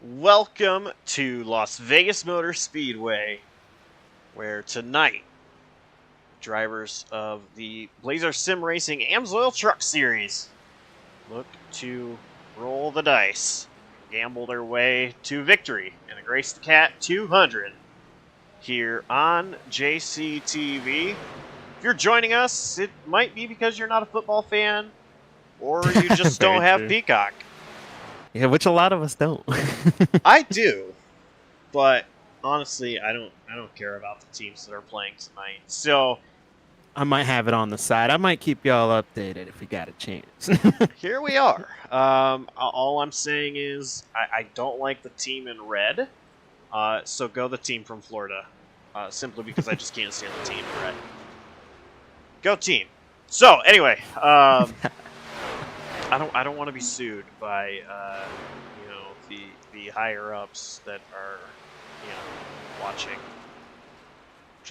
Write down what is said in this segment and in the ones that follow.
Welcome to Las Vegas Motor Speedway, where tonight, drivers of the Blazer Sim Racing AMSOIL Truck Series look to roll the dice, gamble their way to victory in a Grace the Cat 200 here on JCTV. If you're joining us, it might be because you're not a football fan or you just don't have true. Peacock. Yeah, which a lot of us don't. I do, but honestly, I don't care about the teams that are playing tonight. So I might have it on the side. I might keep y'all updated if we got a chance. here we are. All I'm saying is I don't like the team in red. So go the team from Florida, simply because I just can't stand the team in red. Go team. So anyway, I don't want to be sued by the higher ups that are watching.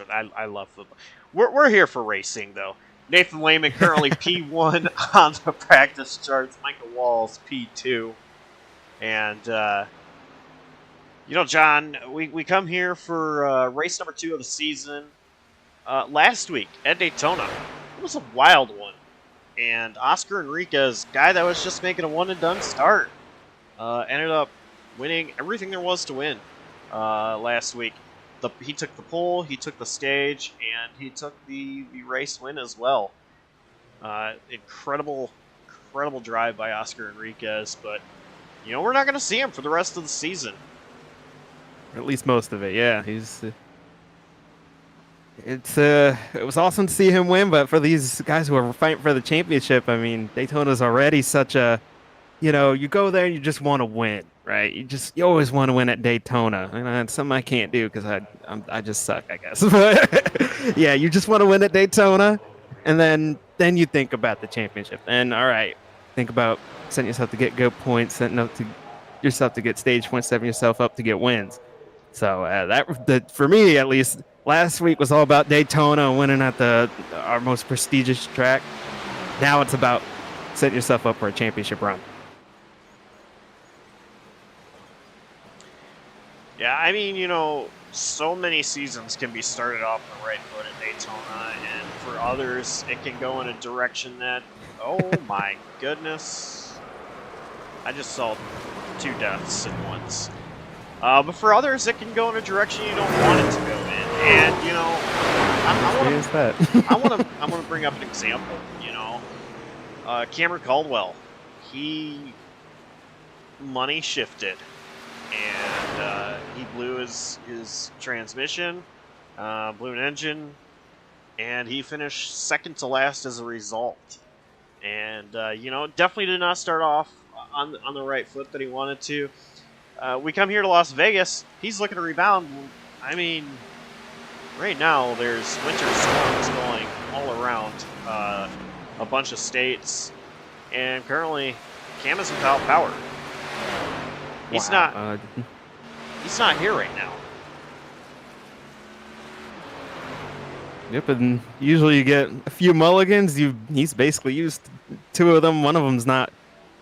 I love football. We're here for racing though. Nathan Lehman currently P1 on the practice charts. Michael Walls P2, and John, we come here for race number 2 of the season. Last week at Daytona, it was a wild one. And Oscar Enriquez, guy that was just making a one-and-done start, ended up winning everything there was to win last week. He took the pole, he took the stage, and he took the race win as well. Incredible drive by Oscar Enriquez, but we're not going to see him for the rest of the season. At least most of it, yeah. It was awesome to see him win, but for these guys who are fighting for the championship, I mean, Daytona's already such a, you go there, you just want to win, right? You always want to win at Daytona, and it's something I can't do because I just suck, I guess. But yeah, you just want to win at Daytona, and then you think about the championship. And all right, think about setting yourself to get good points, setting up to yourself to get stage points, setting yourself up to get wins. So that for me at least. Last week was all about Daytona and winning at our most prestigious track. Now it's about setting yourself up for a championship run. Yeah, I mean, so many seasons can be started off the right foot at Daytona, and for others, it can go in a direction that, oh my goodness, I just saw 2 deaths at once. But for others, it can go in a direction you don't want it to go in. And I want to bring up an example. Cameron Caldwell, he money shifted, and he blew his transmission, blew an engine, and he finished second to last as a result. And definitely did not start off on the right foot that he wanted to. We come here to Las Vegas. He's looking to rebound. I mean, right now there's winter storms going all around a bunch of states, and currently Cam is without power. He's not here right now. Yep, and usually you get a few mulligans. He's basically used 2 of them. One of them's not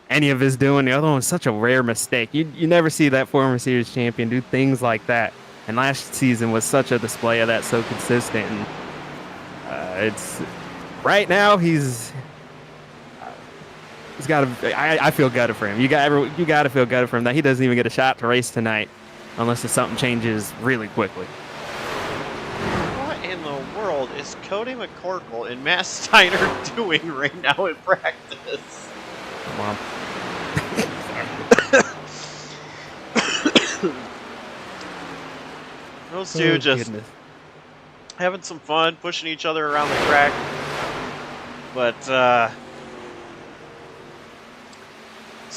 any of his doing. The other one's such a rare mistake. You never see that former series champion do things like that. And last season was such a display of that, so consistent. And it's right now he's got to. I feel gutted for him. You got to feel gutted for him that he doesn't even get a shot to race tonight, unless something changes really quickly. What in the world is Cody McCorkle and Matt Steiner doing right now in practice? Come on. Those two just having some fun, pushing each other around the track. But, so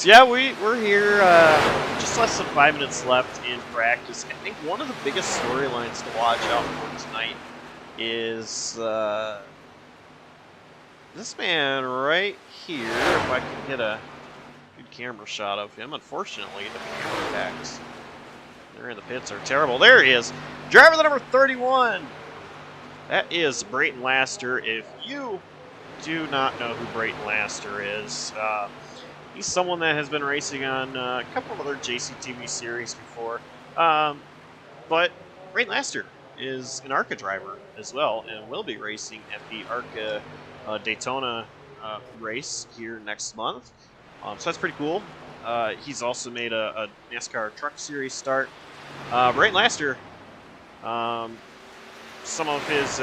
yeah, we're here, just less than 5 minutes left in practice. I think one of the biggest storylines to watch out for tonight is this man right here, if I can get a good camera shot of him. Unfortunately, the camera backs there in the pits are terrible. There he is. Driver the number 31. That is Brayton Laster. If you do not know who Brayton Laster is, He's someone that has been racing on a couple of other JCTV series before. Um, but Ray Laster is an ARCA driver as well and will be racing at the ARCA Daytona race here next month. So that's pretty cool. He's also made a NASCAR Truck Series start. Ray Laster, um, some of his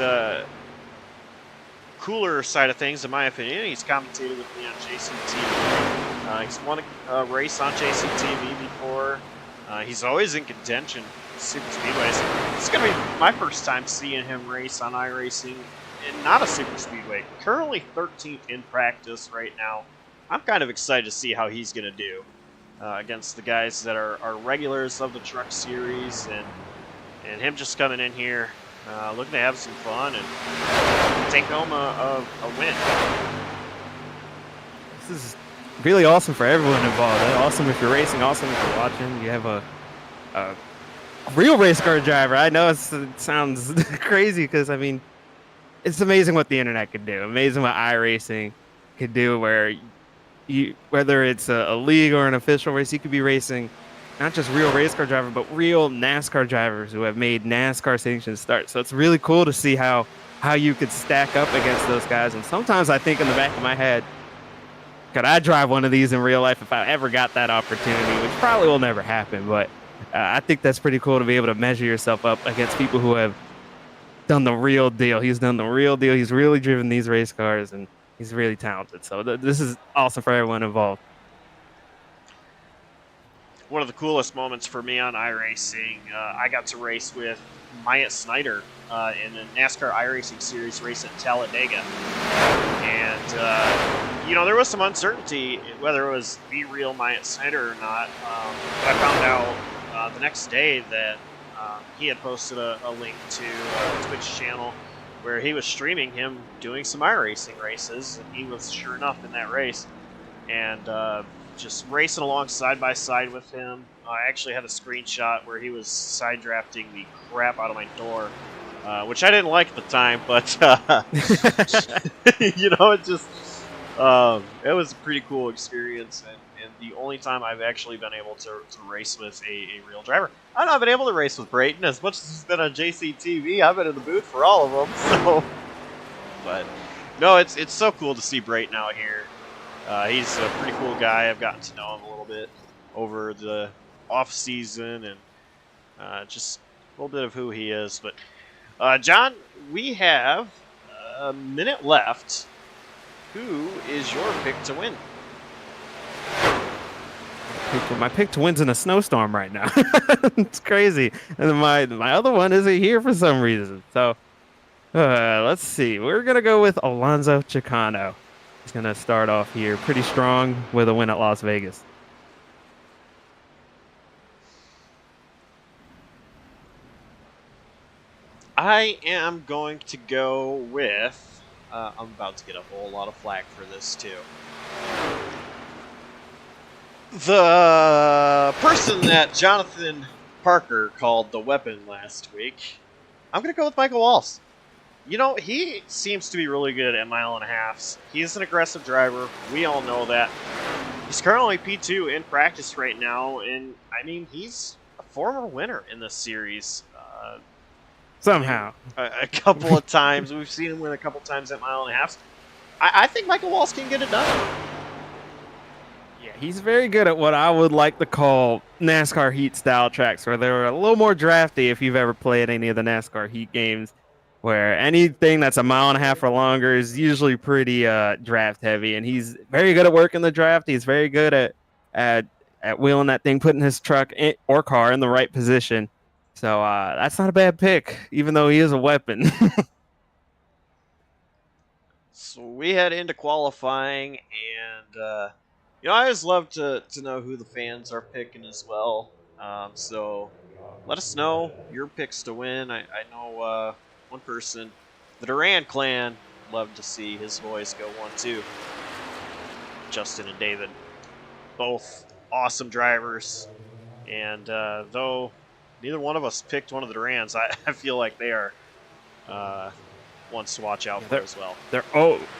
cooler side of things, in my opinion, he's commentated with me on JCTV. He's won a race on JCTV before. He's always in contention with super speedways. It's going to be my first time seeing him race on iRacing and not a super speedway. Currently 13th in practice right now. I'm kind of excited to see how he's going to do against the guys that are regulars of the Truck Series, and him just coming in here looking to have some fun and take home a win. This is really awesome for everyone involved. Awesome if you're racing, awesome if you're watching. You have a real race car driver. I know it sounds crazy because, I mean, it's amazing what the internet can do. Amazing what iRacing can do, where whether it's a league or an official race, you could be racing not just real race car drivers, but real NASCAR drivers who have made NASCAR sanctioned starts. So it's really cool to see how you could stack up against those guys. And sometimes I think in the back of my head, could I drive one of these in real life if I ever got that opportunity, which probably will never happen. But I think that's pretty cool to be able to measure yourself up against people who have done the real deal. He's done the real deal. He's really driven these race cars, and he's really talented. So this is awesome for everyone involved. One of the coolest moments for me on iRacing, I got to race with Myatt Snyder in a NASCAR iRacing Series race at Talladega. And, there was some uncertainty whether it was the real Myatt Snyder or not. But I found out the next day that he had posted a link to a Twitch channel where he was streaming him doing some iRacing races, and he was sure enough in that race. And just racing along side by side with him. I actually had a screenshot where he was side drafting the crap out of my door, which I didn't like at the time, but it just it was a pretty cool experience, and the only time I've actually been able to race with a real driver. I've not been able to race with Brayton as much as he's been on JCTV. I've been in the booth for all of them, so. But no, it's so cool to see Brayton out here. He's a pretty cool guy. I've gotten to know him a little bit over the off season, and just a little bit of who he is. But John, we have a minute left. Who is your pick to win? My pick to win's in a snowstorm right now. It's crazy, and my other one isn't here for some reason. So let's see. We're gonna go with Alonso Chicano. He's going to start off here pretty strong with a win at Las Vegas. I am going to go with... I'm about to get a whole lot of flack for this, too. The person that Jonathan Parker called the weapon last week, I'm going to go with Michael Walsh. He seems to be really good at mile and a halves. He's an aggressive driver. We all know that. He's currently P2 in practice right now, and, I mean, he's a former winner in this series. Somehow. A couple of times. We've seen him win a couple times at mile and a halves. I think Michael Walsh can get it done. Yeah, he's very good at what I would like to call NASCAR heat style tracks, where they're a little more drafty if you've ever played any of the NASCAR heat games, where anything that's a mile and a half or longer is usually pretty draft heavy, and he's very good at working the draft. He's very good at wheeling that thing, putting his truck or car in the right position. So that's not a bad pick, even though he is a weapon. So we head into qualifying, and I always love to know who the fans are picking as well. So let us know your picks to win. I know one person, the Duran clan, loved to see his boys go 1-2. Justin and David, both awesome drivers, and though neither one of us picked one of the Durans, I feel like they are ones to watch out Yeah, for as well. they're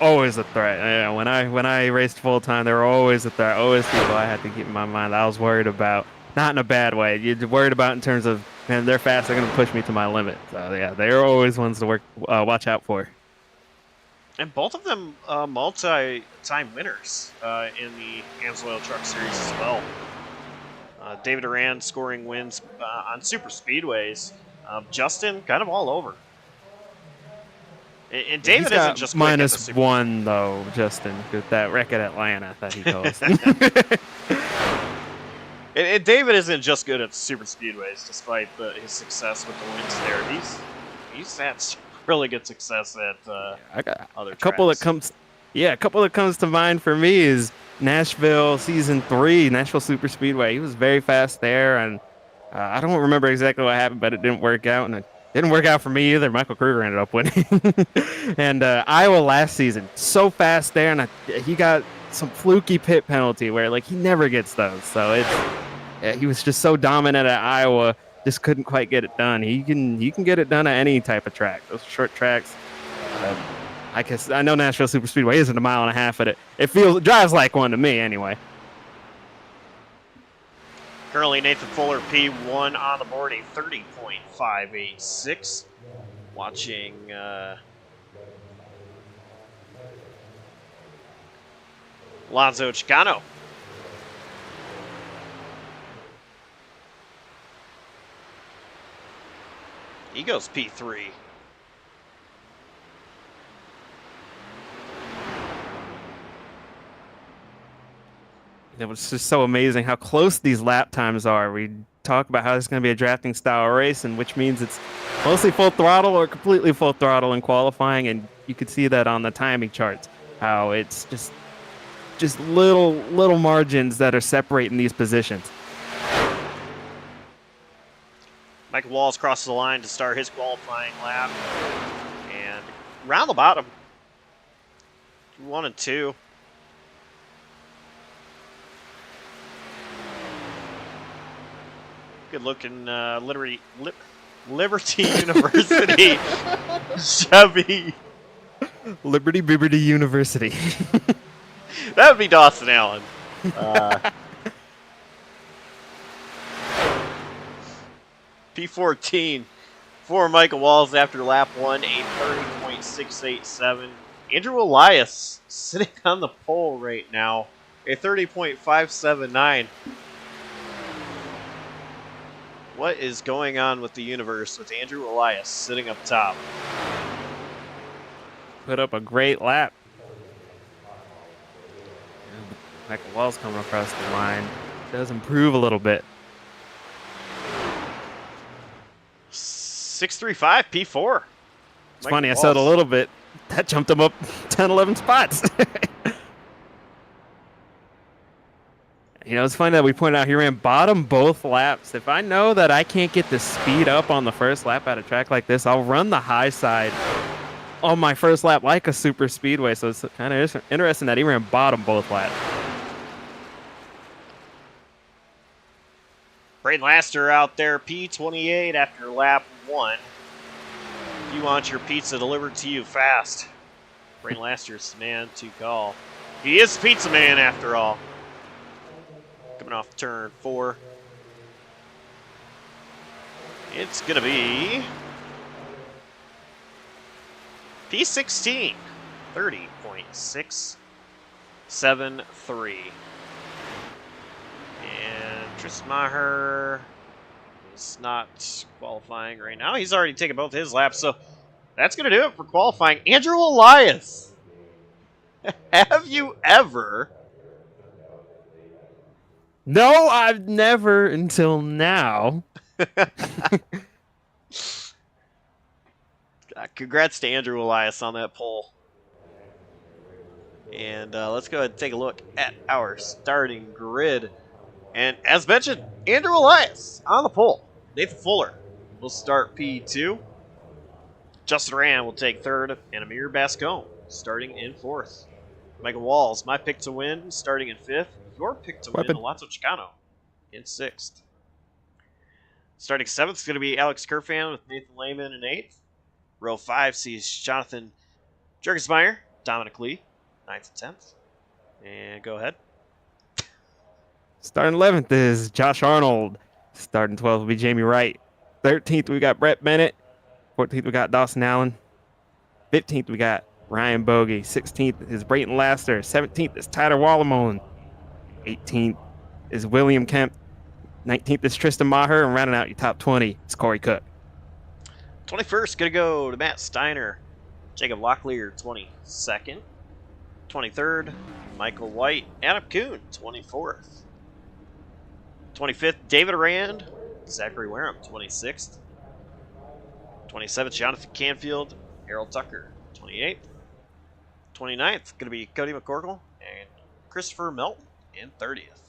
always a threat. Yeah, when I raced full time, they were always a threat. Always people I had to keep in my mind. I was worried about, not in a bad way. You're worried about in terms of, man, they're fast. They're going to push me to my limit. So yeah, they're always ones to watch out for. And both of them multi-time winners in the AMSOIL Truck Series as well. David Duran scoring wins on super speedways. Justin kind of all over. And Yeah, he's David isn't got just quick at the super. -1 though, Justin, with that wreck at Atlanta that he caused. And David isn't just good at super speedways, despite his success with the wins there. He's had really good success at I got other a couple tracks. that comes, yeah, a couple that comes to mind for me is Nashville Season 3, Nashville Super Speedway. He was very fast there, and I don't remember exactly what happened, but it didn't work out, and it didn't work out for me either. Michael Kruger ended up winning. And Iowa last season, so fast there, and he got some fluky pit penalty where like he never gets those. So he was just so dominant at Iowa, just couldn't quite get it done. He can get it done at any type of track. Those short tracks. I guess I know Nashville Super Speedway isn't a mile and a half, but it drives like one to me anyway. Currently, Nathan Fuller P1 on the board, a 30.586. Watching Alonso Chicano. He goes P3. It was just so amazing how close these lap times are. We talk about how it's going to be a drafting style race, and which means it's mostly full throttle or completely full throttle in qualifying, and you could see that on the timing charts. How it's just little margins that are separating these positions. Michael Walls crosses the line to start his qualifying lap, and round the bottom, 1 and 2. Good looking Liberty University Chevy. Liberty Bibberty University. That would be Dawson Allen. P14 for Michael Walls after lap 1, a 30.687. Andrew Elias sitting on the pole right now, a 30.579. What is going on with the universe with Andrew Elias sitting up top? Put up a great lap. Michael Walls coming across the line. Does improve a little bit. 635 P4. It's funny, I said a little bit. That jumped him up 10, 11 spots. You know, it's funny that we pointed out he ran bottom both laps. If I know that I can't get the speed up on the first lap at a track like this, I'll run the high side on my first lap like a super speedway. So it's kind of interesting that he ran bottom both laps. Braden Laster out there, P28 after lap 1. If you want your pizza delivered to you fast, Braden Laster's the man to call. He is pizza man after all. Coming off turn 4. It's going to be P16, 30.673. And Tristan Maher is not qualifying right now. He's already taken both his laps, so that's going to do it for qualifying. Andrew Elias, have you ever... No, I've never until now. Congrats to Andrew Elias on that pole. And let's go ahead and take a look at our starting grid. And as mentioned, Andrew Elias on the pole. Nathan Fuller will start P2. Justin Rand will take 3rd, and Amir Bascone starting in 4th. Michael Walls, my pick to win, starting in 5th. Your pick to win, Alonso Chicano, in 6th. Starting 7th is going to be Alex Kerfan with Nathan Lehman in 8th. Row 5 sees Jonathan Jurgensmeyer, Dominic Lee, 9th and 10th. And go ahead. Starting 11th is Josh Arnold. Starting 12th will be Jamie Wright. 13th, we got Brett Bennett. 14th, we got Dawson Allen. 15th, we got Ryan Bogey. 16th is Brayton Laster. 17th is Tyler Wallamone. 18th is William Kemp. 19th is Tristan Maher. And rounding out your top 20 is Corey Cook. 21st, going to go to Matt Steiner. Jacob Locklear, 22nd. 23rd, Michael White. Adam Kuhn, 24th. 25th, David Rand. Zachary Wareham, 26th. 27th, Jonathan Canfield. Harold Tucker, 28th. 29th, going to be Cody McCorkle and Christopher Melton in 30th.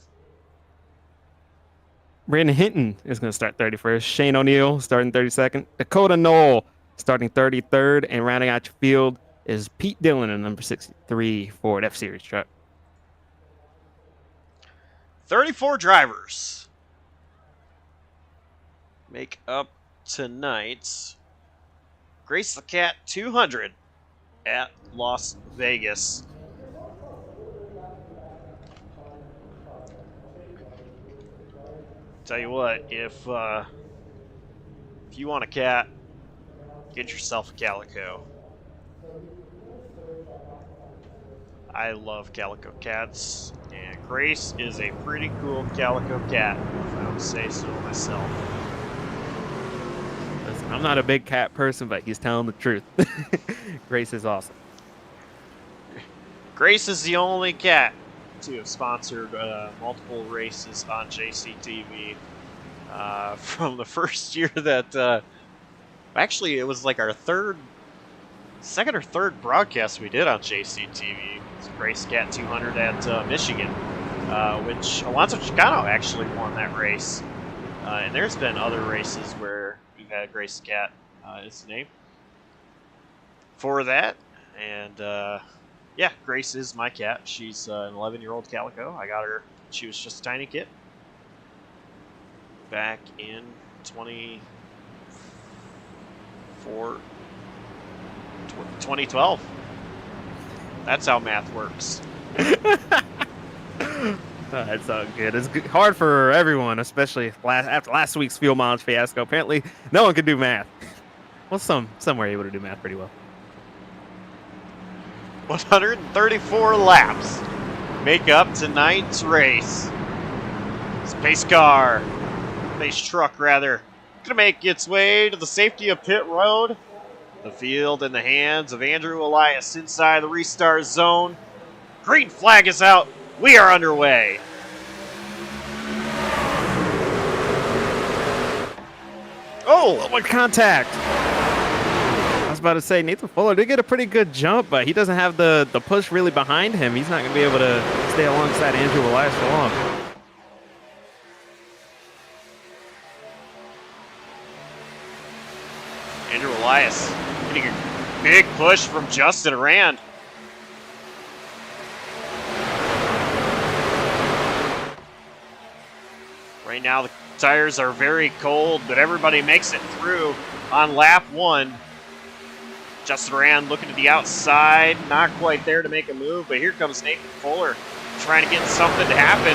Brandon Hinton is going to start 31st. Shane O'Neill starting 32nd. Dakota Knoll starting 33rd. And rounding out your field is Pete Dillon in number 63 Ford F-Series truck. 34 drivers make up tonight's Grace the Cat 200 at Las Vegas. Tell you what, if you want a cat, get yourself a calico. I love calico cats, and Grace is a pretty cool calico cat, if I would say so myself. Listen, I'm not a big cat person, but he's telling the truth. Grace is awesome. Grace is the only cat to have sponsored multiple races on JCTV from the first year that actually it was like our second or third broadcast we did on JCTV. It's Grace Cat 200 at Michigan, which Alonso Chicano actually won that race. And there's been other races where we've had Grace Cat is the name for that. And yeah, Grace is my cat. She's an 11-year-old calico. I got her. She was just a tiny kit back in 2012. That's how math works. That's all good. It's hard for everyone, especially after last week's fuel mileage fiasco. Apparently, no one could do math. Well, some were able to do math pretty well. 134 laps make up tonight's race. This pace truck rather, gonna make its way to the safety of pit road. The field in the hands of Andrew Elias inside the restart zone. Green flag is out. We are underway. Oh, what contact! I was about to say, Nathan Fuller did get a pretty good jump, but he doesn't have the push really behind him. He's not going to be able to stay alongside Andrew Elias for long. Andrew Elias getting a big push from Justin Rand. Right now the tires are very cold, but everybody makes it through on lap 1. Justin Rand looking to the outside, not quite there to make a move, but here comes Nathan Fuller trying to get something to happen.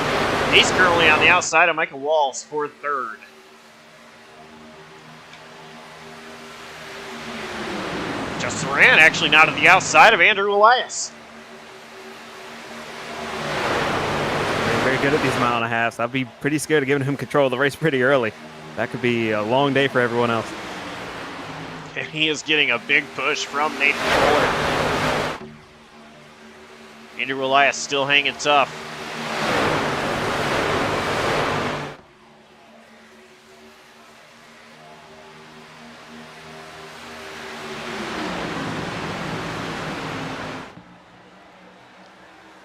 He's currently on the outside of Michael Walls for third. Justin Rand actually now to the outside of Andrew Elias. Very good at these mile and a halves. I'd be pretty scared of giving him control of the race pretty early. That could be a long day for everyone else. And he is getting a big push from Nathan Fuller. Andrew Elias still hanging tough.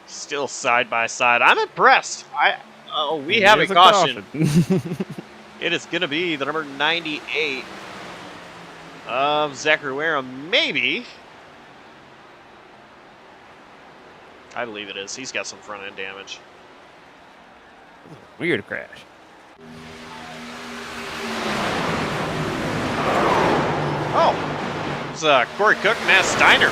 Still side by side. I'm impressed. We have a caution. It is going to be the number 98 of Zachary Wareham, maybe. I believe it is. He's got some front end damage. Weird crash. Oh, was Corey Cook and Matt Steiner.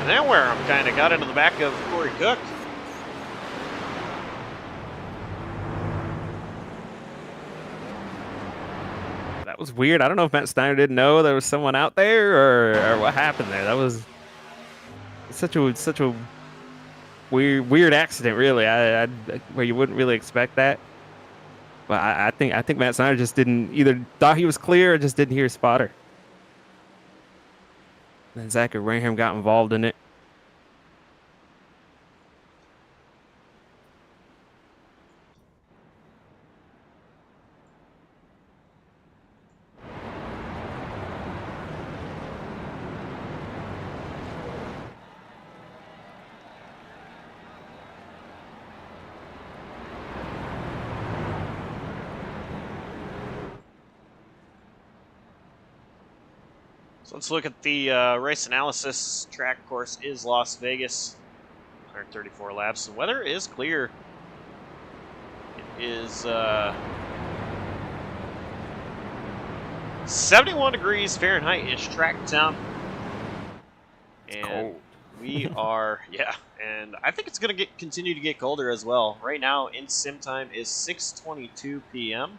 And that Wareham kind of got into the back of Corey Cook. That was weird. I don't know if Matt Steiner didn't know there was someone out there or what happened there. That was such a weird accident, really. Where you wouldn't really expect that. But I think Matt Steiner just didn't either thought he was clear or just didn't hear his spotter. And then Zachary Wareham got involved in it. So let's look at the race analysis. Track course is Las Vegas, 134 laps. The weather is clear. It is 71 degrees Fahrenheit-ish track temp. And we are, yeah, and I think it's going to continue to get colder as well. Right now, in sim time is 6:22 p.m.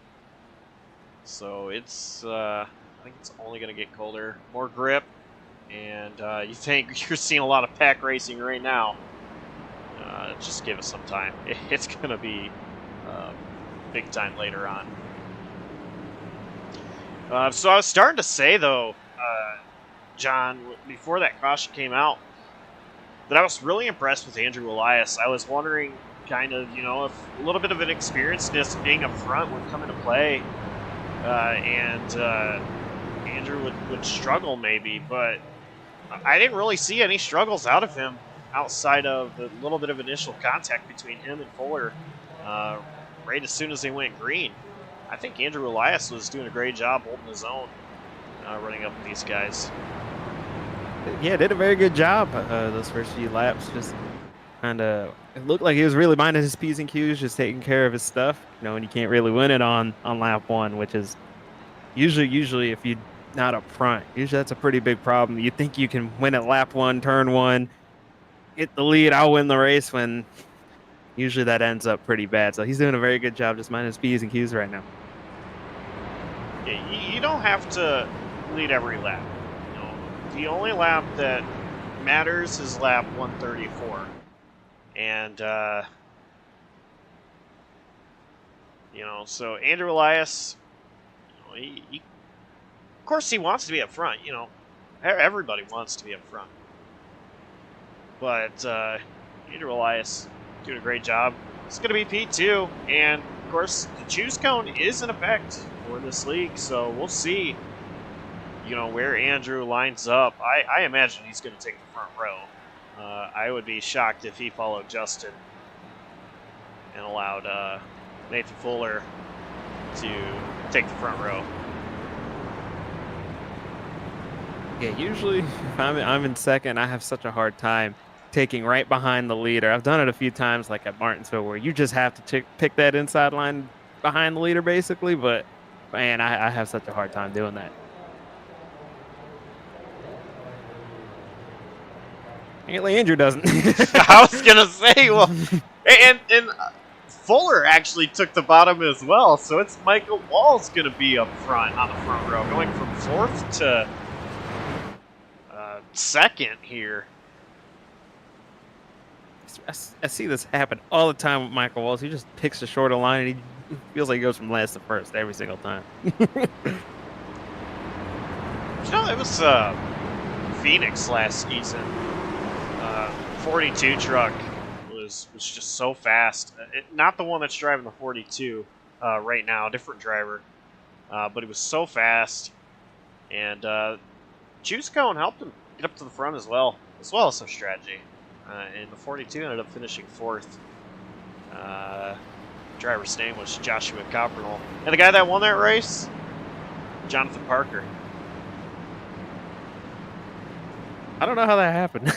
So it's, I think it's only going to get colder. More grip, and you think you're seeing a lot of pack racing right now. Just give us some time. It's going to be big time later on. So I was starting to say, though, John, before that caution came out, that I was really impressed with Andrew Elias. I was wondering, kind of, you know, if a little bit of an experiencedness being up front would come into play, and Andrew would struggle maybe, but I didn't really see any struggles out of him outside of the little bit of initial contact between him and Fuller right as soon as they went green. I think Andrew Elias was doing a great job holding his own, running up with these guys. Yeah, did a very good job those first few laps. Just kind of, it looked like he was really minding his P's and Q's, just taking care of his stuff. You know, and you can't really win it on lap one, which is usually if you're not up front, usually that's a pretty big problem. You think you can win at lap one, turn one, get the lead, I'll win the race, when usually that ends up pretty bad. So he's doing a very good job just minding his P's and Q's right now. Yeah, you don't have to lead every lap. You know, the only lap that matters is lap 134. And, you know, so Andrew Elias, you know, of course he wants to be up front, you know. Everybody wants to be up front. But Andrew Elias doing a great job. It's going to be P2, and of course the choose cone is in effect for this league, so we'll see, you know, where Andrew lines up. I imagine he's going to take the front row. I would be shocked if he followed Justin and allowed Nathan Fuller to take the front row. Yeah, usually if I'm in second, I have such a hard time taking right behind the leader. I've done it a few times, like at Martinsville, where you just have to pick that inside line behind the leader, basically. But man, I have such a hard time doing that. Apparently Andrew doesn't. I was gonna say, well, and Fuller actually took the bottom as well, so it's Michael Wall's gonna be up front on the front row, going from fourth to second here. I see this happen all the time with Michael Walls. He just picks a shorter line, and he feels like he goes from last to first every single time. You know, it was Phoenix last season. 42 truck was just so fast. Not the one that's driving the 42 right now, a different driver. But he was so fast. And choose cone helped him get up to the front as well as some strategy. And the 42 ended up finishing fourth. Driver's name was Joshua Copernell. And the guy that won that race, Jonathan Parker. I don't know how that happened.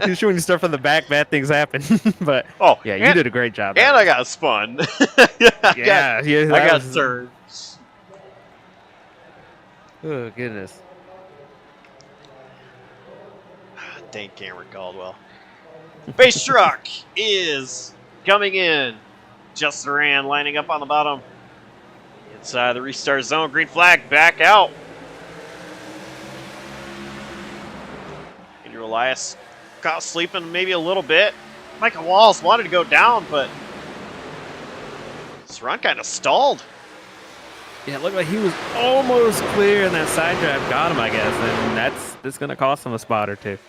Usually when you start from the back, bad things happen. But oh, yeah, you did a great job. And I got spun. I got turned. Oh, goodness. Dang Cameron Caldwell. Base truck is coming in. Justin Rand lining up on the bottom. Inside the restart zone. Green flag back out. Andrew Elias caught sleeping maybe a little bit. Michael Walls wanted to go down, but this run kind of stalled. Yeah, it looked like he was almost clear, and that side drive got him, I guess, and that's going to cost him a spot or two.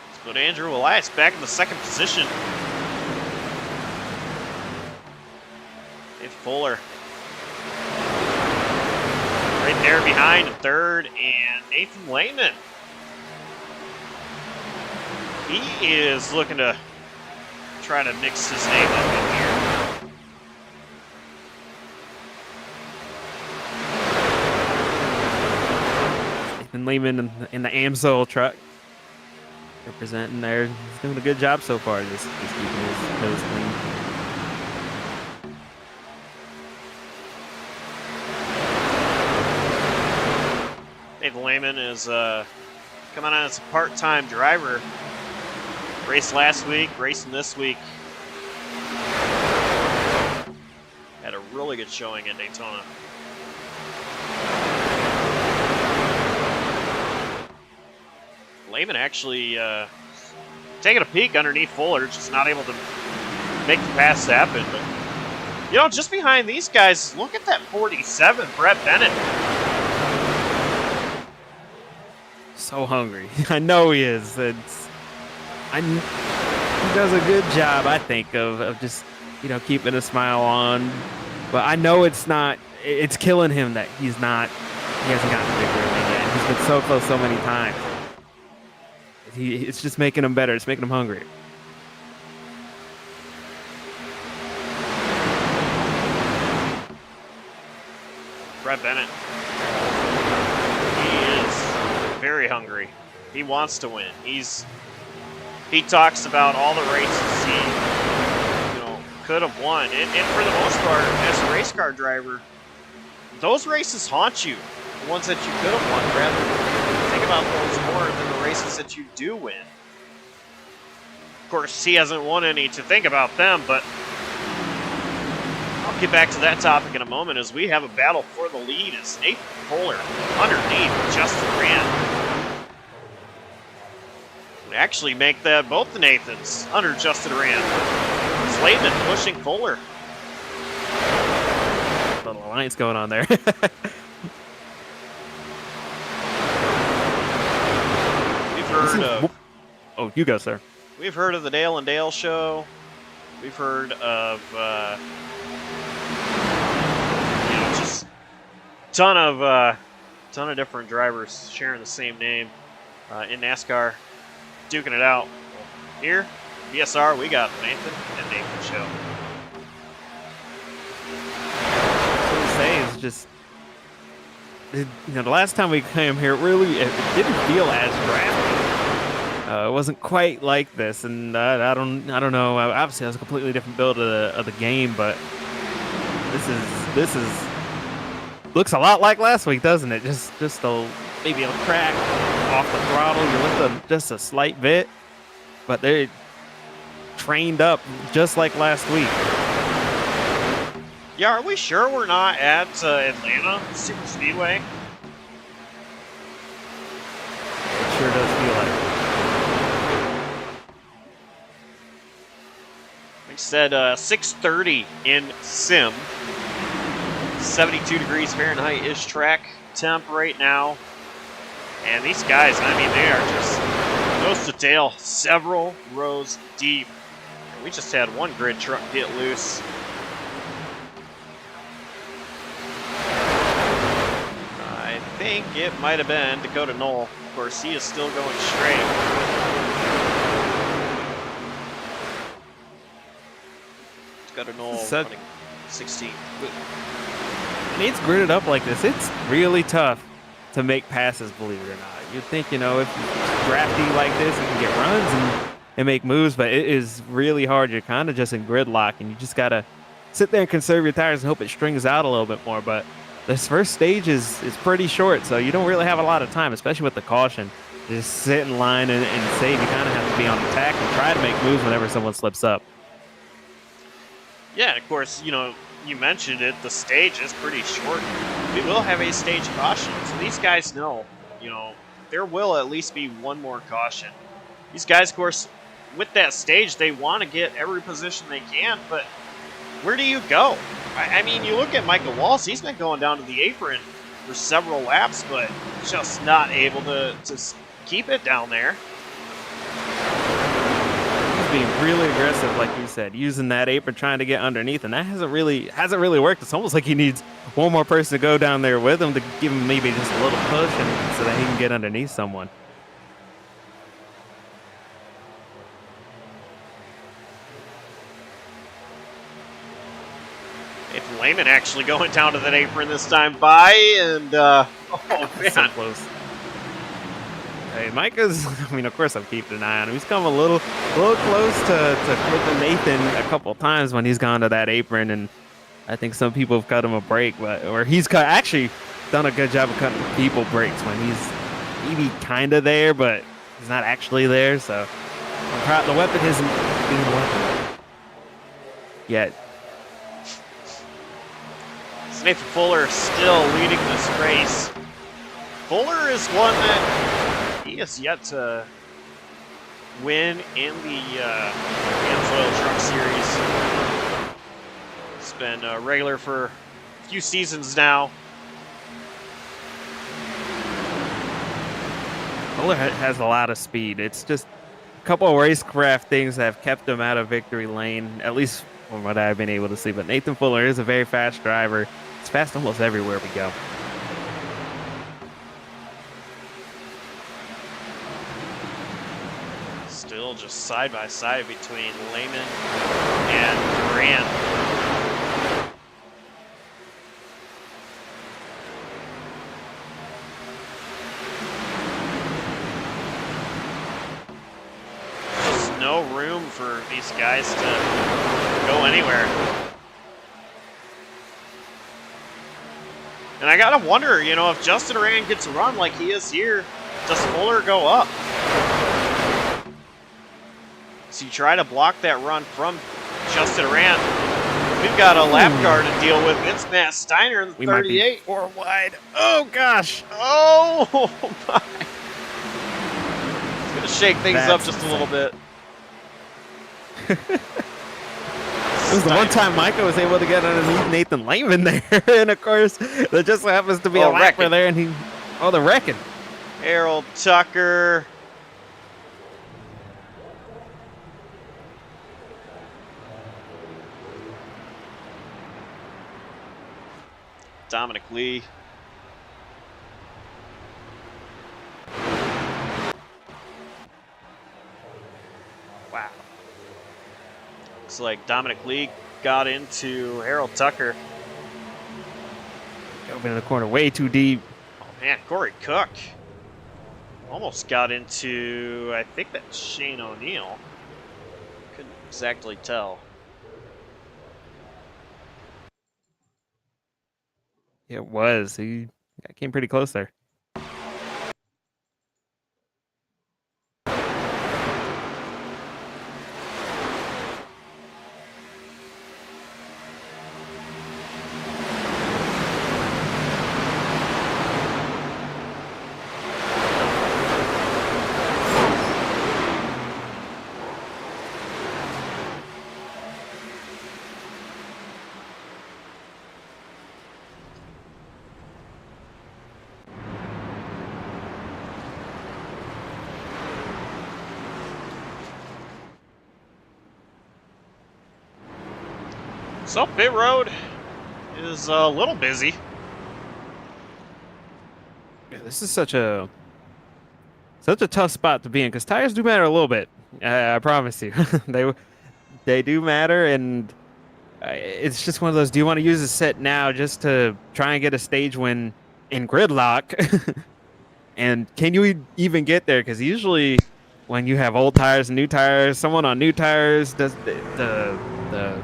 Let's put Andrew Elias back in the second position. Dave Fuller right there behind in third, and Nathan Lehman. He is looking to try to mix his name up in here. Nathan Lehman in the AMSOIL truck representing there. He's doing a good job so far, just keeping his nose clean. Nathan Lehman is coming on as a part-time driver. Raced last week, racing this week. Had a really good showing at Daytona. Lehman actually taking a peek underneath Fuller, just not able to make the pass happen. But, you know, just behind these guys, look at that 47, Brett Bennett. So hungry. I know he is. He does a good job, I think, of just, you know, keeping a smile on. But I know it's killing he hasn't gotten bigger yet. He's been so close so many times. It's just making him better. It's making him hungry. Brett Bennett. He is very hungry. He wants to win. He talks about all the races he, could have won. And for the most part, as a race car driver, those races haunt you. The ones that you could have won, rather think about those more than the races that you do win. Of course, he hasn't won any to think about them, but I'll get back to that topic in a moment as we have a battle for the lead as Nathan Fuller underneath Justin Rand. Would actually make that both the Nathans under Justin Rand. Slayton pushing Fuller. A little alliance going on there. Oh, you go, sir. We've heard of the Dale and Dale show. We've heard of just ton of different drivers sharing the same name in NASCAR, duking it out. Here, BSR, we got Nathan and Nathan show. What we say is just, the last time we came here, it didn't feel as drafty. It wasn't quite like this, and I don't know. Obviously, it was a completely different build of the game, but this is looks a lot like last week, doesn't it? Just maybe a crack off the throttle. You lift them just a slight bit, but they're trained up just like last week. Yeah, are we sure we're not at Atlanta Super Speedway? It sure does feel like it. Like I said, 6:30 in sim. 72 degrees Fahrenheit-ish track temp right now. And these guys, I mean, they are just nose to tail, several rows deep. And we just had one grid truck get loose. I think it might have been Dakota Knoll. Of course, he is still going straight. Dakota Knoll running 16. And it's gridded up like this. It's really tough to make passes, believe it or not. You'd think, if it's drafty like this, you can get runs and make moves, but it is really hard. You're kind of just in gridlock, and you just got to sit there and conserve your tires and hope it strings out a little bit more. But this first stage is pretty short, so you don't really have a lot of time, especially with the caution. Just sit in line and save. You kind of have to be on attack and try to make moves whenever someone slips up. Yeah, and of course, you mentioned it, the stage is pretty short. We will have a stage caution, so these guys know, there will at least be one more caution. These guys, of course, with that stage, they want to get every position they can, but where do you go? I mean, you look at Michael Walls, he's been going down to the apron for several laps, but just not able to keep it down there. He's being really aggressive, like you said, using that apron, trying to get underneath, and that hasn't really worked. It's almost like he needs one more person to go down there with him to give him maybe just a little push, and so that he can get underneath someone. If Lehman actually going down to that apron this time by, and oh man, so close. Hey, Micah's, I mean, of course I'm keeping an eye on him. He's come a little close to clipping Nathan a couple times when he's gone to that apron, and I think some people have cut him a break, or he's actually done a good job of cutting people breaks when he's maybe kind of there, but he's not actually there, so the weapon isn't being a weapon yet. Nathan Fuller still leading this race. Fuller is one that he has yet to win in the AMSOIL Truck Series. He's been a regular for a few seasons now. Fuller has a lot of speed. It's just a couple of racecraft things that have kept him out of victory lane, at least from what I've been able to see. But Nathan Fuller is a very fast driver. It's fast almost everywhere we go. Still just side by side between Lehman and Durant. Just no room for these guys to go anywhere. And I gotta wonder, if Justin Rand gets a run like he is here, does Fuller go up? So you try to block that run from Justin Rand. We've got a lap car to deal with. It's Matt Steiner in the 38. Might be 4 wide. Oh, gosh. Oh, my. It's going to shake things up just a little bit. It was the one time Micah was able to get underneath Nathan Lehman there. And, of course, there just happens to be a lapper there. And the wrecking. Harold Tucker. Dominic Lee. Wow. Looks like Dominic Lee got into Harold Tucker. Open in the corner way too deep. Oh man, Corey Cook almost got into, I think that's Shane O'Neill. Couldn't exactly tell. It was. He came pretty close there. So pit road is a little busy. Yeah, this is such a tough spot to be in because tires do matter a little bit. I promise you, they do matter, and it's just one of those. Do you want to use a set now just to try and get a stage win in gridlock? And can you even get there? Because usually, when you have old tires and new tires, someone on new tires does the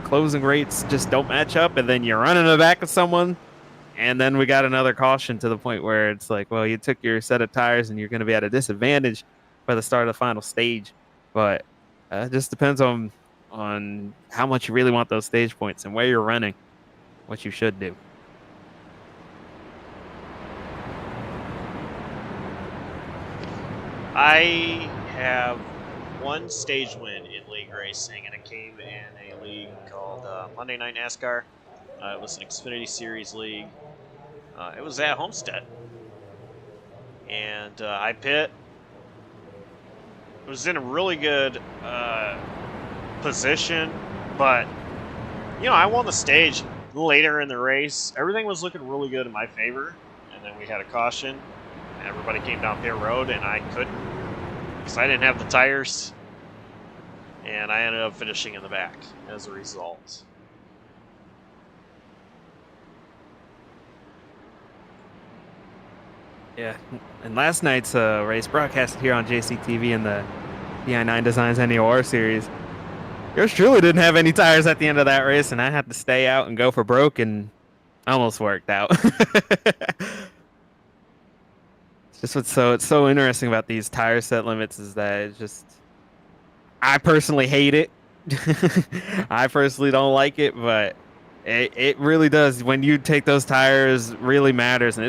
closing rates just don't match up, and then you're running the back of someone, And then we got another caution to the point where it's like, well, you took your set of tires and you're going to be at a disadvantage by the start of the final stage. But it just depends on how much you really want those stage points and where you're running, what you should do. I have one stage win in league racing, and it came in a league called Monday Night NASCAR. It was an Xfinity Series league. It was at Homestead, and I pit. It was in a really good position, but I won the stage later in the race. Everything was looking really good in my favor, and then we had a caution. Everybody came down pit road, and I couldn't because I didn't have the tires, and I ended up finishing in the back as a result. Yeah, and last night's race broadcasted here on JCTV in the DI9 Designs NEOR series. Yours truly didn't have any tires at the end of that race, and I had to stay out and go for broke, and almost worked out. It's so interesting about these tire set limits is that it's just, I personally hate it. I personally don't like it, but it really does. When you take those tires, really matters, and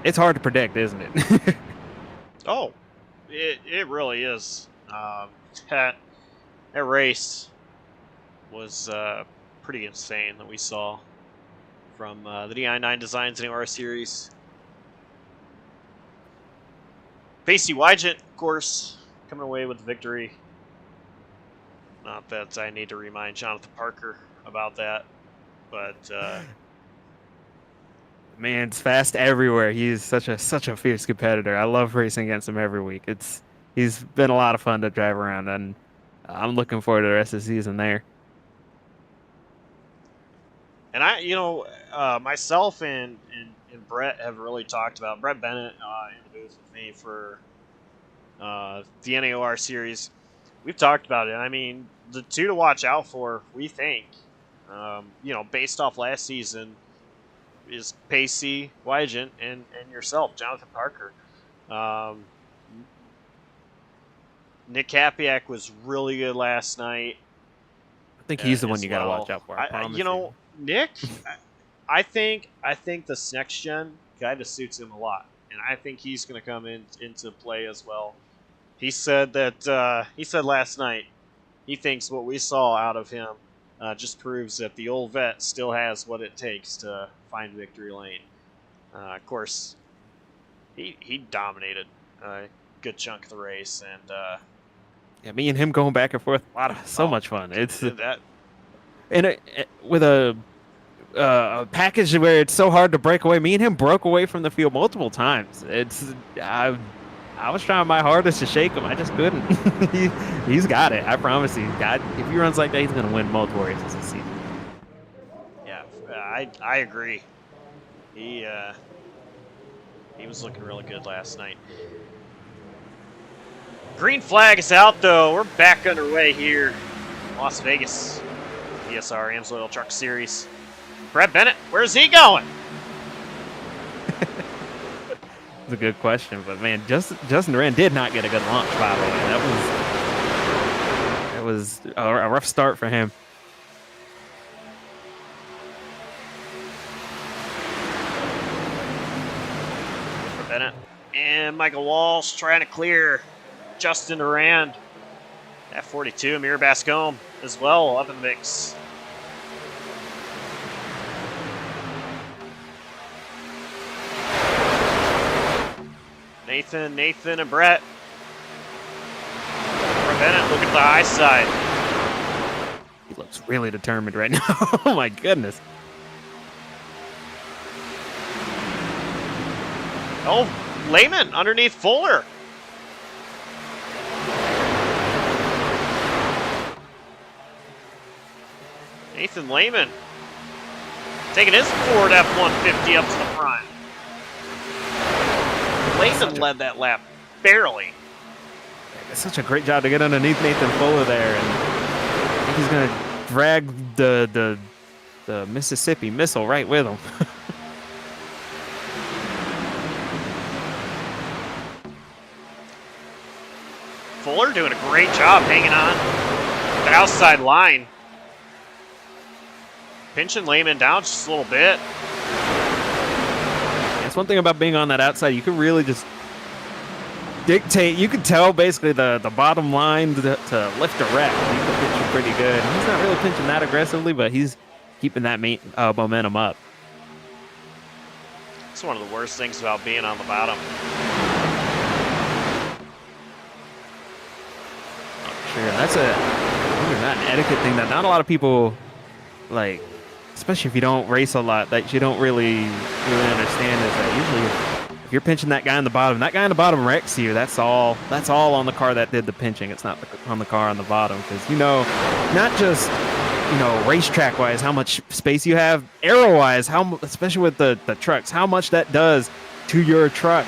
it's hard to predict, isn't it? Oh, it really is. That race was pretty insane that we saw from the DI9 Designs NEOR series. Pacey Wygent, of course, coming away with the victory. Not that I need to remind Jonathan Parker about that, but man's fast everywhere. He's such a fierce competitor. I love racing against him every week. He's been a lot of fun to drive around, and I'm looking forward to the rest of the season there. And myself and Brett have really talked about Brett Bennett in the booth with me for the NAOR series. We've talked about it. I mean, the two to watch out for, we think, based off last season, is Pacey Wygent and yourself, Jonathan Parker. Nick Kapiak was really good last night. I think he's the one you got to watch out for. I promise you. Nick, I think this next gen kind of suits him a lot, and I think he's going to come into play as well. He said last night he thinks what we saw out of him just proves that the old vet still has what it takes to find victory lane. Of course, he dominated a good chunk of the race, and yeah, me and him going back and forth, so much fun. It's that. And with a package where it's so hard to break away, me and him broke away from the field multiple times. I was trying my hardest to shake him. I just couldn't. He's got it. I promise you. If he runs like that, he's going to win multiple races this season. Yeah, I agree. He was looking really good last night. Green flag is out, though. We're back underway here in Las Vegas. BSR AMSOIL Truck Series. Brett Bennett, where's he going? It's a good question, but man, Justin Duran did not get a good launch, by the way. That was a rough start for him. For Bennett and Michael Walsh trying to clear Justin Duran. At 42, Amir Bascombe as well up in the mix. Nathan, and Brett. For Bennett, look at the high side. He looks really determined right now. Oh my goodness. Oh, Lehman underneath Fuller. Nathan Lehman taking his Ford F-150 up to the front. Lehman led that lap barely. It's such a great job to get underneath Nathan Fuller there, and I think he's going to drag the Mississippi Missile right with him. Fuller doing a great job hanging on the outside line. Pinching Lehman down just a little bit. That's one thing about being on that outside. You can really just dictate. You can tell basically the bottom line to lift a wreck. He's pinching pretty good. He's not really pinching that aggressively, but he's keeping that momentum up. It's one of the worst things about being on the bottom. Sure, that's an etiquette thing that not a lot of people like, especially if you don't race a lot, that you don't really understand is that usually if you're pinching that guy on the bottom, that guy on the bottom wrecks you. That's all on the car that did the pinching. It's not on the car on the bottom, because not just racetrack wise how much space you have, aero wise, especially with the trucks, how much that does to your truck.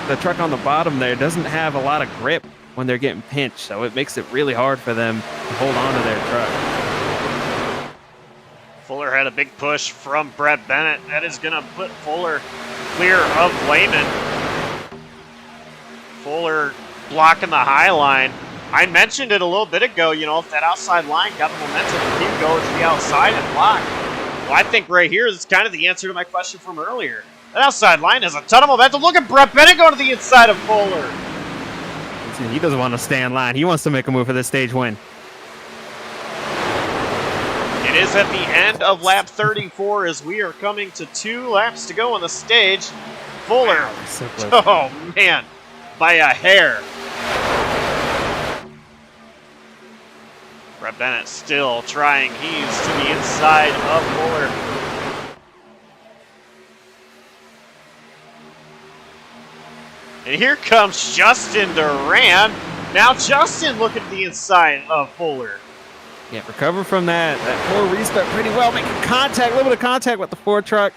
The truck on the bottom there doesn't have a lot of grip when they're getting pinched, so it makes it really hard for them to hold on to their truck. Fuller had a big push from Brett Bennett. That is going to put Fuller clear of Lehman. Fuller blocking the high line. I mentioned it a little bit ago, if that outside line got the momentum, he can go to the outside and block. Well, I think right here is kind of the answer to my question from earlier. That outside line has a ton of momentum. Look at Brett Bennett going to the inside of Fuller. He doesn't want to stay in line. He wants to make a move for this stage win. It is at the end of lap 34 as we are coming to 2 laps to go on the stage. Fuller, oh man, by a hair. Brett Bennett still trying. He's to the inside of Fuller. And here comes Justin Duran. Now Justin looking at the inside of Fuller. Yeah, recover from that poor restart pretty well, making contact, a little bit of contact with the Ford truck.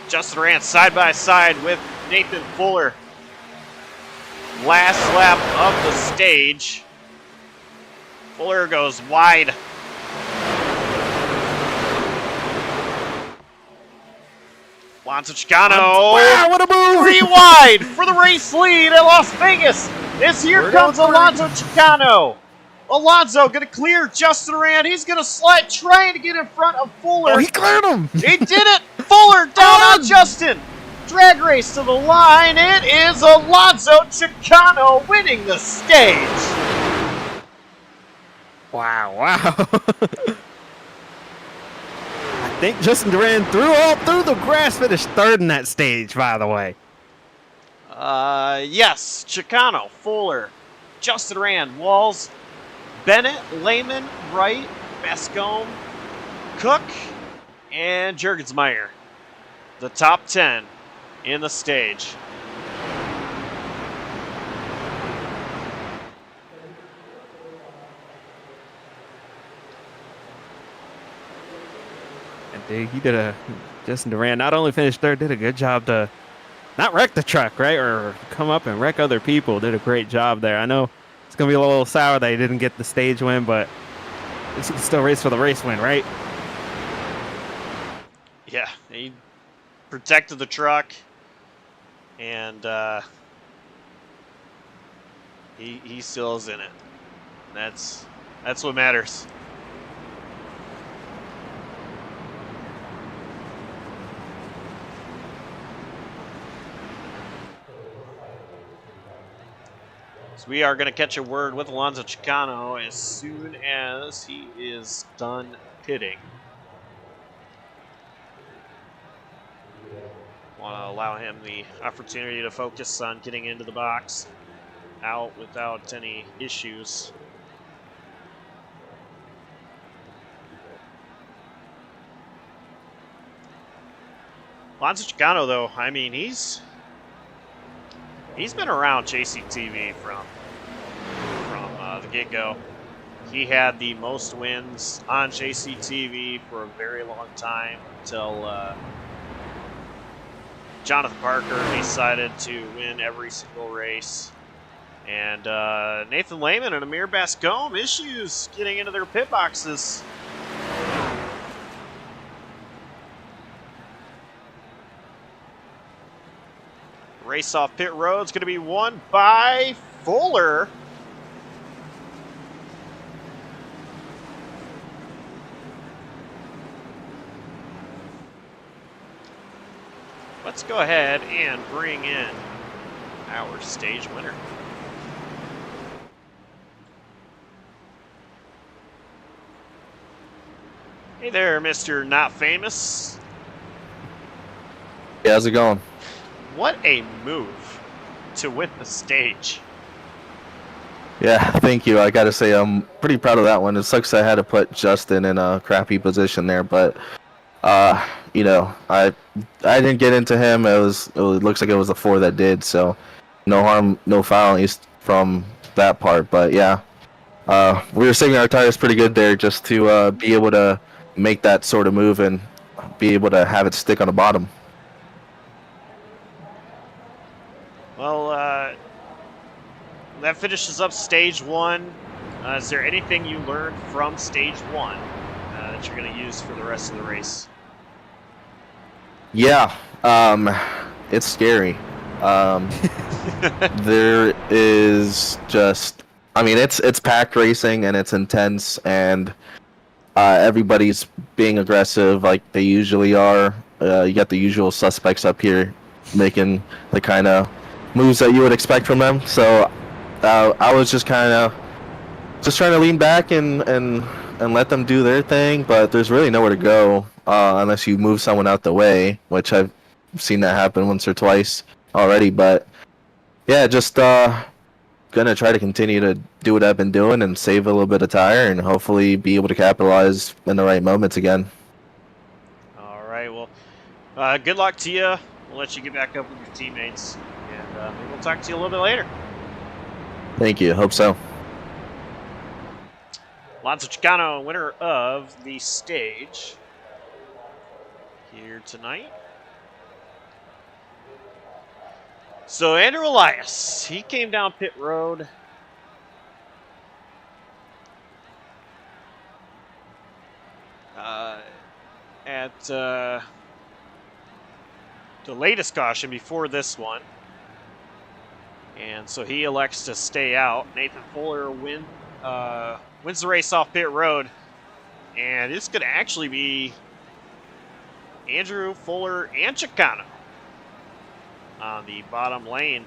Justin Duran side by side with Nathan Fuller. Last lap of the stage. Fuller goes wide. Alonso Chicano. Wow, what a move! 3 wide for the race lead at Las Vegas. Here comes Alonso Chicano. Alonso going to clear Justin Duran. He's going to slide, trying to get in front of Fuller. Oh, he cleared him. He did it. Fuller down on Justin. Drag race to the line. It is Alonso Chicano winning the stage. Wow. I think Justin Duran threw the grass, finished third in that stage, by the way. Yes. Chicano, Fuller, Justin Duran, Walls, Bennett, Lehman, Wright, Bascombe, Cook, and Jurgensmeyer. The top 10 in the stage. Justin Duran not only finished third, did a good job to not wreck the truck, right? Or come up and wreck other people. Did a great job there. I know it's going to be a little sour that he didn't get the stage win, but at least he can still race for the race win, right? Yeah, he protected the truck, and he still is in it. That's what matters. So we are going to catch a word with Alonso Chicano as soon as he is done pitting. Want to allow him the opportunity to focus on getting into the box out without any issues. Alonso Chicano, though, I mean, he's been around JCTV from the get-go. He had the most wins on JCTV for a very long time until Jonathan Parker decided to win every single race. And Nathan Lehman and Amir Bascombe issues getting into their pit boxes. Race off pit road's going to be won by Fuller. Let's go ahead and bring in our stage winner. Hey there, Mr. Not Famous. Hey, how's it going? What a move to win the stage. Yeah, thank you. I gotta say, I'm pretty proud of that one. It sucks I had to put Justin in a crappy position there, but you know, I didn't get into him. It looks like it was the 4 that did, so no harm, no foul, at least from that part. But yeah, we were saving our tires pretty good there just to be able to make that sort of move and be able to have it stick on the bottom. Well, that finishes up stage 1. Is there anything you learned from stage 1 that you're going to use for the rest of the race? Yeah, it's scary. There is just, I mean, it's pack racing and it's intense, and everybody's being aggressive like they usually are. You got the usual suspects up here making the kind of moves that you would expect from them. So I was just kind of just trying to lean back and let them do their thing, but there's really nowhere to go unless you move someone out the way, which I've seen that happen once or twice already. But yeah, just gonna try to continue to do what I've been doing and save a little bit of tire and hopefully be able to capitalize in the right moments again. All right, well, good luck to you. We'll let you get back up with your teammates, and maybe we'll talk to you a little bit later. Thank you. Hope so. Alonso Chicano, winner of the stage here tonight. So Andrew Elias, he came down pit road. At the latest caution before this one. And so he elects to stay out. Nathan Fuller wins the race off pit road. And it's going to actually be Andrew Fuller and Chicano on the bottom lane.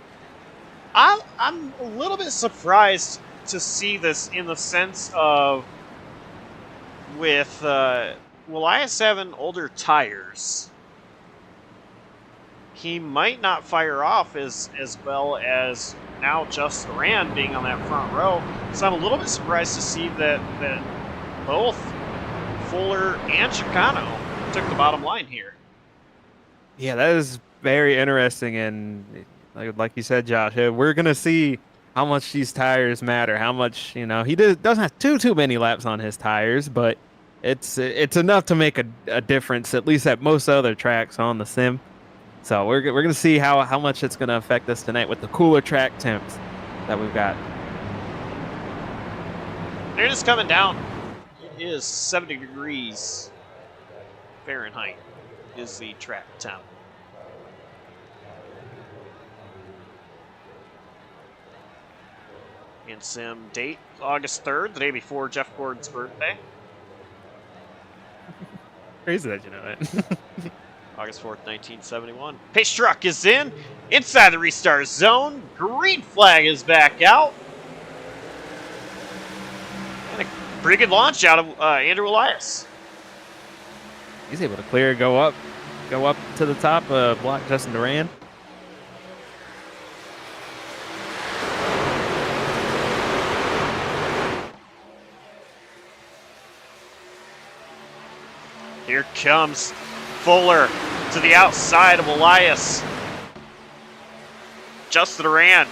I'm a little bit surprised to see this in the sense of with Elias having older tires, he might not fire off as well as now just Rand being on that front row. So I'm a little bit surprised to see that both Fuller and Chicano took the bottom line here. Yeah, that is very interesting, and like you said, Josh, we're gonna see how much these tires matter. How much, you know, he doesn't have too many laps on his tires, but it's enough to make a difference, at least at most other tracks on the sim. So we're gonna see how much it's gonna affect us tonight with the cooler track temps that we've got. They're just coming down. It is 70 degrees Fahrenheit is the track temp. And sim date August 3rd, the day before Jeff Gordon's birthday. Crazy that you know it. August 4th, 1971. Pace truck is inside the restart zone. Green flag is back out. And a pretty good launch out of Andrew Elias. He's able to clear, go up to the top, block Justin Duran. Here comes Fuller to the outside of Elias. Justin Duran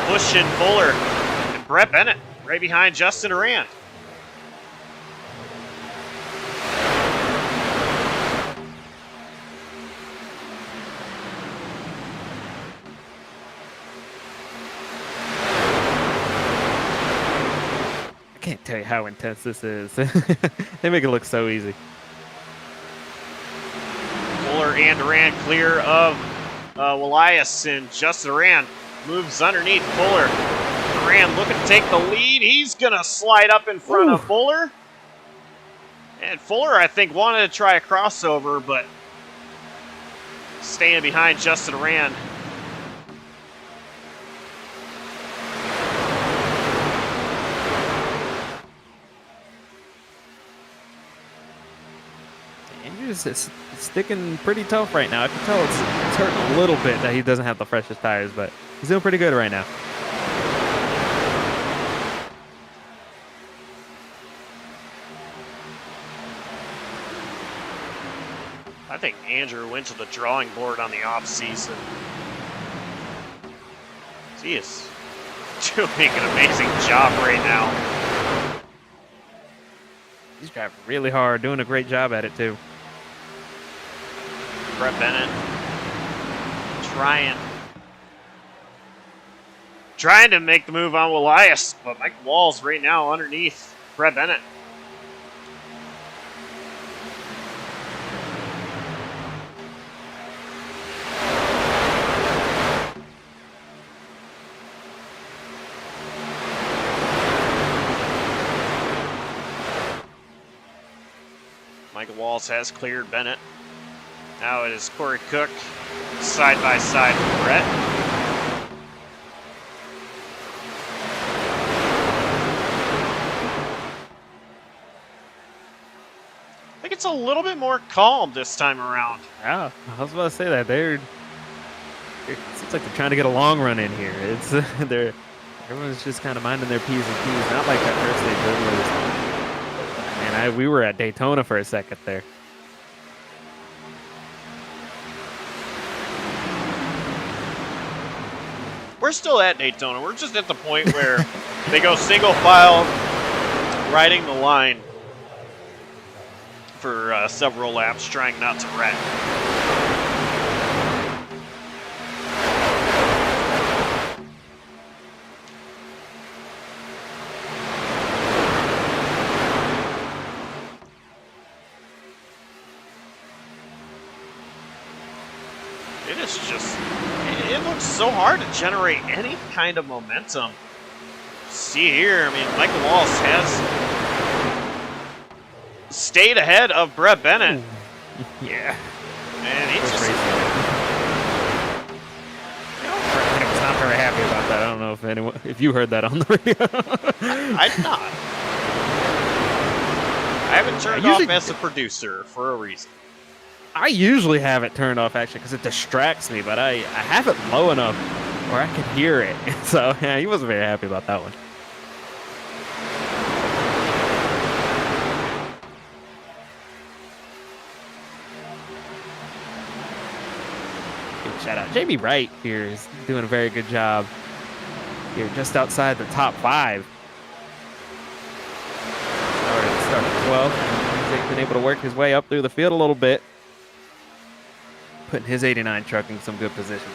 pushing Fuller. And Brett Bennett right behind Justin Duran. I can't tell you how intense this is. They make it look so easy. Fuller and Duran clear of Elias, and Justin Duran Moves underneath Fuller. Duran looking to take the lead. He's going to slide up in front of Fuller. And Fuller, I think, wanted to try a crossover, but staying behind Justin Duran. It's sticking pretty tough right now. I can tell it's hurting a little bit that he doesn't have the freshest tires, but he's doing pretty good right now. I think Andrew went to the drawing board on the off-season. He is doing an amazing job right now. He's driving really hard, doing a great job at it too. Brett Bennett trying to make the move on Elias, but Michael Wall's right now underneath Brett Bennett. Michael Walls has cleared Bennett. Now it is Corey Cook side by side with Brett. I think it's a little bit more calm this time around. Yeah, I was about to say that. It seems like they're trying to get a long run in here. It's everyone's just kind of minding their P's and Q's. Not like that first stage earlier. And we were at Daytona for a second there. We're still at Daytona. We're just at the point where they go single file, riding the line for several laps, trying not to wreck. It looks so hard to generate any kind of momentum. See here, I mean, Michael Walls has stayed ahead of Brett Bennett. Yeah. And he's just... I was not very happy about that. I don't know if you heard that on the radio. I did not. I haven't turned off as a producer for a reason. I usually have it turned off, actually, because it distracts me, but I have it low enough where I can hear it. So, yeah, he wasn't very happy about that one. Big shout out. Jamie Wright here is doing a very good job here, just outside the top 5. Started at 12. He's been able to work his way up through the field a little bit, putting his 89 truck in some good positions.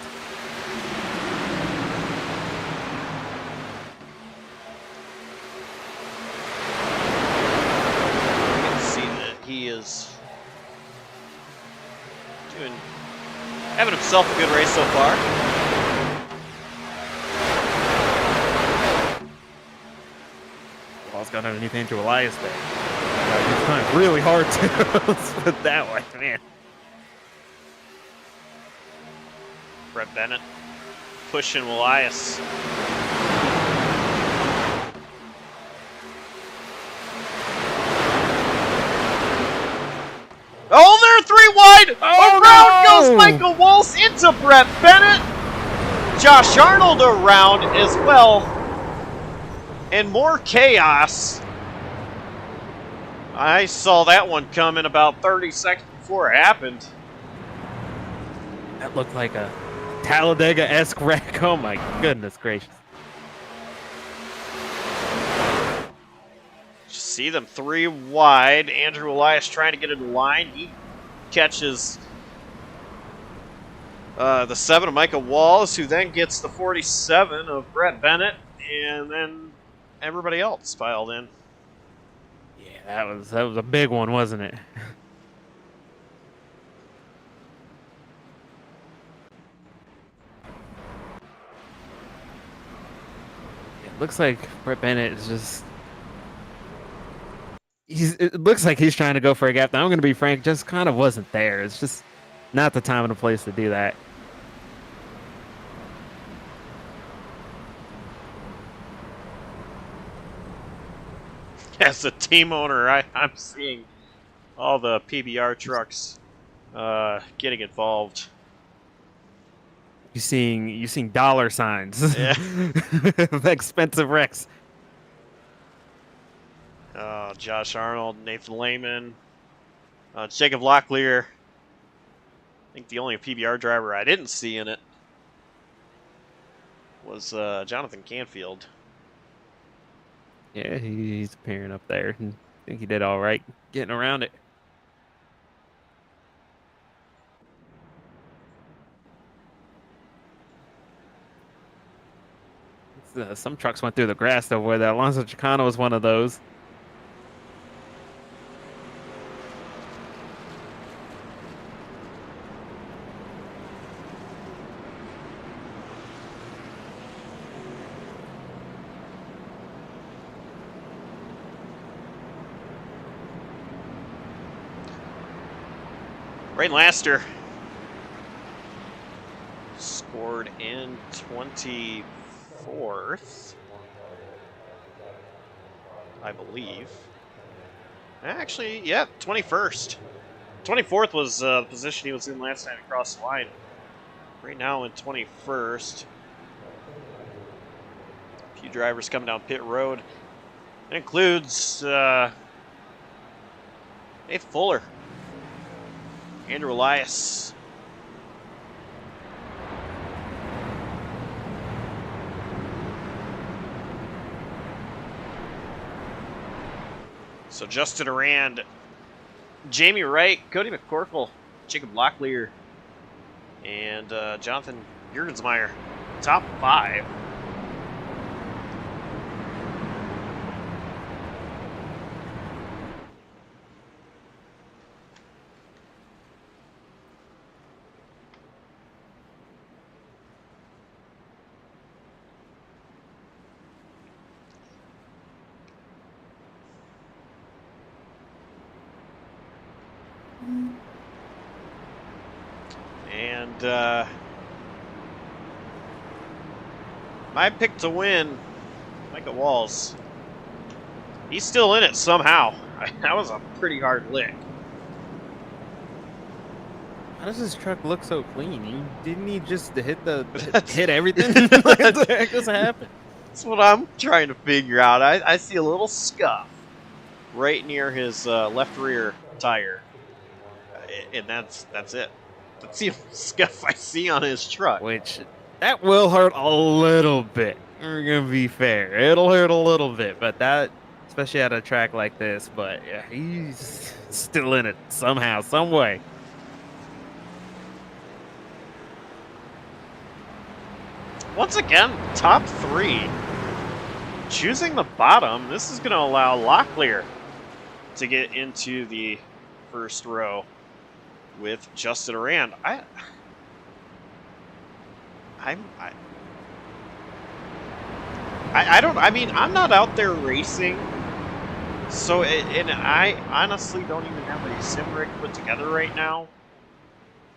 You can see that he is having himself a good race so far. Ball's got underneath Andrew Elias there. He's trying really hard to split that way, man. Brett Bennett pushing Elias. Oh, they're 3 wide! Around goes Michael Walls into Brett Bennett. Josh Arnold around as well. And more chaos. I saw that one coming about 30 seconds before it happened. That looked like a Talladega-esque wreck. Oh my goodness gracious. Just see them 3 wide. Andrew Elias trying to get in line. He catches the 7 of Michael Walls, who then gets the 47 of Brett Bennett, and then everybody else piled in. Yeah, that was a big one, wasn't it? looks like Brett Bennett is just. It looks like he's trying to go for a gap. Now, I'm going to be frank, just kind of wasn't there. It's just not the time and the place to do that. As a team owner, I'm seeing all the PBR trucks getting involved. You seeing dollar signs, Yeah. the expensive wrecks. Josh Arnold, Nathan Lehman, Jacob Locklear. I think the only PBR driver I didn't see in it was Jonathan Canfield. Yeah, he's appearing up there. I think he did all right getting around it. Some trucks went through the grass though, where that Alonso Chicano was one of those. Braden Laster scored in 24th, I believe. Actually, yeah, 21st. 24th was the position he was in last time he crossed the line. Right now in 21st. A few drivers coming down pit road. It includes Nathan Fuller, Andrew Elias, so Justin Arand, Jamie Wright, Cody McCorkle, Jacob Locklear, and Jonathan Jurgensmeyer. Top 5. And my pick to win, Micah Walls. He's still in it somehow. That was a pretty hard lick. How does this truck look so clean? Didn't he just hit everything? What the heck just happened? That's what I'm trying to figure out. I see a little scuff right near his left rear tire, and that's it. That's the scuff I see on his truck. Which, that will hurt a little bit. We're gonna be fair. It'll hurt a little bit, but that, especially at a track like this, but yeah, he's still in it somehow, some way. Once again, top 3. Choosing the bottom, this is going to allow Locklear to get into the first row with Justin Arand. I'm not out there racing, so and I honestly don't even have a sim rig put together right now.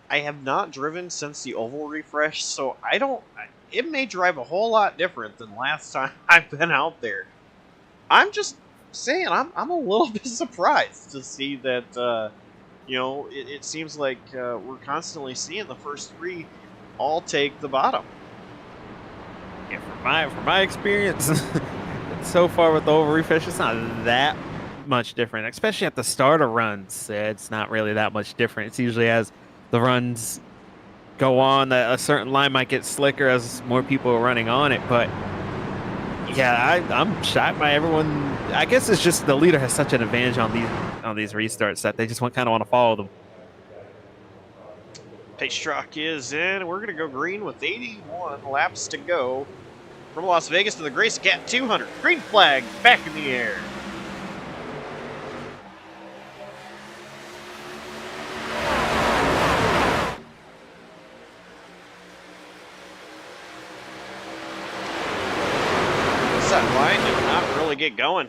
I have not driven since the oval refresh, so it may drive a whole lot different than last time I've been out there. I'm just saying, I'm a little bit surprised to see that, it seems like we're constantly seeing the first 3 all take the bottom. Yeah, from my experience, so far with the oval refresh, it's not that much different, especially at the start of runs. It's not really that much different. It's usually as the runs go on, a certain line might get slicker as more people are running on it. But yeah, I'm shocked by everyone. I guess it's just the leader has such an advantage on these restarts that they just kind of want to follow them. Pace truck is in. We're going to go green with 81 laps to go from Las Vegas to the Grace Cat 200. Green flag back in the air. Set. really get going.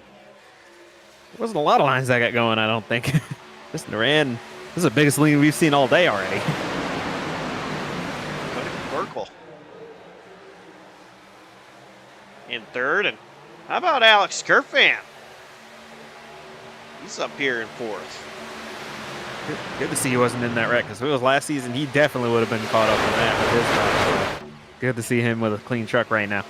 There wasn't a lot of lines that got going, I don't think. Just Duran. This is the biggest lead we've seen all day already. Merkel in third, and how about Alex Kerfan? He's up here in fourth. Good to see he wasn't in that wreck, because if it was last season, he definitely would have been caught up in that with his truck. So good to see him with a clean truck right now.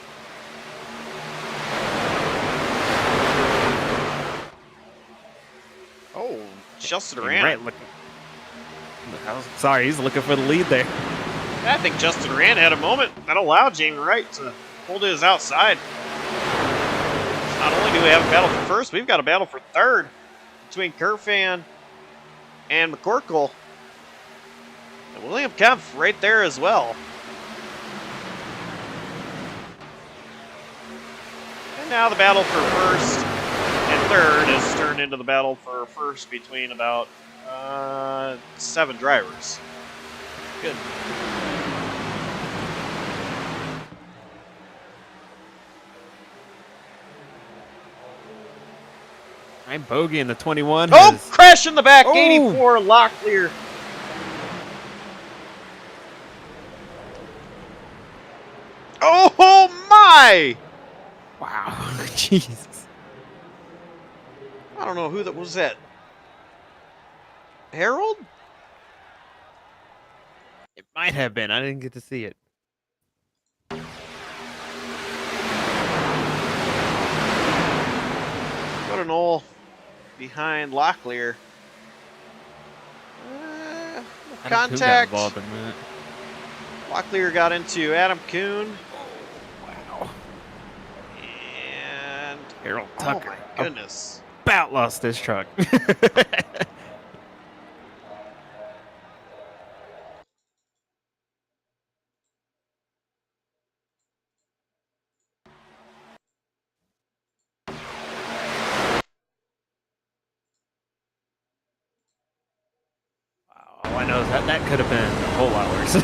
Oh, Justin Duran. Right, sorry, he's looking for the lead there. I think Justin Duran had a moment that allowed Jamie Wright to hold his outside. Not only do we have a battle for first, we've got a battle for third between Kerfan and McCorkle. And William Kempf right there as well. And now the battle for first and third has turned into the battle for first between about 7 drivers. Good. I'm bogey in the 21. Oh, crash in the back, Oh. 84, Locklear. Oh my! Wow, Jesus. I don't know who that was. That Harold? It might have been. I didn't get to see it. Go to Knoll behind Locklear. Adam Kuhn got Contact. involved in that. Locklear got into Adam Kuhn. Wow. And Harold oh Tucker. my goodness. About lost his truck. All I know is that could have been a whole lot worse.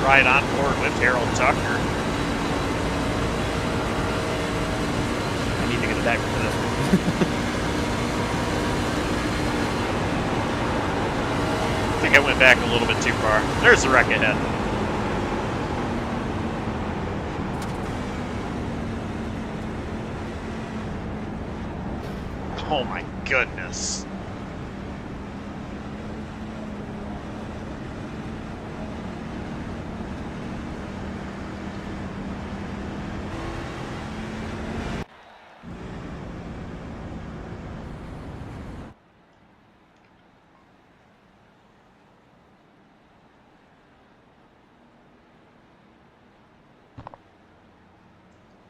Right on board with Harold Tucker. I need to get back to this one. I think I went back a little bit too far. There's the wreck ahead. Oh my goodness.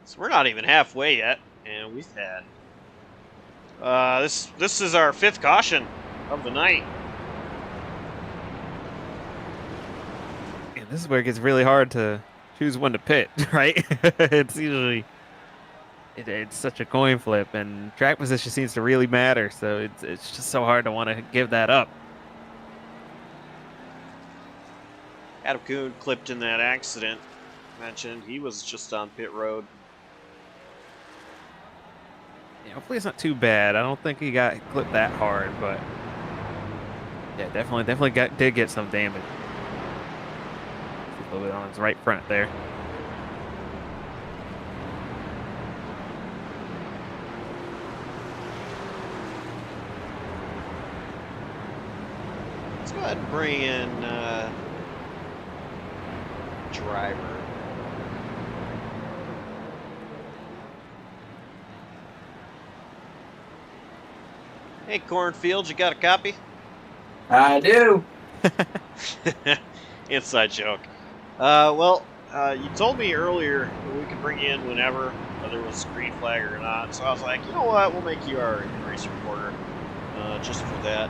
So we're not even halfway yet, and we've had this is our 5th caution of the night. Yeah, this is where it gets really hard to choose when to pit, right? It's usually it's such a coin flip, and track position seems to really matter. So it's just so hard to want to give that up. Adam Kuhn clipped in that accident mentioned. He was just on pit road. Yeah, hopefully it's not too bad. I don't think he got clipped that hard, but yeah, definitely did get some damage. A little bit on his right front there. Let's go ahead and bring in driver. Hey, Cornfield, you got a copy? I do. Inside joke. You told me earlier that we could bring you in whenever, whether it was green flag or not. So I was like, you know what? We'll make you our race reporter just for that.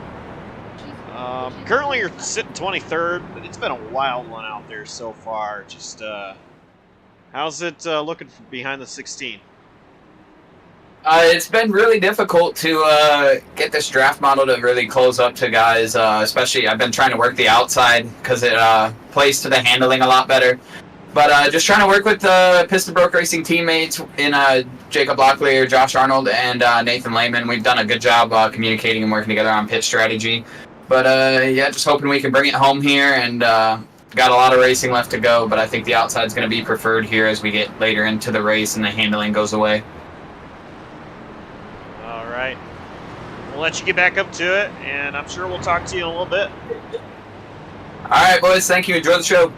Currently, you're sitting 23rd, but it's been a wild one out there so far. Just how's it looking behind the 16? It's been really difficult to get this draft model to really close up to guys, especially I've been trying to work the outside because it plays to the handling a lot better. But just trying to work with the Piston Broke Racing teammates in Jacob Locklear, Josh Arnold, and Nathan Lehman. We've done a good job communicating and working together on pit strategy. But yeah, just hoping we can bring it home here, and got a lot of racing left to go. But I think the outside's going to be preferred here as we get later into the race and the handling goes away. All right. We'll let you get back up to it, and I'm sure we'll talk to you in a little bit. All right, boys. Thank you. Enjoy the show.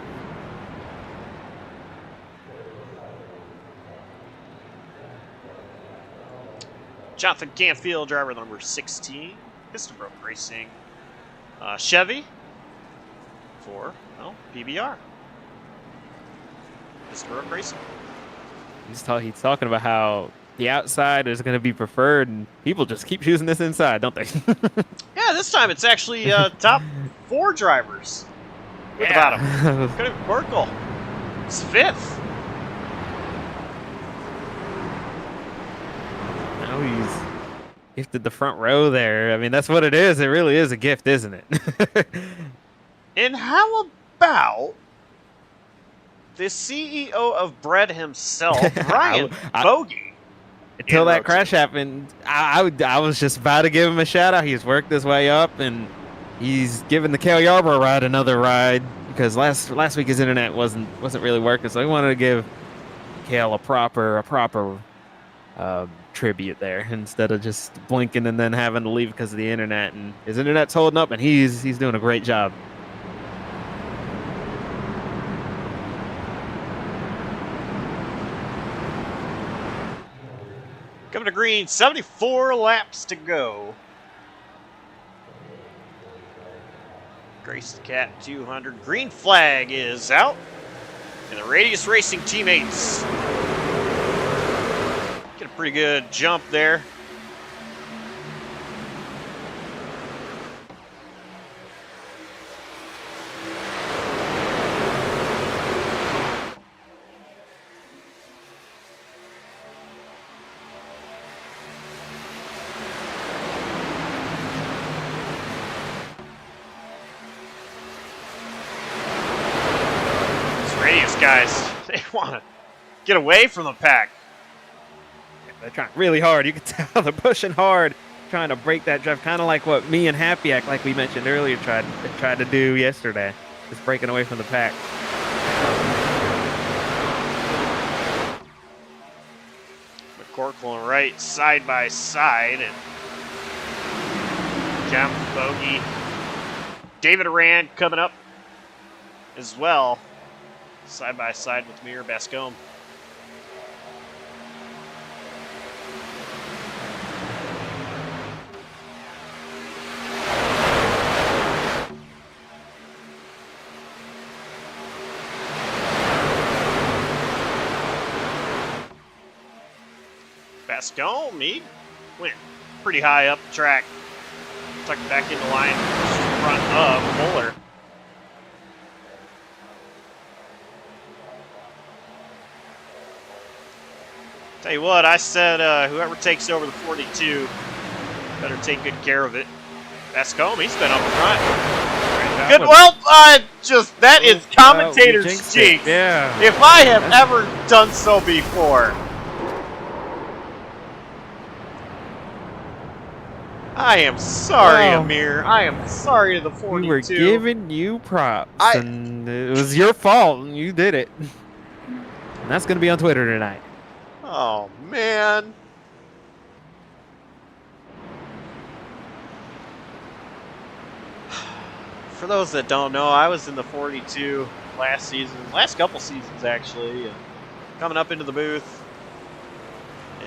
Jonathan Canfield, driver number 16, Piston Broke Racing, Chevy for, well, PBR. Piston Broke Racing. He's talking about how the outside is going to be preferred, and people just keep choosing this inside, don't they? Yeah, this time it's actually top 4 drivers with the bottom. Could have Merkel. It's 5th. Oh, he's gifted the front row there. I mean, that's what it is. It really is a gift, isn't it? And how about the CEO of Bread himself, Ryan Bogey? Until that crash happened, I was just about to give him a shout out. He's worked his way up, and he's given the Cale Yarborough ride another ride because last week his internet wasn't really working, so I wanted to give Cale a proper tribute there instead of just blinking and then having to leave because of the internet. And his internet's holding up, and he's doing a great job. Coming to green, 74 laps to go. Grace the Cat 200. Green flag is out. And the Radius Racing teammates get a pretty good jump there. Guys, they want to get away from the pack. Yeah, they're trying really hard. You can tell they're pushing hard, trying to break that drive, kind of like what me and Happy Act, like we mentioned earlier, tried to do yesterday, just breaking away from the pack. McCorkle and Wright side by side, and John Bogey, David Arand coming up as well. Side by side with Mir Bascombe. Bascombe, he went pretty high up the track. Tucked back into line in front of Fuller. Tell you what, I said whoever takes over the 42 better take good care of it. Bascombe, he's been up front. Good, well, that is commentator's jinx. Yeah. If I have ever done so before. I am sorry, Amir. I am sorry to the 42. We were giving you props, and it was your fault, and you did it. And that's going to be on Twitter tonight. Oh, man. For those that don't know, I was in the 42 last couple seasons actually, and coming up into the booth.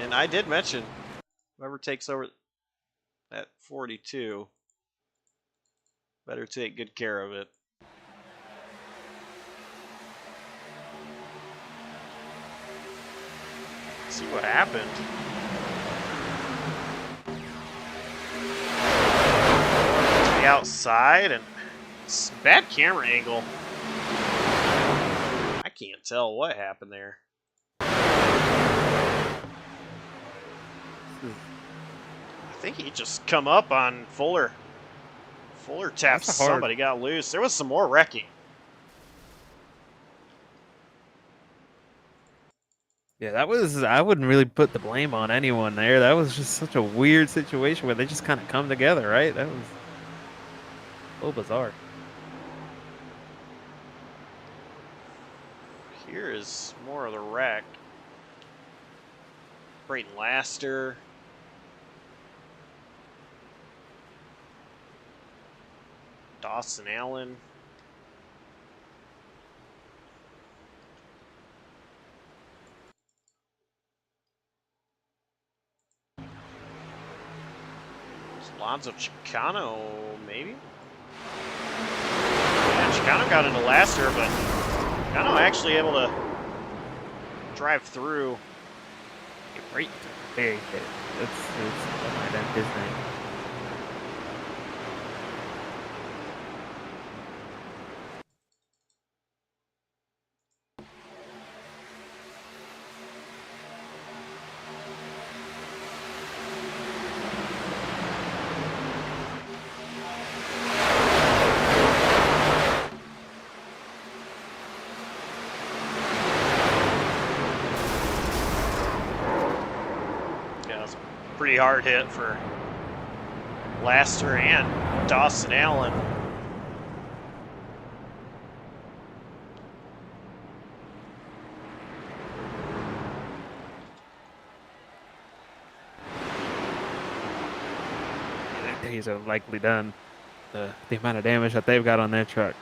And I did mention whoever takes over that 42 better take good care of it. See what happened. To the outside, and it's a bad camera angle. I can't tell what happened there. I think he just come up on Fuller. Fuller tapped somebody, got loose. There was some more wrecking. Yeah, that was. I wouldn't really put the blame on anyone there. That was just such a weird situation where they just kind of come together, right? That was a little bizarre. Here is more of the wreck. Brayton Laster. Dawson Allen. Alonzo Chicano, maybe? Yeah, Chicano got into Laster, but Chicano actually able to drive through. Great, very good. That might end his name. Pretty hard hit for Laster and Dawson Allen. Their days are likely done. The amount of damage that they've got on their trucks.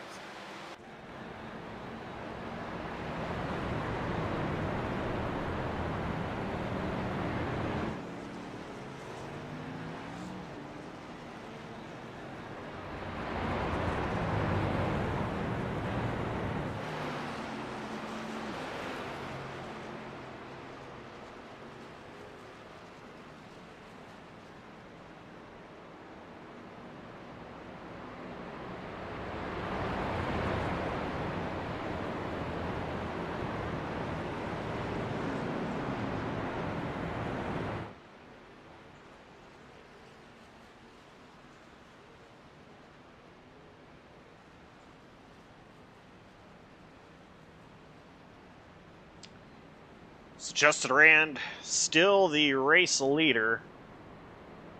So Justin Rand, still the race leader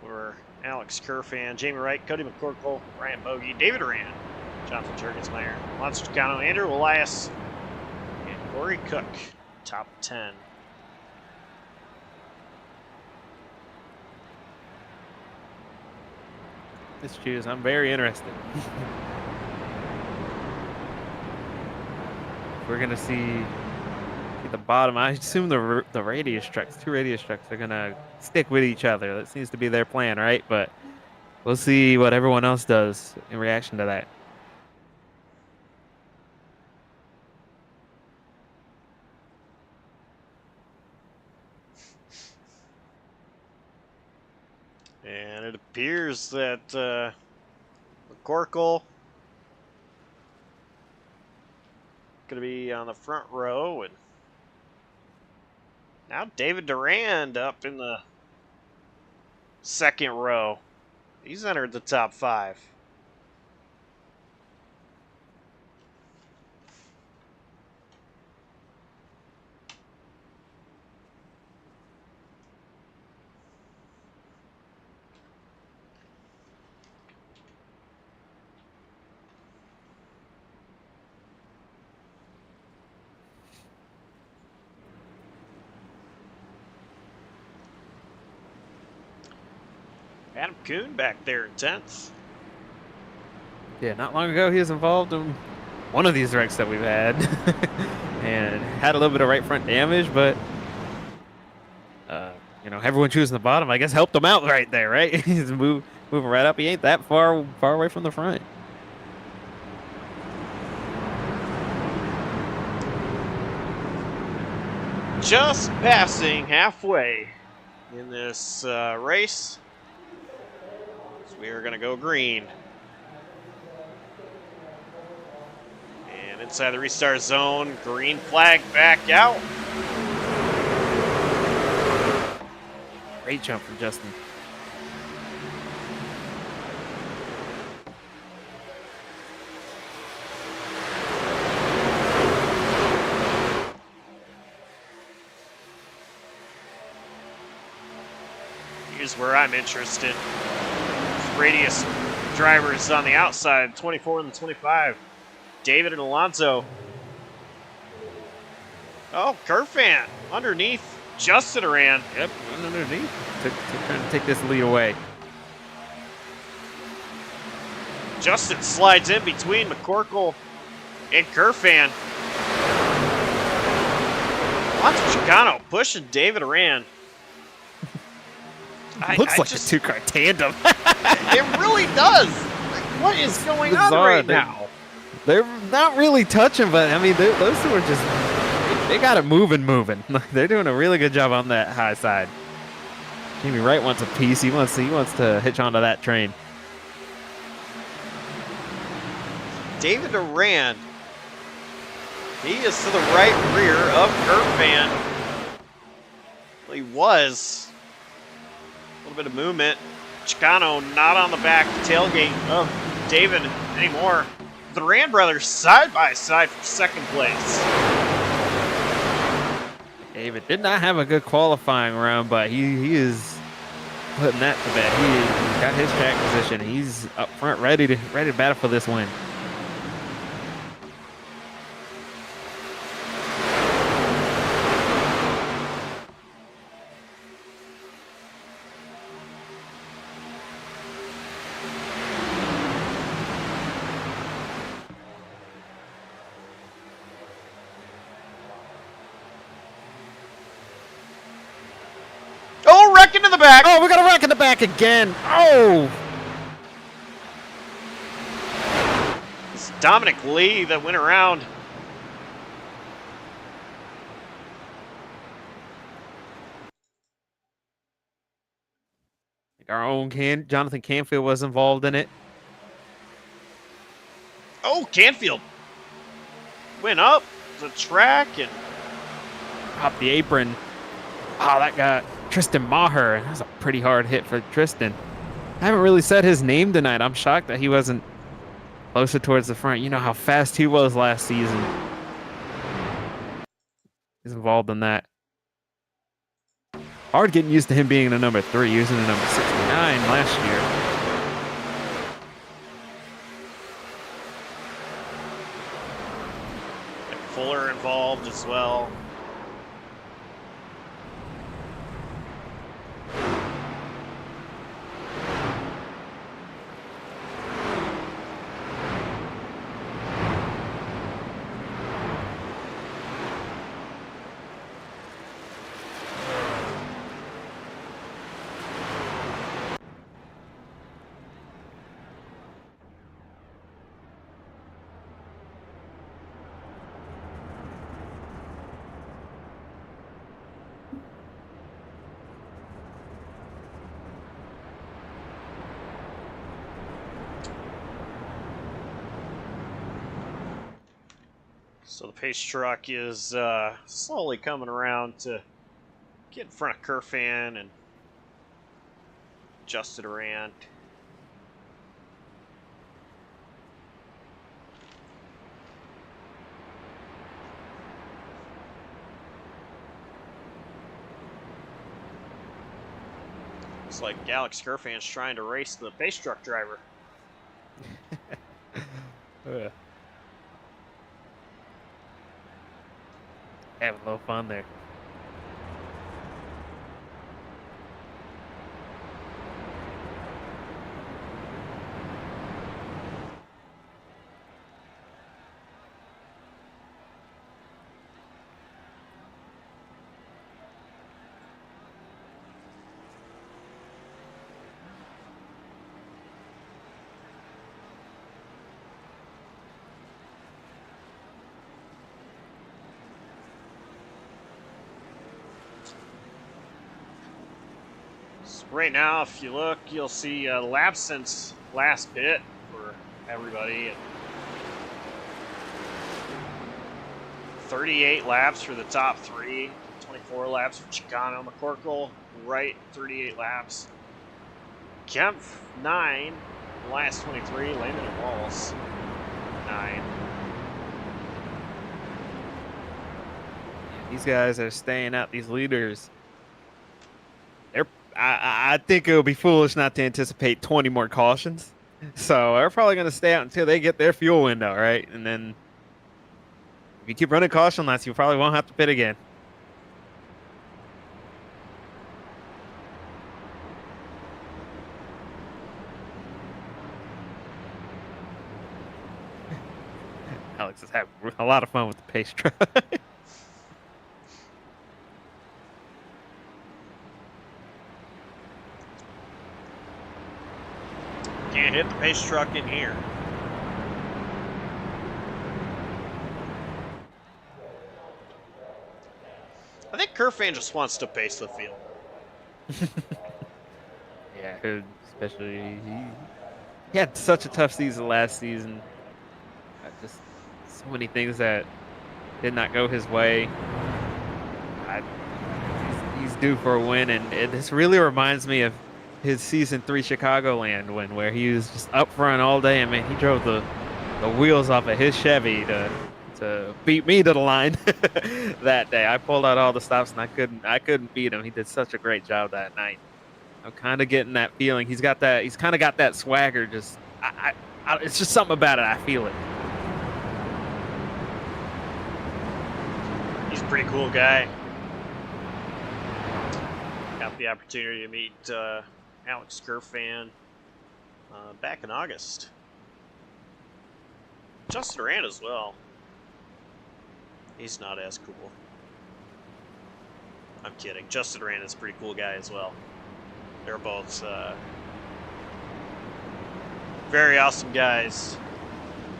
for Alex Kerfan, Jamie Wright, Cody McCorkle, Ryan Bogey, David Rand, Jonathan Jurgensmeyer, Alonso Chicano, Andrew Elias, and Corey Cook, top 10. This choose, I'm very interested. We're gonna see at the bottom. I assume the radius trucks, 2 radius trucks, are gonna stick with each other. That seems to be their plan, right? But we'll see what everyone else does in reaction to that. And it appears that McCorkle going to be on the front row, and now David Durand up in the second row. He's entered the top 5. Adam Kuhn back there in 10th. Yeah, not long ago he was involved in one of these wrecks that we've had, and had a little bit of right front damage, but you know, everyone choosing the bottom, I guess, helped him out right there, right? He's moving right up. He ain't that far away from the front. Just passing halfway in this race. So we are going to go green. And inside the restart zone, green flag back out. Great jump from Justin. is where I'm interested. Radius drivers on the outside, 24 and the 25. David and Alonso. Oh, Kerfan underneath Justin Duran. Yep, underneath. Trying to take this lead away. Justin slides in between McCorkle and Kerfan. Alonso Chicano pushing David Duran. Looks like a two-car tandem. It really does. Like, what is going on right now? They're not really touching, but I mean, those two are just, they got it moving. They're doing a really good job on that high side. Jamie Wright wants a piece. He wants to hitch onto that train. David Duran. He is to the right rear of Kerfan. Well, he was. A little bit of movement. Chicano not on the back tailgate of David anymore. The Duran brothers side by side for second place. David did not have a good qualifying round, but he is putting that to bed. He's got his track position. He's up front, ready to battle for this win. Oh, wreck into the back. Oh, we got a wreck in the back again. Oh! It's Dominic Lee that went around. Our own Jonathan Canfield was involved in it. Oh, Canfield went up the track and Popped the apron. Oh, that got Tristan Maher. That was a pretty hard hit for Tristan. I haven't really said his name tonight. I'm shocked that he wasn't closer towards the front. You know how fast he was last season. He's involved in that. Hard getting used to him being the number 3, using the number 69 last year. and Fuller involved as well. So the pace truck is slowly coming around to get in front of Kerfan and Justin Duran. Looks like Alex Kerfan's trying to race the pace truck driver. Having a little fun there. Right now, if you look, you'll see laps since last pit for everybody. And 38 laps for the top 3, 24 laps for Chicano, McCorkle, Wright, 38 laps. Kempf, 9, the last 23, Lehman and Walls, 9. These guys are staying out. These leaders, I I think it would be foolish not to anticipate 20 more cautions. So they're probably going to stay out until they get their fuel window, right? And then if you keep running caution less, you probably won't have to pit again. Alex is having a lot of fun with the pace truck. Can't hit the pace truck in here. I think Kerfan just wants to pace the field. Yeah, especially he had such a tough season last season. Just so many things that did not go his way. He's due for a win, and this really reminds me of his season 3 Chicagoland win, where he was just up front all day, and man, he drove the wheels off of his Chevy to beat me to the line that day. I pulled out all the stops, and I couldn't beat him. He did such a great job that night. I'm kind of getting that feeling. He's kind of got that swagger. Just it's just something about it. I feel it. He's a pretty cool guy. Got the opportunity to meet Alex Kerfan back in August. Justin Durant as well. He's not as cool. I'm kidding. Justin Durant is a pretty cool guy as well. They're both very awesome guys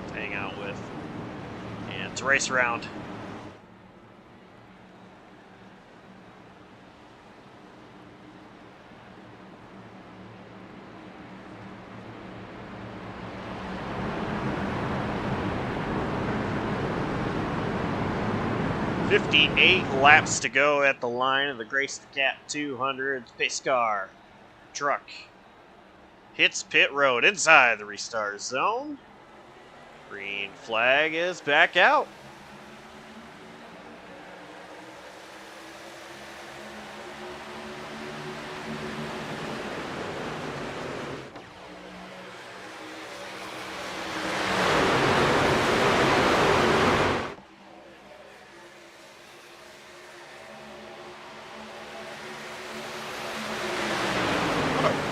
to hang out with and to race around. "58 laps to go at the line of the Grace the Cat 200 pace car. Truck hits pit road inside the restart zone. Green flag is back out.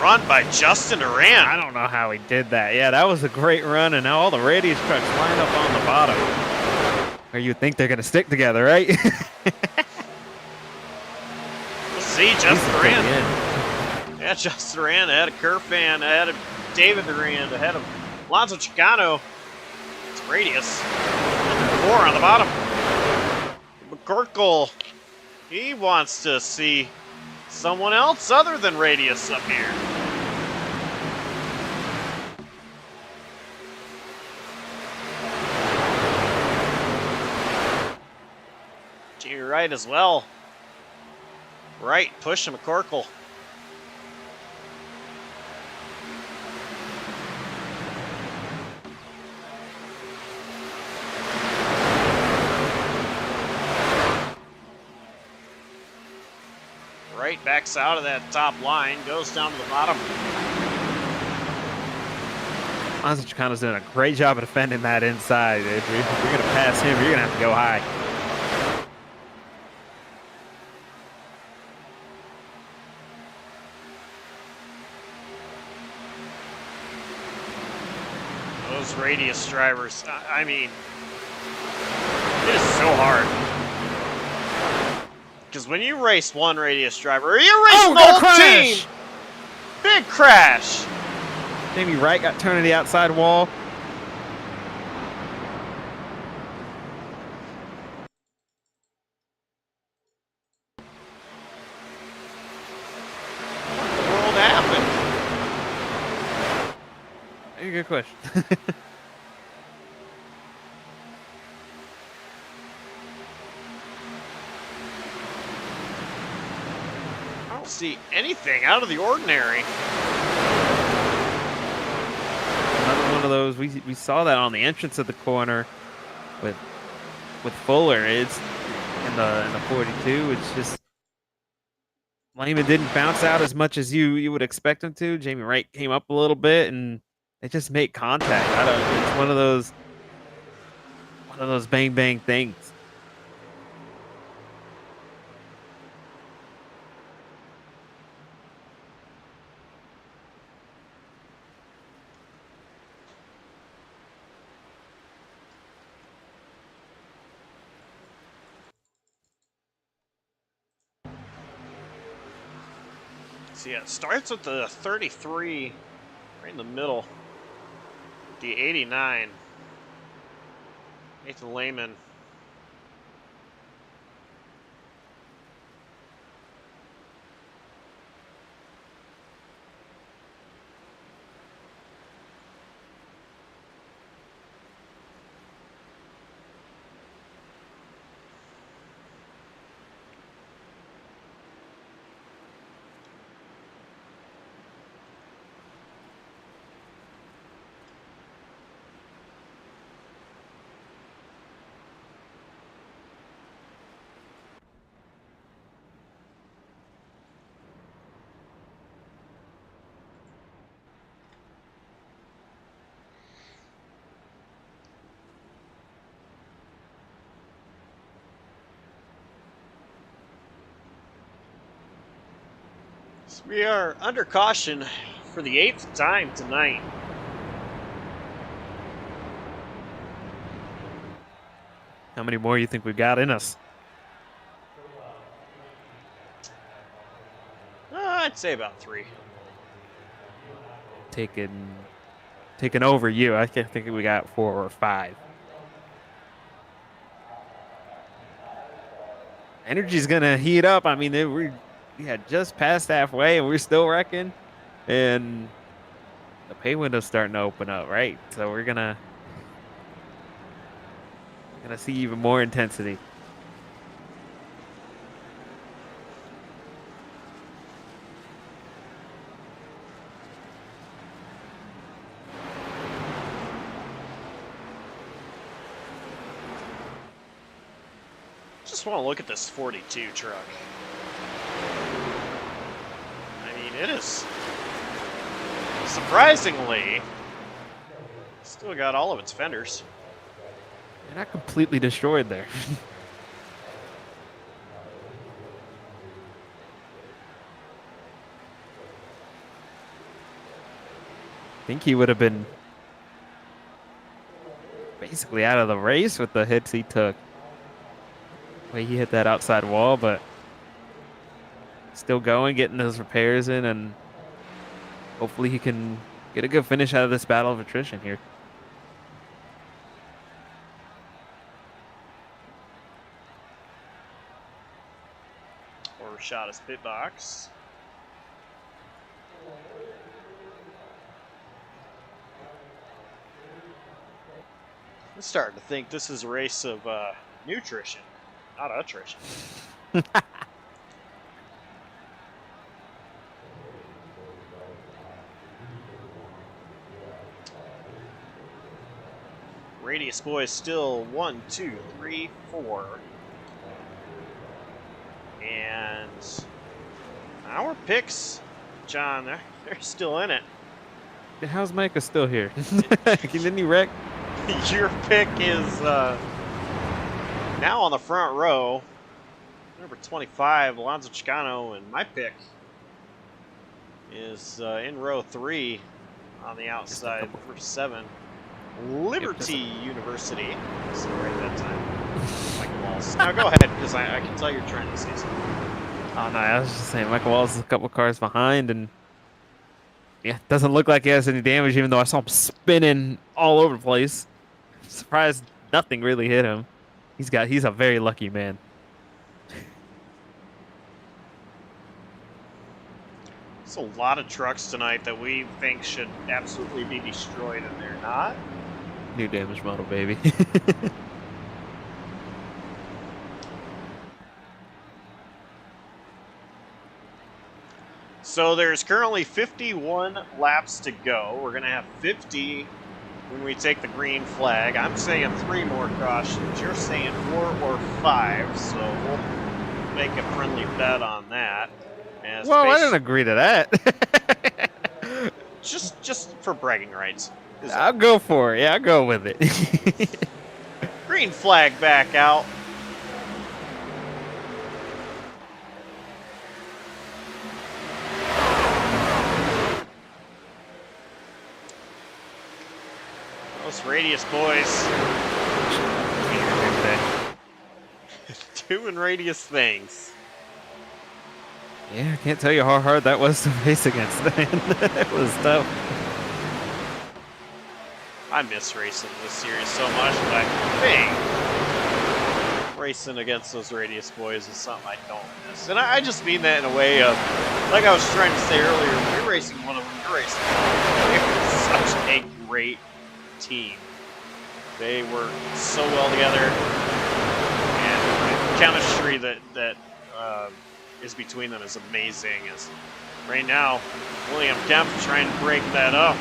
Run by Justin Durant. I don't know how he did that. Yeah, that was a great run, and now all the Radius trucks line up on the bottom. Where you think they're going to stick together, right? We'll see, Justin Durant. Yeah, Justin Durant ahead of Kerfan, ahead of David Durant, ahead of Alonso Chicano. It's Radius. 4 on the bottom. McCorkle, he wants to see someone else other than Radius up here. Junior Wright as well. Right, pushing McCorkle. Right backs out of that top line, goes down to the bottom. Alonso Chicano's doing a great job of defending that inside. If you're going to pass him, you're going to have to go high. Those Radius drivers, I mean, it is so hard. Because when you race one Radius driver, you're racing the whole team! Big crash! Jamie Wright got turned to the outside wall. What in the world happened? Very good question. I don't see anything out of the ordinary. Another one of those. We saw that on the entrance of the corner with Fuller. It's in the 42. It's just Lehman didn't bounce out as much as you would expect him to. Jamie Wright came up a little bit, and they just make contact. I don't. It's one of those bang bang things. So yeah, it starts with the 33 right in the middle. The 89. Nathan Lehman. So we are under caution for the 8th time tonight. How many more you think we got in us? I'd say about 3. Taking over you. I can't think we got 4 or 5. Energy's gonna heat up. I mean, we had just passed halfway, and we're still wrecking, and the pay window's starting to open up, right? So we're gonna see even more intensity. Just want to look at this 42 truck. I mean, it is surprisingly still got all of its fenders. They're not completely destroyed there. I think he would have been basically out of the race with the hits he took. The way he hit that outside wall, but still going, getting those repairs in, and hopefully he can get a good finish out of this battle of attrition here. Shot his pit box. I'm starting to think this is a race of nutrition, not attrition. Radius boys still 1, 2, 3, 4. And our picks, John, they're still in it. How's Micah still here? Didn't he wreck? Your pick is now on the front row. Number 25, Alonzo Chicano, and my pick is in row 3 on the outside for 7. Liberty University. So right that time. Michael Walls. Now go ahead, because I can tell you're trying to say something. Oh no, I was just saying Michael Walls is a couple cars behind, and yeah, doesn't look like he has any damage, even though I saw him spinning all over the place. Surprised nothing really hit him. He's a very lucky man. There's a lot of trucks tonight that we think should absolutely be destroyed, and they're not. New damage model, baby. So there's currently 51 laps to go. We're going to have 50 when we take the green flag. I'm saying 3 more cautions. You're saying 4 or 5, so we'll make a friendly bet on that. And Whoa, I didn't agree to that. just for bragging rights. is I'll all. go for it. Yeah, I'll go with it. Green flag back out. Those Radius boys doing Radius things. Yeah, I can't tell you how hard that was to race against, man. It was tough. I miss racing this series so much, but hey, racing against those Radius boys is something I don't miss. And I just mean that in a way of, like I was trying to say earlier, when you're racing one of them, you're racing one of them. They're such a great team. They work so well together, and the chemistry that is between them is amazing. As right now, William Kemp trying to break that up.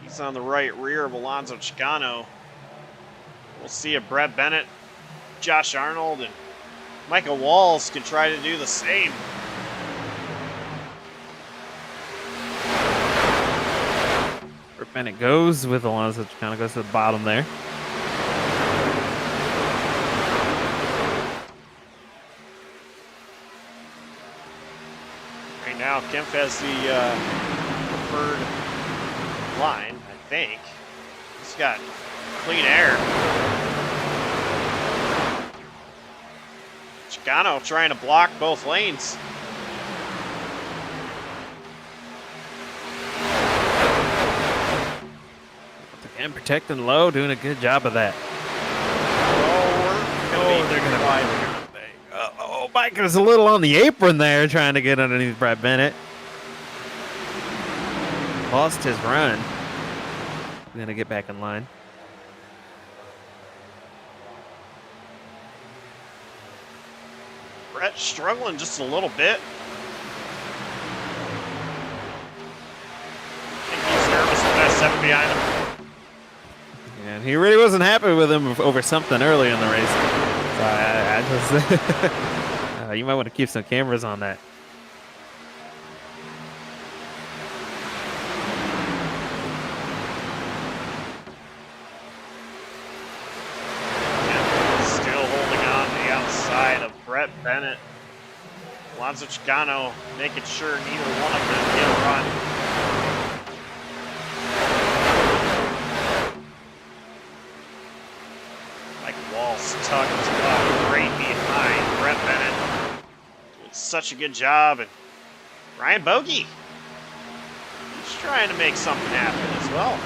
He's on the right rear of Alonso Chicano. We'll see if Brett Bennett, Josh Arnold, and Michael Walls can try to do the same. Brett Bennett goes with Alonso Chicano, goes to the bottom there. Right now, Kemp has the preferred line, I think. He's got clean air. Chicano trying to block both lanes. Again, protecting low, doing a good job of that. They're gonna wide. Mike was a little on the apron there trying to get underneath Brett Bennett. Lost his run. Gonna get back in line. Brett struggling just a little bit. I think he's nervous with that 7 behind him. And he really wasn't happy with him over something early in the race. So I just, you might want to keep some cameras on that. Still holding on to the outside of Brett Bennett. Alonso Chicano making sure neither one of them get a run. Mike Walls tugging his butt right behind Brett Bennett. Doing such a good job. And Ryan Bogey, he's trying to make something happen as well.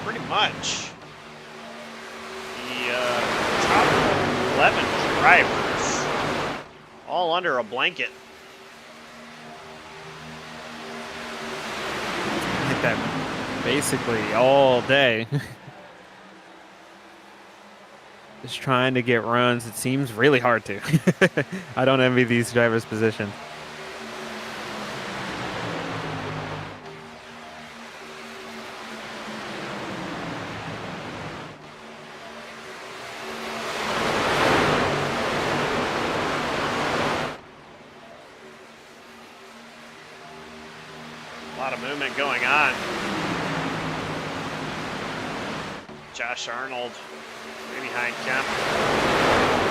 Pretty much. The top 11 drivers all under a blanket. Hit that basically all day. Just trying to get runs. It seems really hard to. I don't envy these drivers' positions. A lot of movement going on. Josh Arnold right behind Kemp.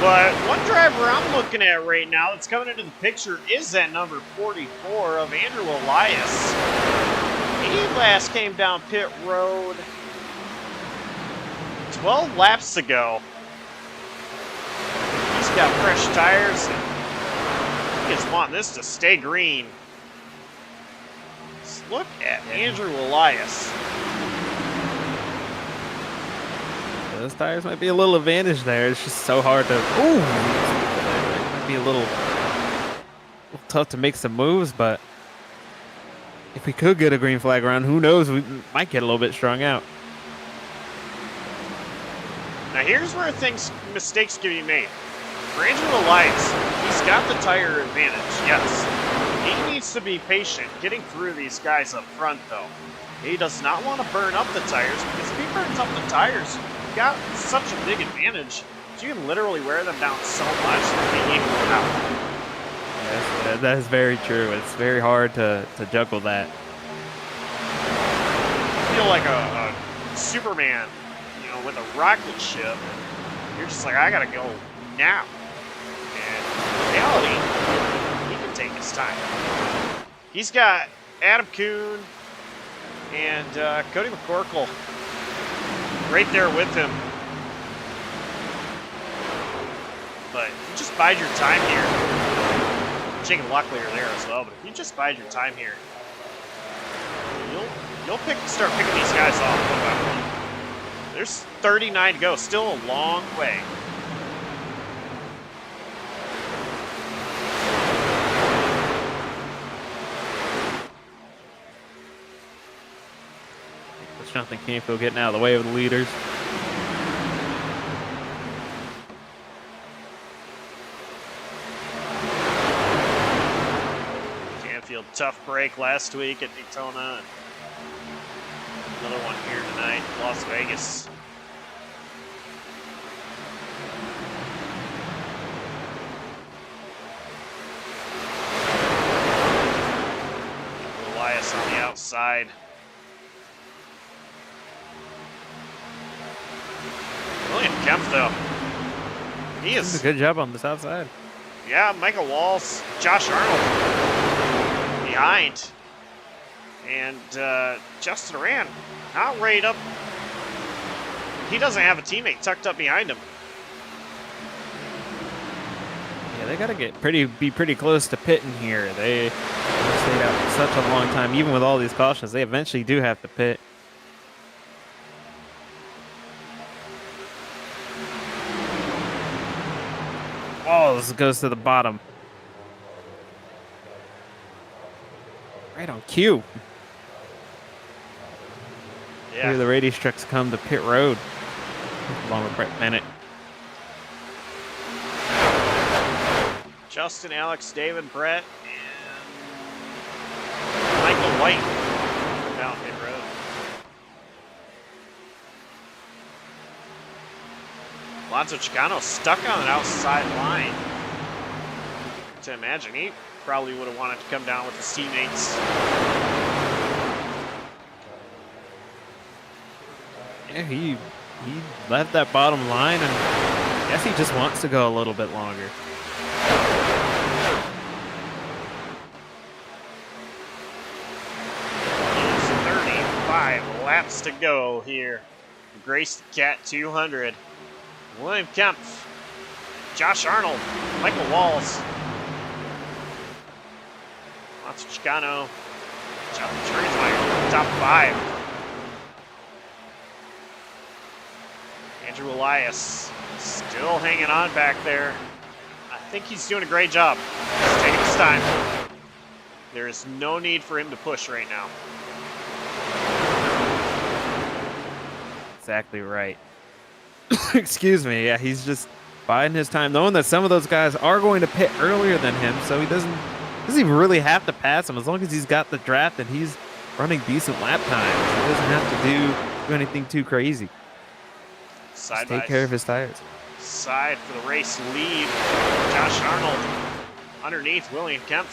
But one driver I'm looking at right now that's coming into the picture is that number 44 of Andrew Elias. He last came down pit road 12 laps ago. He's got fresh tires and he just wants this to stay green. Let's look at Andrew Elias. Those tires might be a little advantage there. It's just so hard to. Ooh, it might be a little tough to make some moves, but if we could get a green flag run, who knows? We might get a little bit strung out. Now here's where mistakes can be made. For Andrew Elias, he's got the tire advantage, yes. He needs to be patient getting through these guys up front, though. He does not want to burn up the tires, because if he burns up the tires, you've got such a big advantage. You can literally wear them down so much that they even out. Yes, that is very true. It's very hard to juggle that. You feel like a Superman, you know, with a rocket ship. You're just like, I gotta go now. And in reality, he can take his time. He's got Adam Kuhn and Cody McCorkle right there with him. But if you just bide your time here, Jake and Luckley are there as well, but if you just bide your time here, you'll start picking these guys off one by one. There's 39 to go, still a long way. Jonathan Canfield getting out of the way of the leaders. Canfield, tough break last week at Daytona. Another one here tonight, Las Vegas. Elias on the outside. William Kemp, though. He is. Doing a good job on this outside. Yeah, Michael Walls, Josh Arnold behind. And Justin Rand not right up. He doesn't have a teammate tucked up behind him. Yeah, they got to be pretty close to pitting here. They stayed out for such a long time. Even with all these cautions, they eventually do have to pit. Walls goes to the bottom. Right on cue. Yeah. Here the radius trucks come to pit road. Along with Brett Bennett. Justin, Alex, David, Brett, and Michael White down pit road. Alonso Chicano stuck on an outside line. To imagine, he probably would have wanted to come down with his teammates. Yeah, he left that bottom line, and I guess he just wants to go a little bit longer. There's 35 laps to go here. Grace the Cat 200. William Kemp, Josh Arnold, Michael Walls, Alonso Chicano, Jonathan Schreensmeyer, top 5. Andrew Elias still hanging on back there. I think he's doing a great job. He's taking his time. There is no need for him to push right now. Exactly right. Excuse me. Yeah, he's just biding his time, knowing that some of those guys are going to pit earlier than him, so he doesn't even really have to pass him as long as he's got the draft and he's running decent lap times. He doesn't have to do anything too crazy. Just take care of his tires. Side for the race lead. Josh Arnold underneath William Kemp.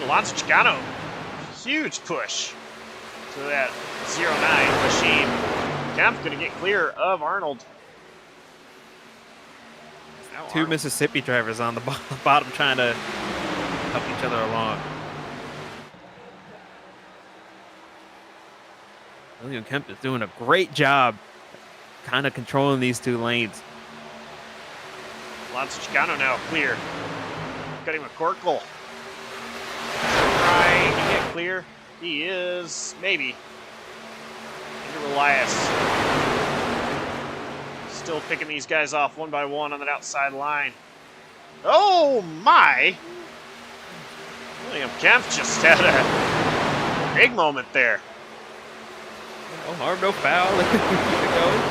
Alonso Chicano. Huge push to that 09 machine. Kemp going to get clear of Arnold. Now Two Arnold. Mississippi drivers on the bottom trying to help each other along. William Kemp is doing a great job kind of controlling these two lanes. Alonso Chicano now clear. Cutting McCorkle. Trying to get clear. He is, maybe. Andrew Elias. Still picking these guys off one by one on that outside line. Oh my! William Kemp just had a big moment there. No harm, no foul. Keep it going.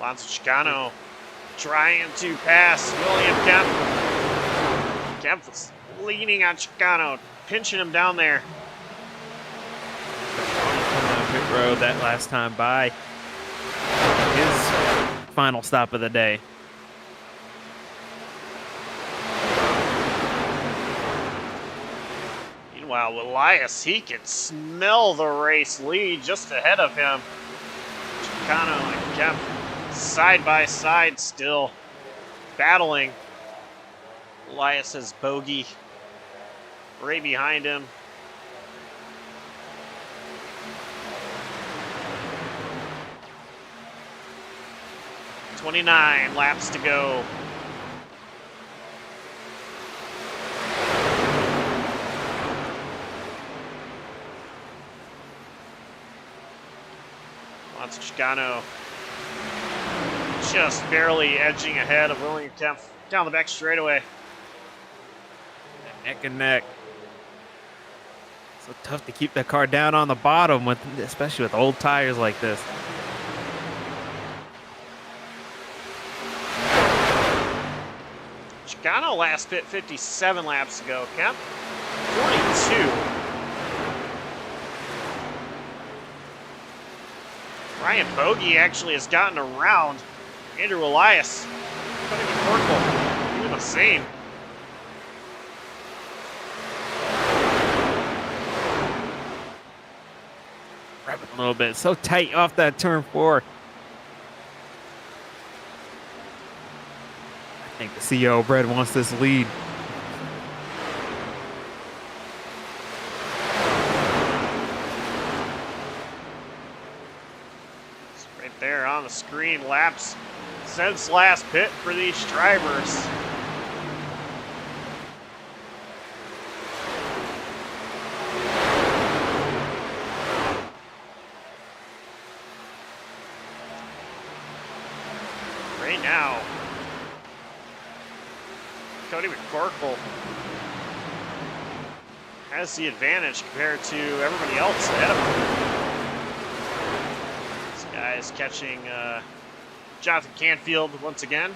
Alonso Chicano trying to pass William Kemp. Kemp was leaning on Chicano, pinching him down there. Coming down pit road that last time by. His final stop of the day. Meanwhile, Elias, he can smell the race lead just ahead of him. Chicano and Kemp side by side still battling. Elias has bogey right behind him. "29 laps to go." Alonso Chicano just barely edging ahead of William Kemp down the back straightaway. Neck and neck. So tough to keep that car down on the bottom, with especially with old tires like this. Chicano last pit 57 laps ago. Kemp 42. Ryan Bogey actually has gotten around Andrew Elias. Cutting the Corkle, doing the same. Wrapping a little bit. So tight off that turn 4. I think the CEO Brett wants this lead. It's right there on the screen. Laps since last pit for these drivers. Right now, Cody McCorkle has the advantage compared to everybody else ahead of him. This guy is catching Jonathan Canfield once again.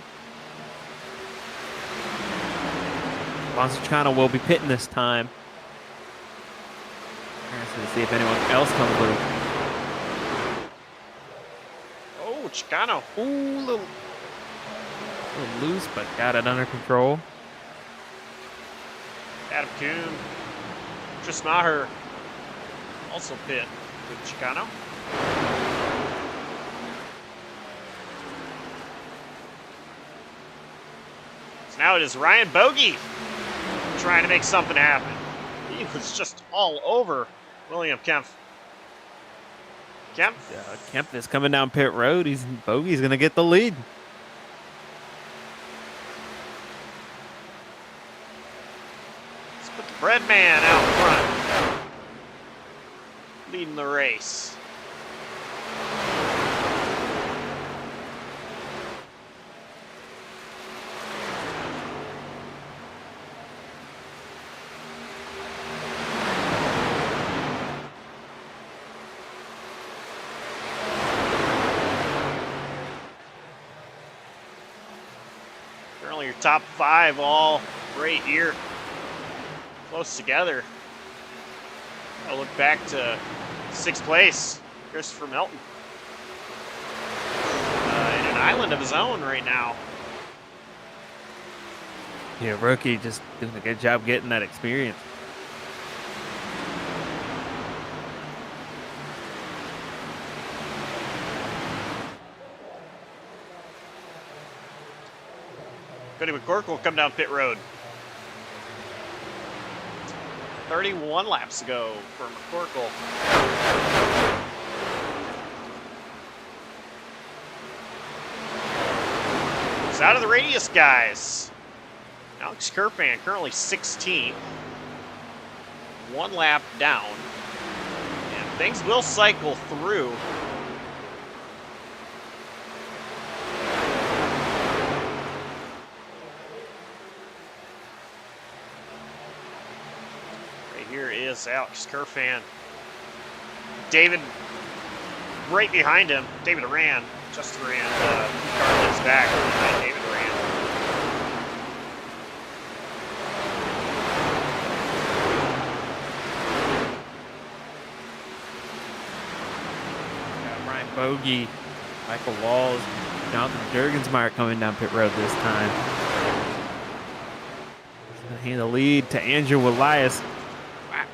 Alonso Chicano will be pitting this time. Let's see if anyone else comes with him. Oh, Chicano. Ooh, little loose, but got it under control. Adam Kuhn. Tris Maher also pit with Chicano. So now it is Ryan Bogey trying to make something happen. He was just all over William Kemp. Kemp. Kemp is coming down pit road. Bogey's going to get the lead. Let's put the bread man out front, leading the race. Currently your top 5 all right here, close together. I'll look back to 6th place, Christopher Melton. In an island of his own right now. Yeah, rookie just doing a good job getting that experience. Cody McCorkle will come down pit road. 31 laps ago for McCorkle. It's out of the radius, guys. Alex Kerpan currently 16th. 1 lap down. And things will cycle through. Here is Alex Kerfan. David right behind him. David Aran just ran Carlin's back behind David ran. Brian Bogey, Michael Walls, Jonathan Jurgensmeyer coming down pit road this time. He's going to hand the lead to Andrew Elias. Wow.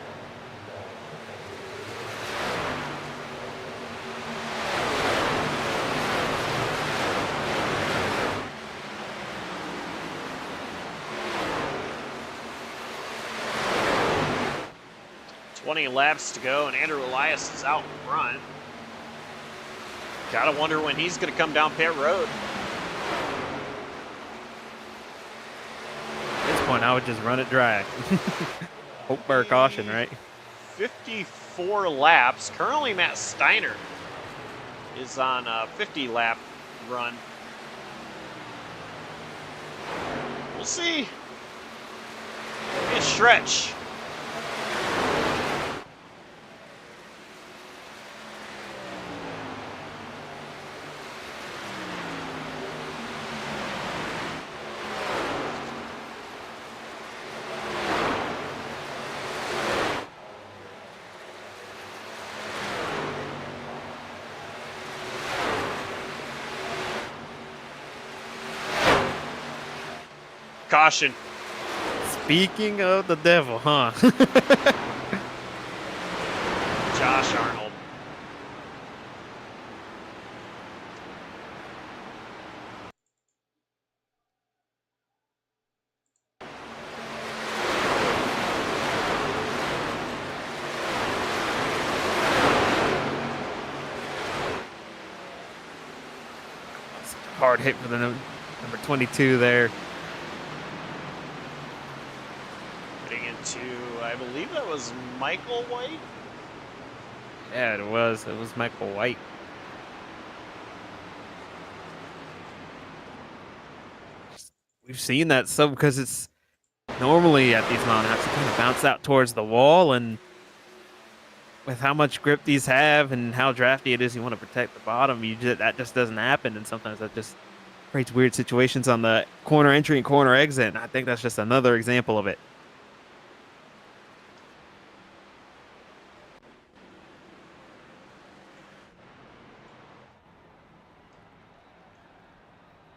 Laps to go, and Andrew Elias is out in front. Gotta wonder when he's going to come down pit road. At this point, I would just run it dry. Hope for a caution, right? 54 laps. Currently, Matt Steiner is on a 50-lap run. We'll see. It's stretch. Caution. Speaking of the devil, huh? Josh Arnold. Hard hit for the number 22 there. I believe that was Michael White. Yeah, it was. It was Michael White. We've seen that some because it's normally at these mile and a half to kind of bounce out towards the wall, and with how much grip these have and how drafty it is, you want to protect the bottom. That just doesn't happen, and sometimes that just creates weird situations on the corner entry and corner exit. And I think that's just another example of it.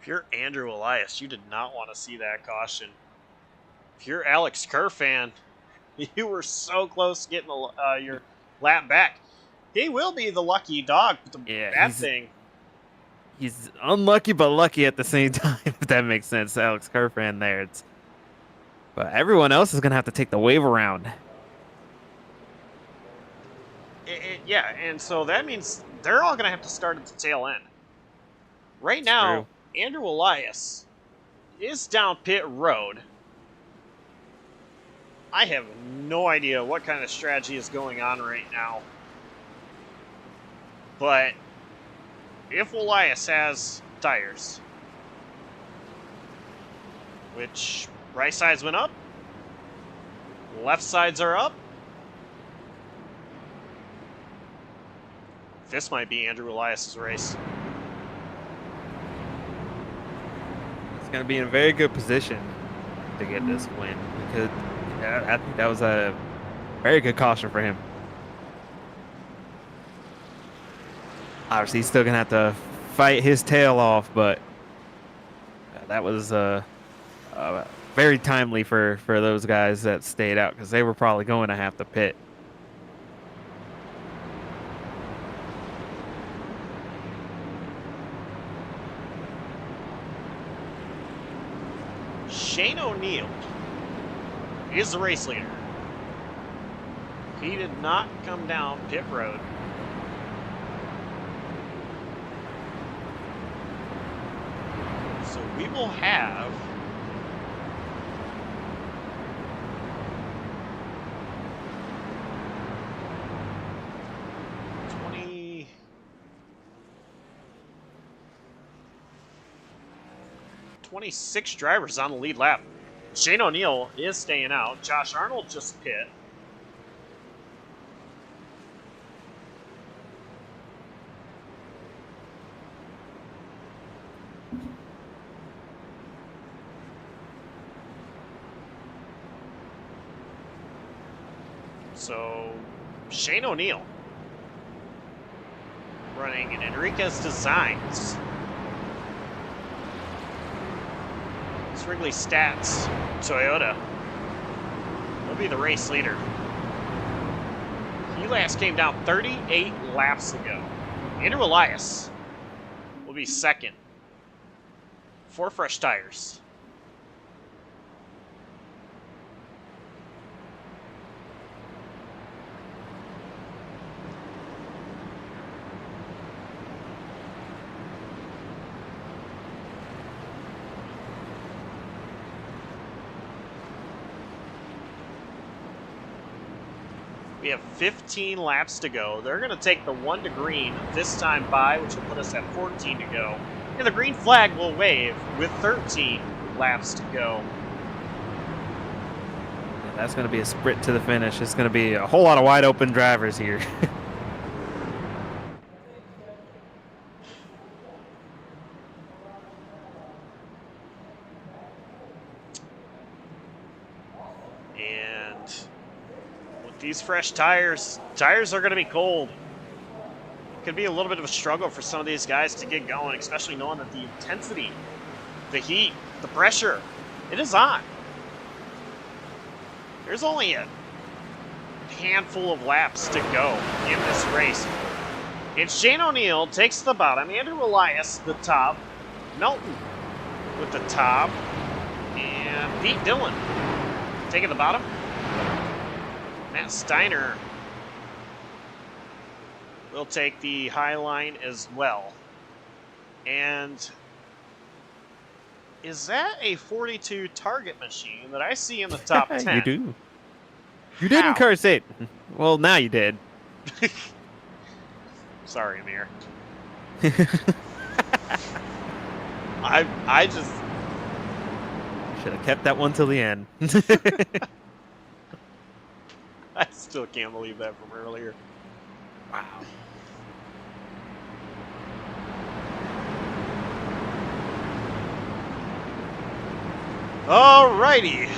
If you're Andrew Elias, you did not want to see that caution. If you're Alex Kerr fan, you were so close to getting your lap back. He will be the lucky dog, but the bad thing. He's unlucky but lucky at the same time, if that makes sense. Alex Kerr fan there. But everyone else is going to have to take the wave around. Yeah, and so that means they're all going to have to start at the tail end. Right now, Andrew Elias is down pit road. I have no idea what kind of strategy is going on right now. But if Elias has tires, which right sides went up, left sides are up, this might be Andrew Elias' race. Going to be in a very good position to get this win because I think that was a very good caution for him. Obviously, he's still going to have to fight his tail off, but that was very timely for those guys that stayed out because they were probably going to have to pit. Shane O'Neill is the race leader. He did not come down pit road. So we will have Twenty-six drivers on the lead lap. Shane O'Neill is staying out. Josh Arnold just pit. So, Shane O'Neill running in Enriquez Designs. Wrigley Stats Toyota will be the race leader. He last came down 38 laps ago. Andrew Elias will be second. 4 fresh tires. We have 15 laps to go. They're going to take the 1 to green this time by, which will put us at 14 to go. And the green flag will wave with 13 laps to go. Yeah, that's going to be a sprint to the finish. It's going to be a whole lot of wide open drivers here. And with these fresh tires are going to be cold. It could be a little bit of a struggle for some of these guys to get going, especially knowing that the intensity, the heat, the pressure, it is on. There's only a handful of laps to go in this race. And Shane O'Neill takes the bottom, Andrew Elias the top, Melton with the top, and Pete Dillon taking the bottom. Matt Steiner will take the high line as well. And is that a 42 target machine that I see in the top 10? You do. You didn't curse it. Well, now you did. Sorry, Amir. I just Should have kept that one till the end. I still can't believe that from earlier. Wow. Alrighty.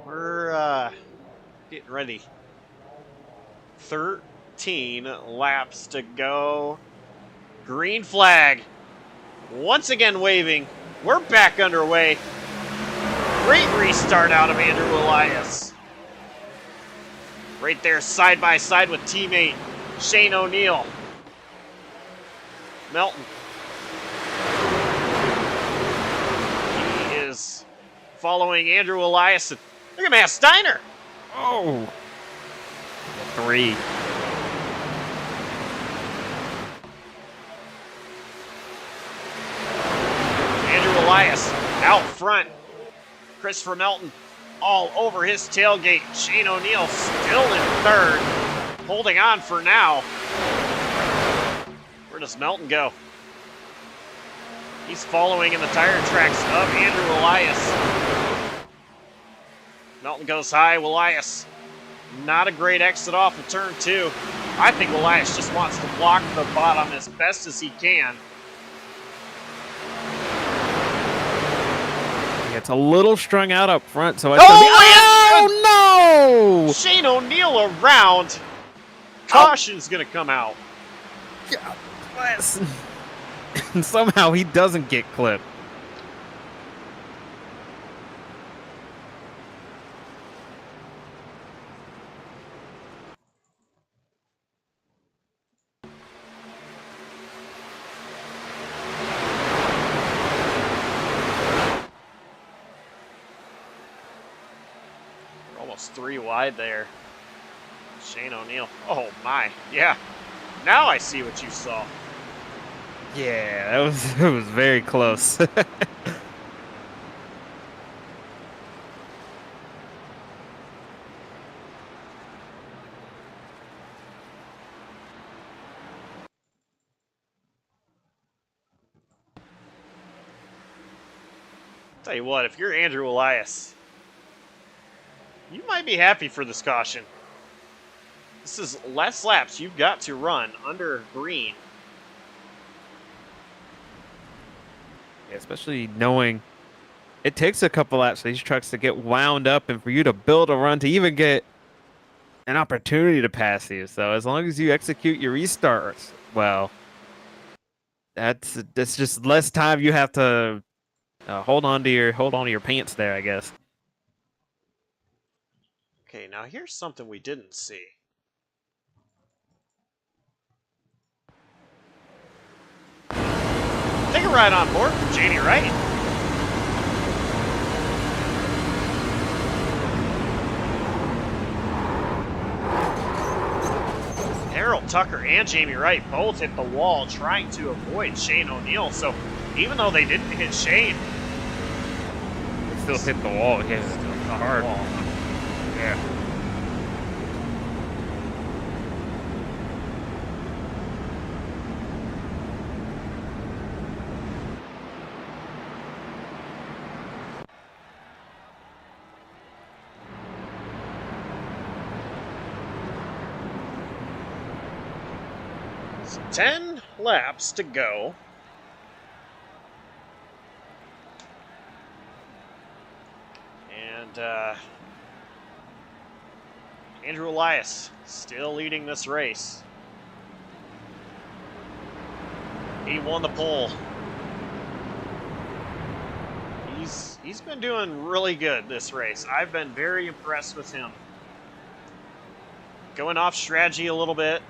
We're getting ready. 13 laps to go. Green flag. Once again waving. We're back underway. Great restart out of Andrew Elias. Right there side by side with teammate Shane O'Neill. Melton. He is following Andrew Elias. Look at Matt Steiner. Oh. 3. Andrew Elias out front. Christopher Melton all over his tailgate. Shane O'Neill still in third. Holding on for now. Where does Melton go? He's following in the tire tracks of Andrew Elias. Melton goes high. Elias, not a great exit off of turn 2. I think Elias just wants to block the bottom as best as he can. It's a little strung out up front, so it's Oh, no! Shane O'Neill around. Caution's going to come out. God bless. And somehow he doesn't get clipped. Almost 3 wide there. Shane O'Neill. Oh my, yeah. Now I see what you saw. Yeah, it was very close. Tell you what, if you're Andrew Elias, you might be happy for this caution. This is less laps you've got to run under green. Especially knowing it takes a couple laps for these trucks to get wound up and for you to build a run to even get an opportunity to pass you. So as long as you execute your restarts well, that's just less time you have to hold on to your pants there, I guess. Okay, now here's something we didn't see. Take a ride on board from Janie Wright. Harold Tucker and Jamie Wright both hit the wall trying to avoid Shane O'Neill. So even though they didn't hit Shane, They still hit the wall. Yeah, it's hard. wall. Yeah. So 10 laps to go. And Andrew Elias still leading this race. He won the pole. He's been doing really good this race. I've been very impressed with him. Going off strategy a little bit.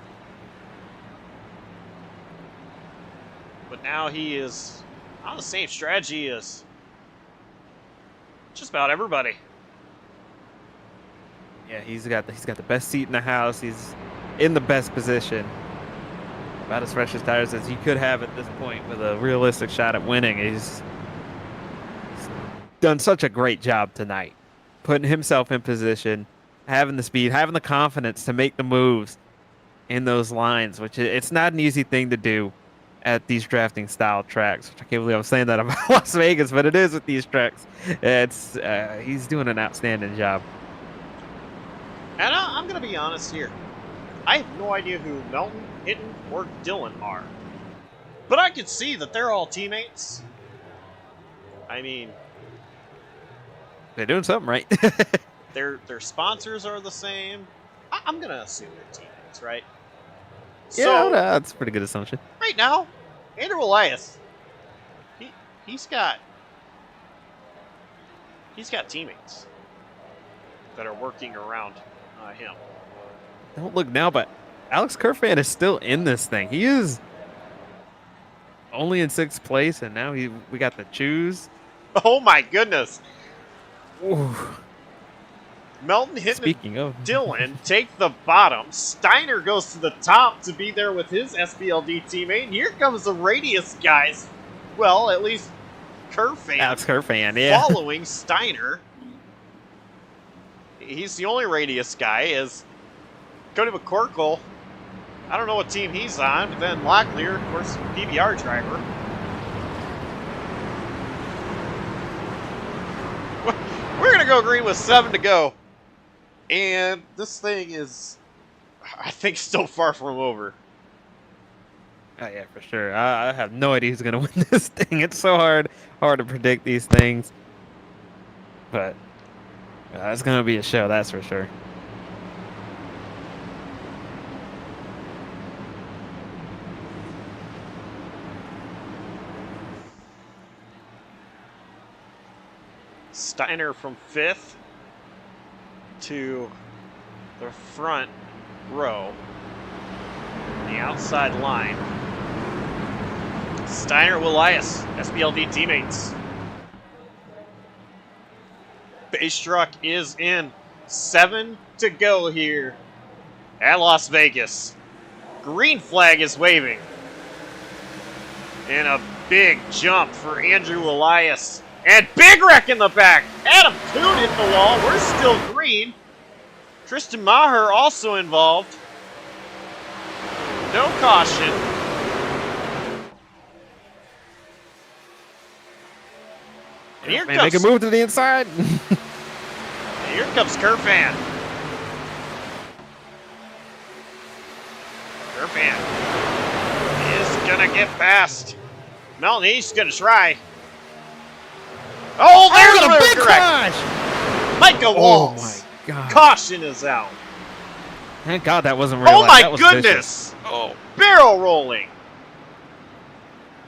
But now he is on the same strategy as just about everybody. Yeah, he's got the best seat in the house. He's in the best position. About as fresh as tires as he could have at this point with a realistic shot at winning. He's done such a great job tonight, putting himself in position, having the speed, having the confidence to make the moves in those lines, which it's not an easy thing to do at these drafting style tracks. Which I can't believe I'm saying that about Las Vegas, but it is with these tracks. It's he's doing an outstanding job. And I'm going to be honest here. I have no idea who Melton, Hinton, or Dylan are. But I could see that they're all teammates. I mean, They're doing something right. their sponsors are the same. I'm going to assume they're teammates, right? Yeah, So, that's a pretty good assumption. right now, Andrew Elias, he's got teammates that are working around him. Don't look now, but Alex Kerfan is still in this thing. He is only in 6th place, and now we got to choose. Oh my goodness! Ooh. Melton, Hinton, Speaking of Dylan take the bottom. Steiner goes to the top to be there with his SBLD teammate. And here comes the Radius guys. Well, at least Kerfan. Alex Kerfan, yeah. Following Steiner. He's the only Radius guy. Is Cody McCorkle. I don't know what team he's on, but then Locklear, of course, PBR driver. We're going to go green with 7 to go. And this thing is, I think, still far from over. Oh yeah, for sure. I have no idea who's gonna win this thing. It's so hard to predict these things. But it's gonna be a show, that's for sure. Steiner from 5th to the front row. The outside line. Steiner, Elias, SBLD teammates. Base truck is in. 7 to go here at Las Vegas. Green flag is waving. And a big jump for Andrew Elias. And big wreck in the back. Adam Kuhn hit the wall. We're still green. Tristan Maher also involved. No caution. And here Man, comes, make a move to the inside. here comes Kerfan. Kerfan is going to get past. Melton, he's going to try. Oh, there's a the big correct. crash! Micah Oh Walls. my god. Caution is out. Thank God that wasn't real Oh life. my That was goodness! vicious. Oh, barrel rolling.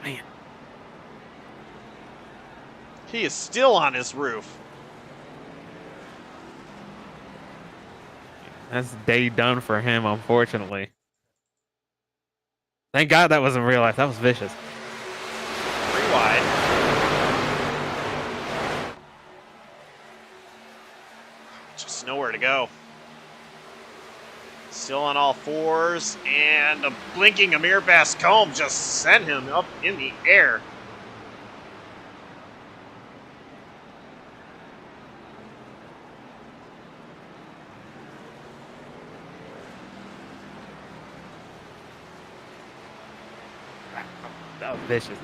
Man. He is still on his roof. That's day done for him, unfortunately. Thank God that wasn't real life. That was vicious. 3 wide. Just nowhere to go. Still on all fours, and a blinking Amir Bascombe just sent him up in the air. That was vicious.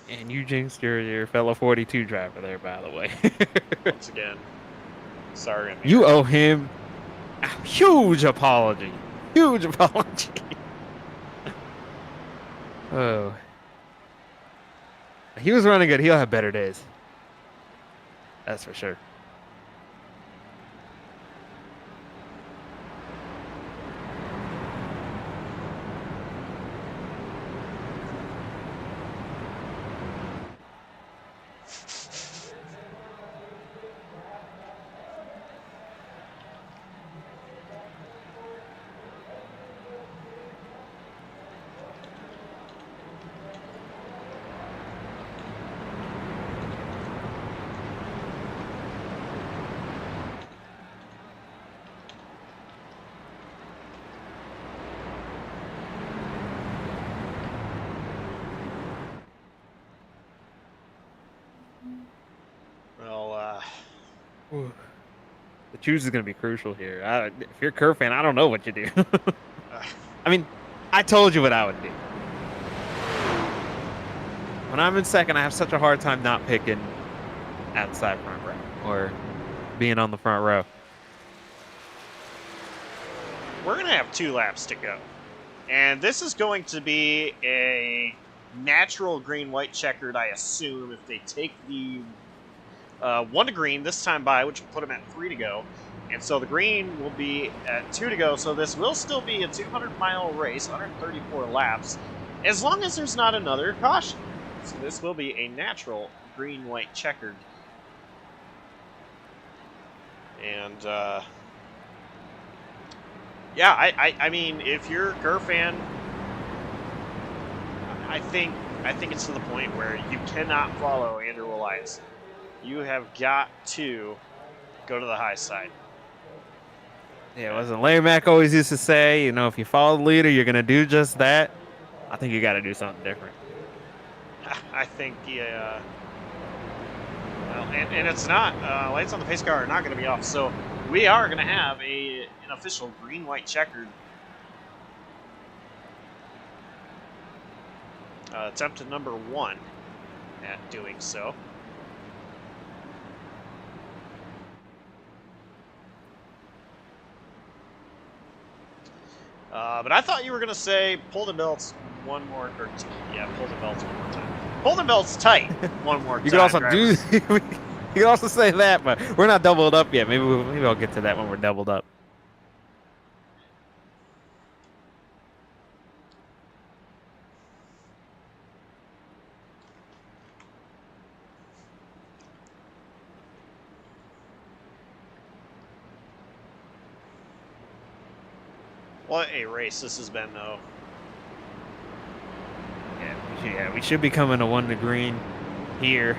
And you jinxed your fellow 42 driver there, by the way. Once again, sorry, Amir. You owe him a huge apology. Huge apology. Oh. He was running good. He'll have better days. That's for sure. Well, The choose is going to be crucial here. If you're a Kerr fan, I don't know what you do. I mean, I told you what I would do. When I'm in second, I have such a hard time not picking outside front row or being on the front row. we're going to have 2 laps to go. And this is going to be a natural green-white checkered, I assume, if they take the 1 to green this time by, which will put them at 3 to go. And so the green will be at 2 to go. So this will still be a 200-mile race, 134 laps, as long as there's not another caution. So this will be a natural green-white checkered. And, yeah, I mean, if you're a Kerr fan, I think it's to the point where you cannot follow Andrew Elias. You have got to go to the high side. Yeah, wasn't Larry Mack always used to say, you know, if you follow the leader, you're going to do just that? I think you got to do something different. I think, yeah. Well, and it's not. Lights on the pace car are not going to be off. So we are going to have an official green-white checkered. Attempt at number 1 at doing so. But I thought you were going to say pull the belts one more, or yeah, pull the belts one more time. Pull the belts tight one more time. You can also drivers. do. You can also say that, but we're not doubled up yet. Maybe I'll get to that when we're doubled up. What a race this has been, though. Yeah, we should be coming to 1 to green here,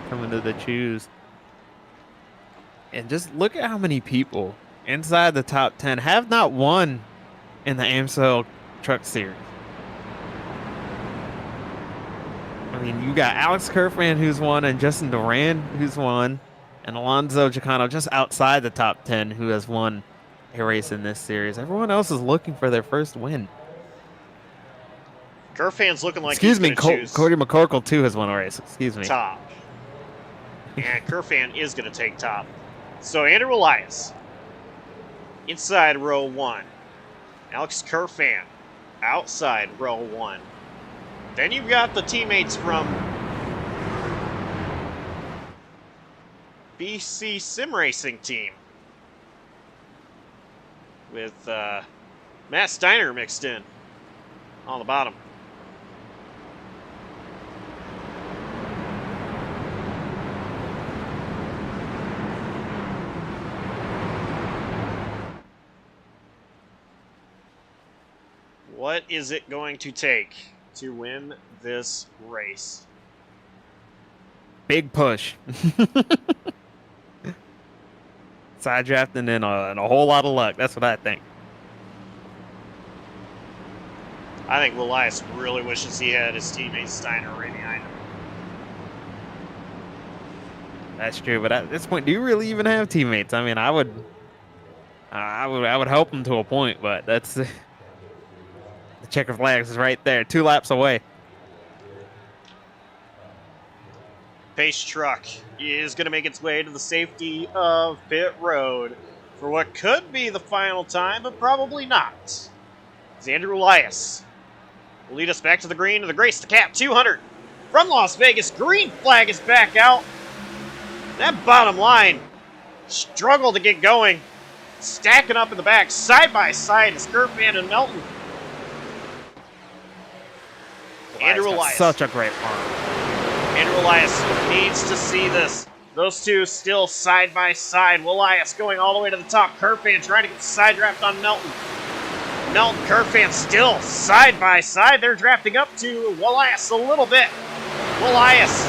coming to the choose. And just look at how many people inside the top 10 have not won in the AMSOIL Truck Series. I mean, you got Alex Kerfman who's won, and Justin Duran who's won, and Alonso Chicano just outside the top 10 who has won a race in this series. Everyone else is looking for their first win. Kerr fans looking like Excuse me, he's gonna choose Cody McCorkle too has won a race. Excuse me. top. And Kerr fan is going to take top. So Andrew Elias, inside row 1. Alex Kerr fan, outside row 1. Then you've got the teammates from BC Sim Racing team with Matt Steiner mixed in on the bottom. What is it going to take to win this race? Big push. Side drafting and a whole lot of luck. That's what I think. I think Elias really wishes he had his teammate Steiner right behind him. That's true, but at this point, do you really even have teammates? I mean, I would help him to a point, but that's the checker flags is right there, 2 laps away. Pace truck is going to make its way to the safety of pit road for what could be the final time, but probably not. As Andrew Elias will lead us back to the green of the Grace the Cap 200 from Las Vegas. Green flag is back out. That bottom line struggled to get going. Stacking up in the back, side by side, is Kerfan and Melton. Andrew Elias. Such a great farm. Andrew Elias needs to see this. Those two still side by side. Elias going all the way to the top. Kerfan trying to get the side draft on Melton. Melton, Kerfan still side by side. They're drafting up to Elias a little bit. Elias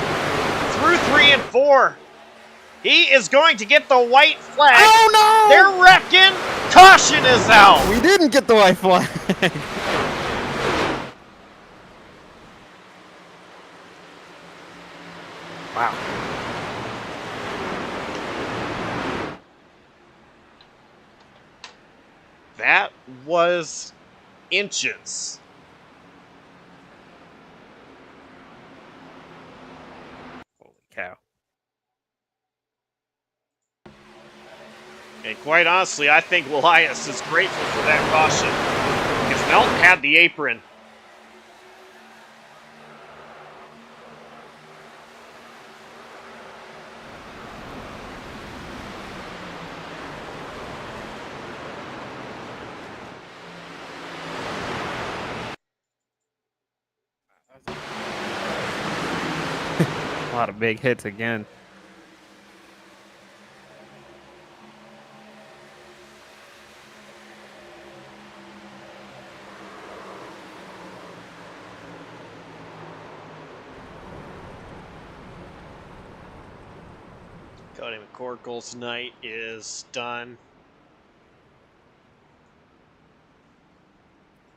through 3 and 4. He is going to get the white flag. Oh no! They're wrecking. Caution is out. We didn't get the white flag. Wow. That was inches. Holy cow. And quite honestly, I think Elias is grateful for that caution because Melton had the apron. A lot of big hits again. Cody McCorkle's night is done.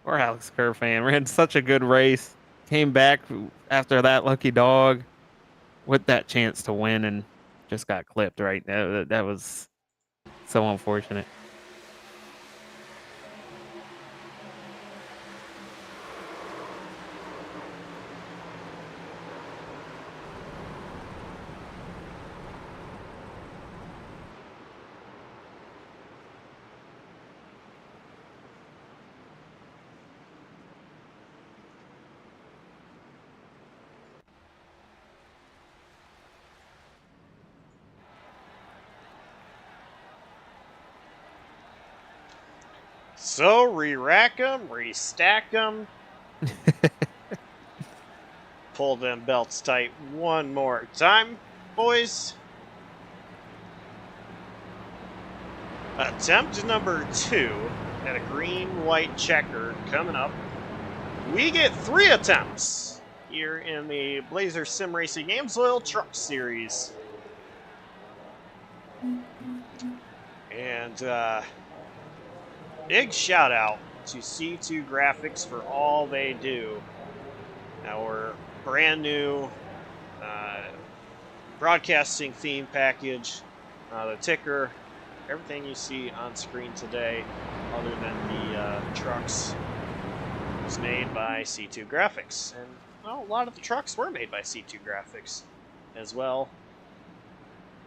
Or Alex Kerfan ran such a good race. Came back after that lucky dog with that chance to win and just got clipped right. That was so unfortunate. So, re-rack them, restack them. Pull them belts tight one more time, boys. Attempt number 2 at a green-white checker coming up. We get 3 attempts here in the Blazer Sim Racing AMSOIL Truck Series. And, big shout out to C2 Graphics for all they do. Our brand new broadcasting theme package, the ticker, everything you see on screen today, other than the trucks, was made by C2 Graphics. And well, a lot of the trucks were made by C2 Graphics as well.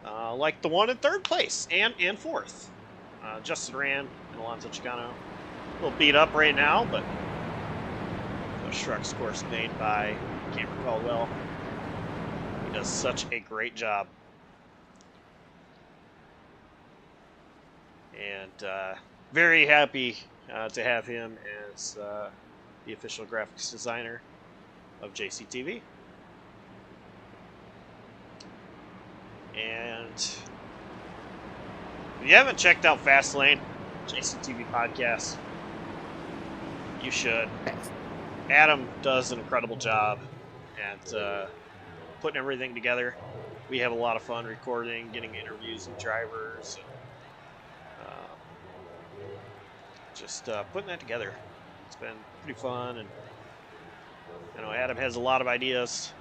Like the one in 3rd place and 4th. Justin Rand and Alonso Chicano. A little beat up right now, but those trucks, of course, made by Cameron Caldwell. He does such a great job. and very happy to have him as the official graphics designer of JCTV. And if you haven't checked out Fastlane, JCTV podcast, you should. Adam does an incredible job at putting everything together. We have a lot of fun recording, getting interviews with drivers, and just putting that together. It's been pretty fun, and I know Adam has a lot of ideas.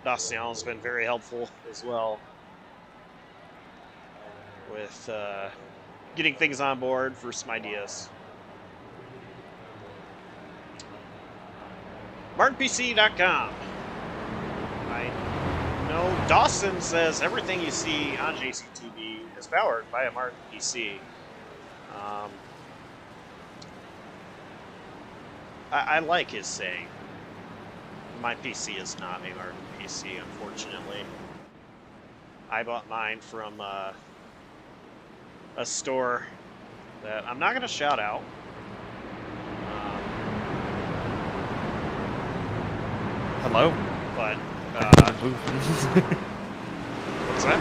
Dacian's been very helpful as well with getting things on board for some ideas. MartinPC.com. I know Dawson says everything you see on JCTV is powered by a Martin PC. I like his saying. My PC is not a Martin PC, unfortunately. I bought mine from a store that I'm not going to shout out. Hello? But, what's that?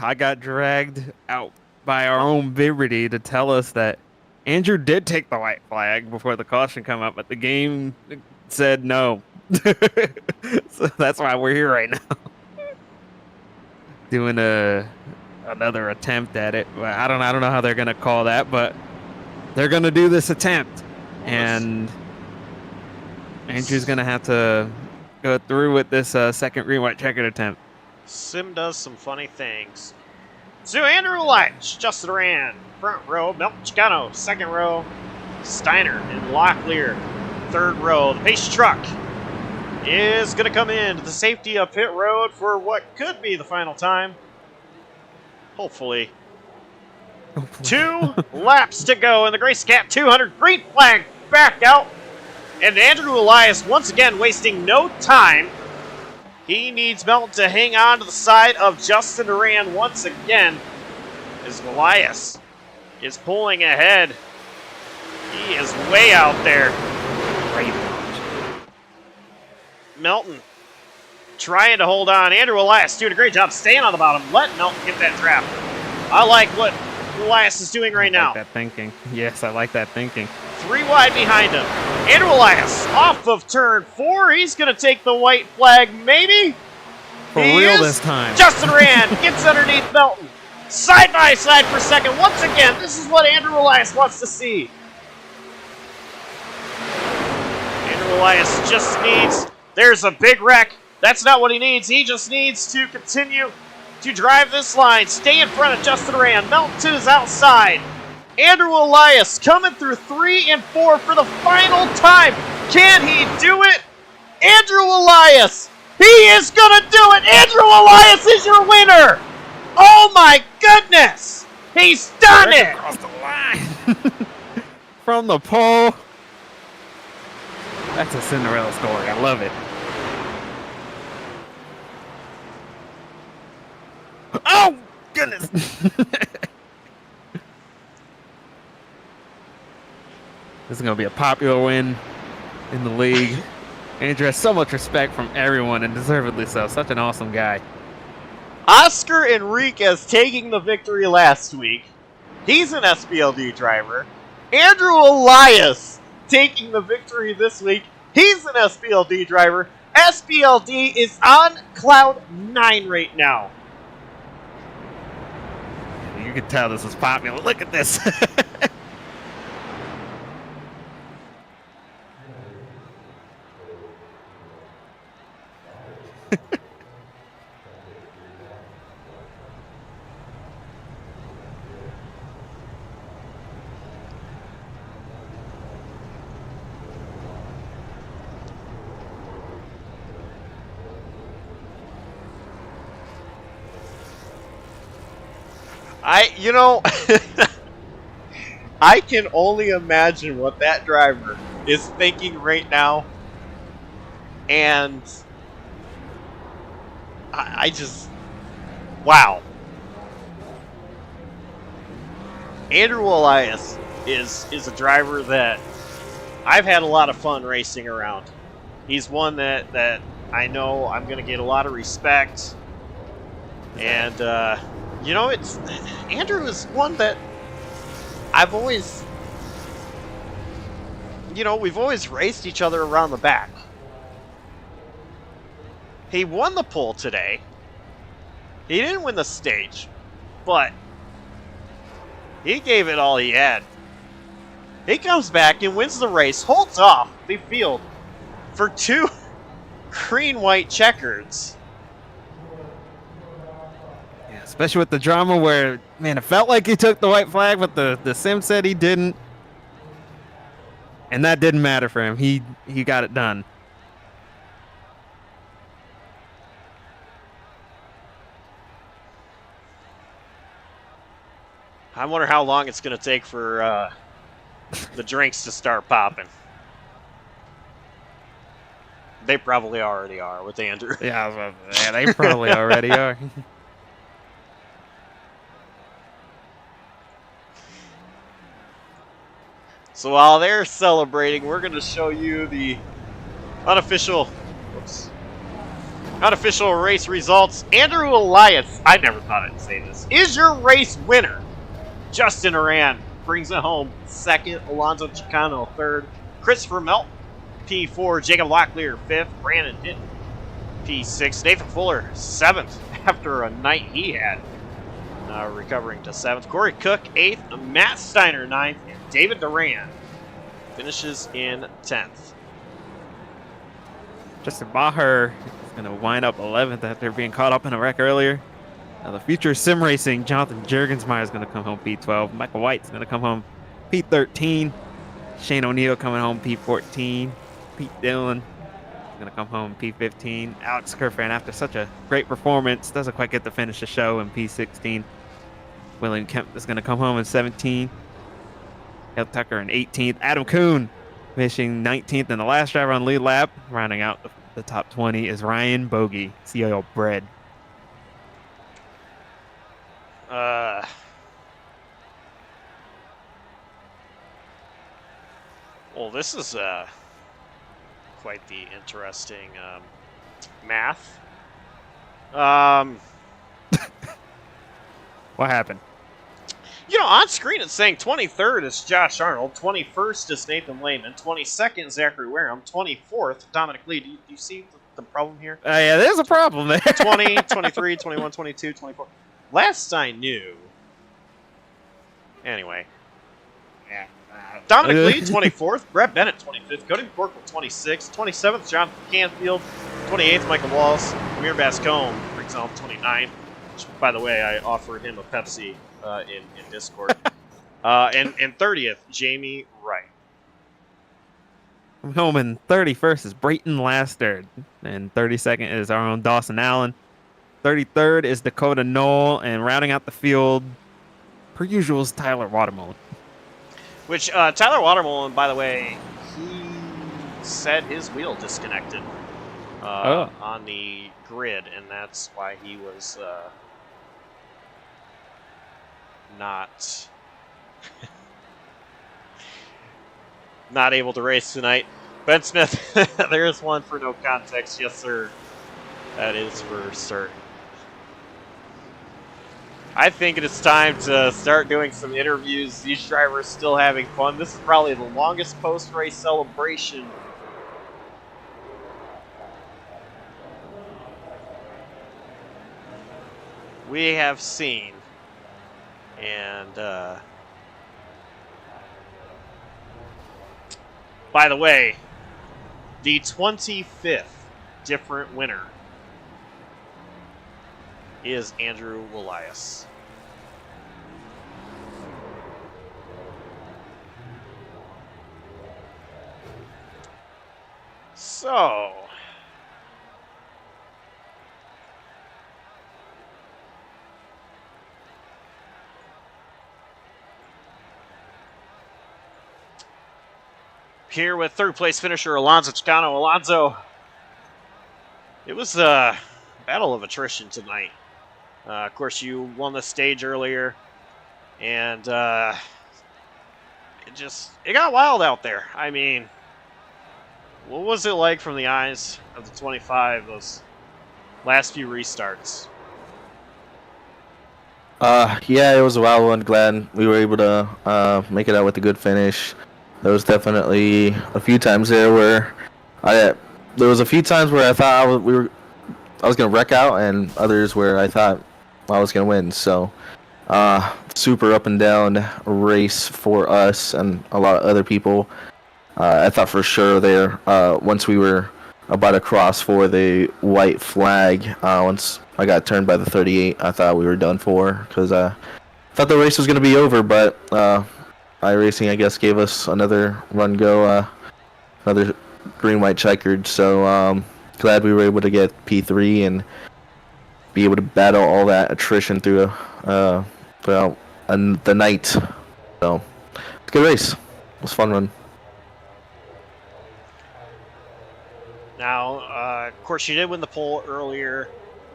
I got dragged out by our own Liberty to tell us that Andrew did take the white flag before the caution come up, but the game said no. So that's why we're here right now. Doing another attempt at it. I don't know how they're gonna call that, but they're gonna do this attempt. And Andrew's gonna have to go through with this second green white checkered attempt. Sim does some funny things. So Andrew Elias, Justin Rand, front row, Milton Chicano, second row, Steiner and Locklear, third row. The pace truck is going to come in to the safety of pit road for what could be the final time. Hopefully. 2 laps to go in the Grace Cat 200. Green flag back out. And Andrew Elias once again wasting no time. He needs Melton to hang on to the side of Justin Duran once again as Elias is pulling ahead. He is way out there. Great. Melton trying to hold on. Andrew Elias doing a great job staying on the bottom. Let Melton get that trap. I like what Elias is doing right now. I like that thinking. Yes, I like that thinking. 3 wide behind him. Andrew Elias off of turn 4. He's going to take the white flag, maybe? For real this time. Justin Rand gets underneath Melton. Side by side for second. Once again, this is what Andrew Elias wants to see. Andrew Elias just needs... There's a big wreck. That's not what he needs. He just needs to continue to drive this line. Stay in front of Justin Rand. Melton to his outside. Andrew Elias coming through 3 and 4 for the final time. Can he do it? Andrew Elias. He is going to do it. Andrew Elias is your winner. Oh my goodness. He's done it. Across the line. From the pole. That's a Cinderella story. I love it. Oh, goodness. This is going to be a popular win in the league. Andrew has so much respect from everyone, and deservedly so. Such an awesome guy. Oscar Enriquez taking the victory last week. He's an SPLD driver. Andrew Elias taking the victory this week. He's an SPLD driver. SPLD is on cloud 9 right now. You can tell this is popular. Look at this. I can only imagine what that driver is thinking right now. And I just, wow. Andrew Elias is a driver that I've had a lot of fun racing around. He's one that I know I'm going to get a lot of respect. And, you know, Andrew is one that I've always, you know, we've always raced each other around the back. He won the pole today. He didn't win the stage, but he gave it all he had. He comes back and wins the race, holds off the field for 2 green-white checkers. Yeah, especially with the drama where, man, it felt like he took the white flag, but the sim said he didn't. And that didn't matter for him. He got it done. I wonder how long it's going to take for the drinks to start popping. They probably already are with Andrew. Yeah, they probably already are. So while they're celebrating, we're going to show you the unofficial race results. Andrew Elias, I never thought I'd say this, is your race winner. Justin Aran brings it home. Second, Alonzo Chicano third. Christopher Melton, P4. Jacob Locklear fifth. Brandon Hinton, P6. Nathan Fuller seventh after a night he had, recovering to seventh. Corey Cook eighth. Matt Steiner ninth. And David Duran finishes in 10th. Justin Maher is going to wind up 11th after being caught up in a wreck earlier. Now the future sim racing, Jonathan Juergensmeyer is going to come home P12. Michael White's going to come home P13. Shane O'Neill coming home P14. Pete Dillon is going to come home P15. Alex Kerfan, after such a great performance, doesn't quite get to finish the show in P16. William Kemp is going to come home in 17. Hale Tucker in 18th. Adam Kuhn finishing 19th. And the last driver on lead lap, rounding out the top 20, is Ryan Bogey, CIO Bread. Well, this is quite the interesting math. What happened? You know, on screen it's saying 23rd is Josh Arnold, 21st is Nathan Lehman, 22nd Zachary Wareham, 24th Dominic Lee. Do you see the problem here? Yeah, there's a problem there. 20, 23, 21, 22, 24. Last I knew. Anyway. Yeah. Dominic Lee, 24th. Brett Bennett, 25th. Cody McCorkle, 26th. 27th, Jonathan Canfield. 28th, Michael Walls. Amir Bascombe brings home 29th. Which, by the way, I offered him a Pepsi in Discord. And 30th, Jamie Wright. I'm home in 31st is Brayton Lastard. And 32nd is our own Dawson Allen. 33rd is Dakota Knoll. And rounding out the field, per usual, is Tyler Watermullen. Which, Tyler Watermullen, by the way, he said his wheel disconnected on the grid, and that's why he was not able to race tonight. Ben Smith, there's one for no context. Yes, sir. That is for certain. I think it is time to start doing some interviews. These drivers still having fun. This is probably the longest post-race celebration we have seen. And, by the way, the 25th different winner is Andrew Elias. So, here with third place finisher Alonzo Chicano. Alonzo, it was a battle of attrition tonight. Of course, you won the stage earlier. And it got wild out there. I mean, what was it like from the eyes of the 25, those last few restarts? Yeah, it was a wild one. Glad we were able to make it out with a good finish. There was definitely a few times there where there was a few times where I thought I was gonna wreck out, and others where I thought I was gonna win. So, super up and down race for us and a lot of other people. I thought for sure there, once we were about to cross for the white flag, once I got turned by the 38, I thought we were done for, because I thought the race was going to be over, but iRacing, I guess, gave us another run go, another green-white checkered, so glad we were able to get P3 and be able to battle all that attrition throughout the night. So, it's a good race. It was a fun run. Now, of course, you did win the pole earlier,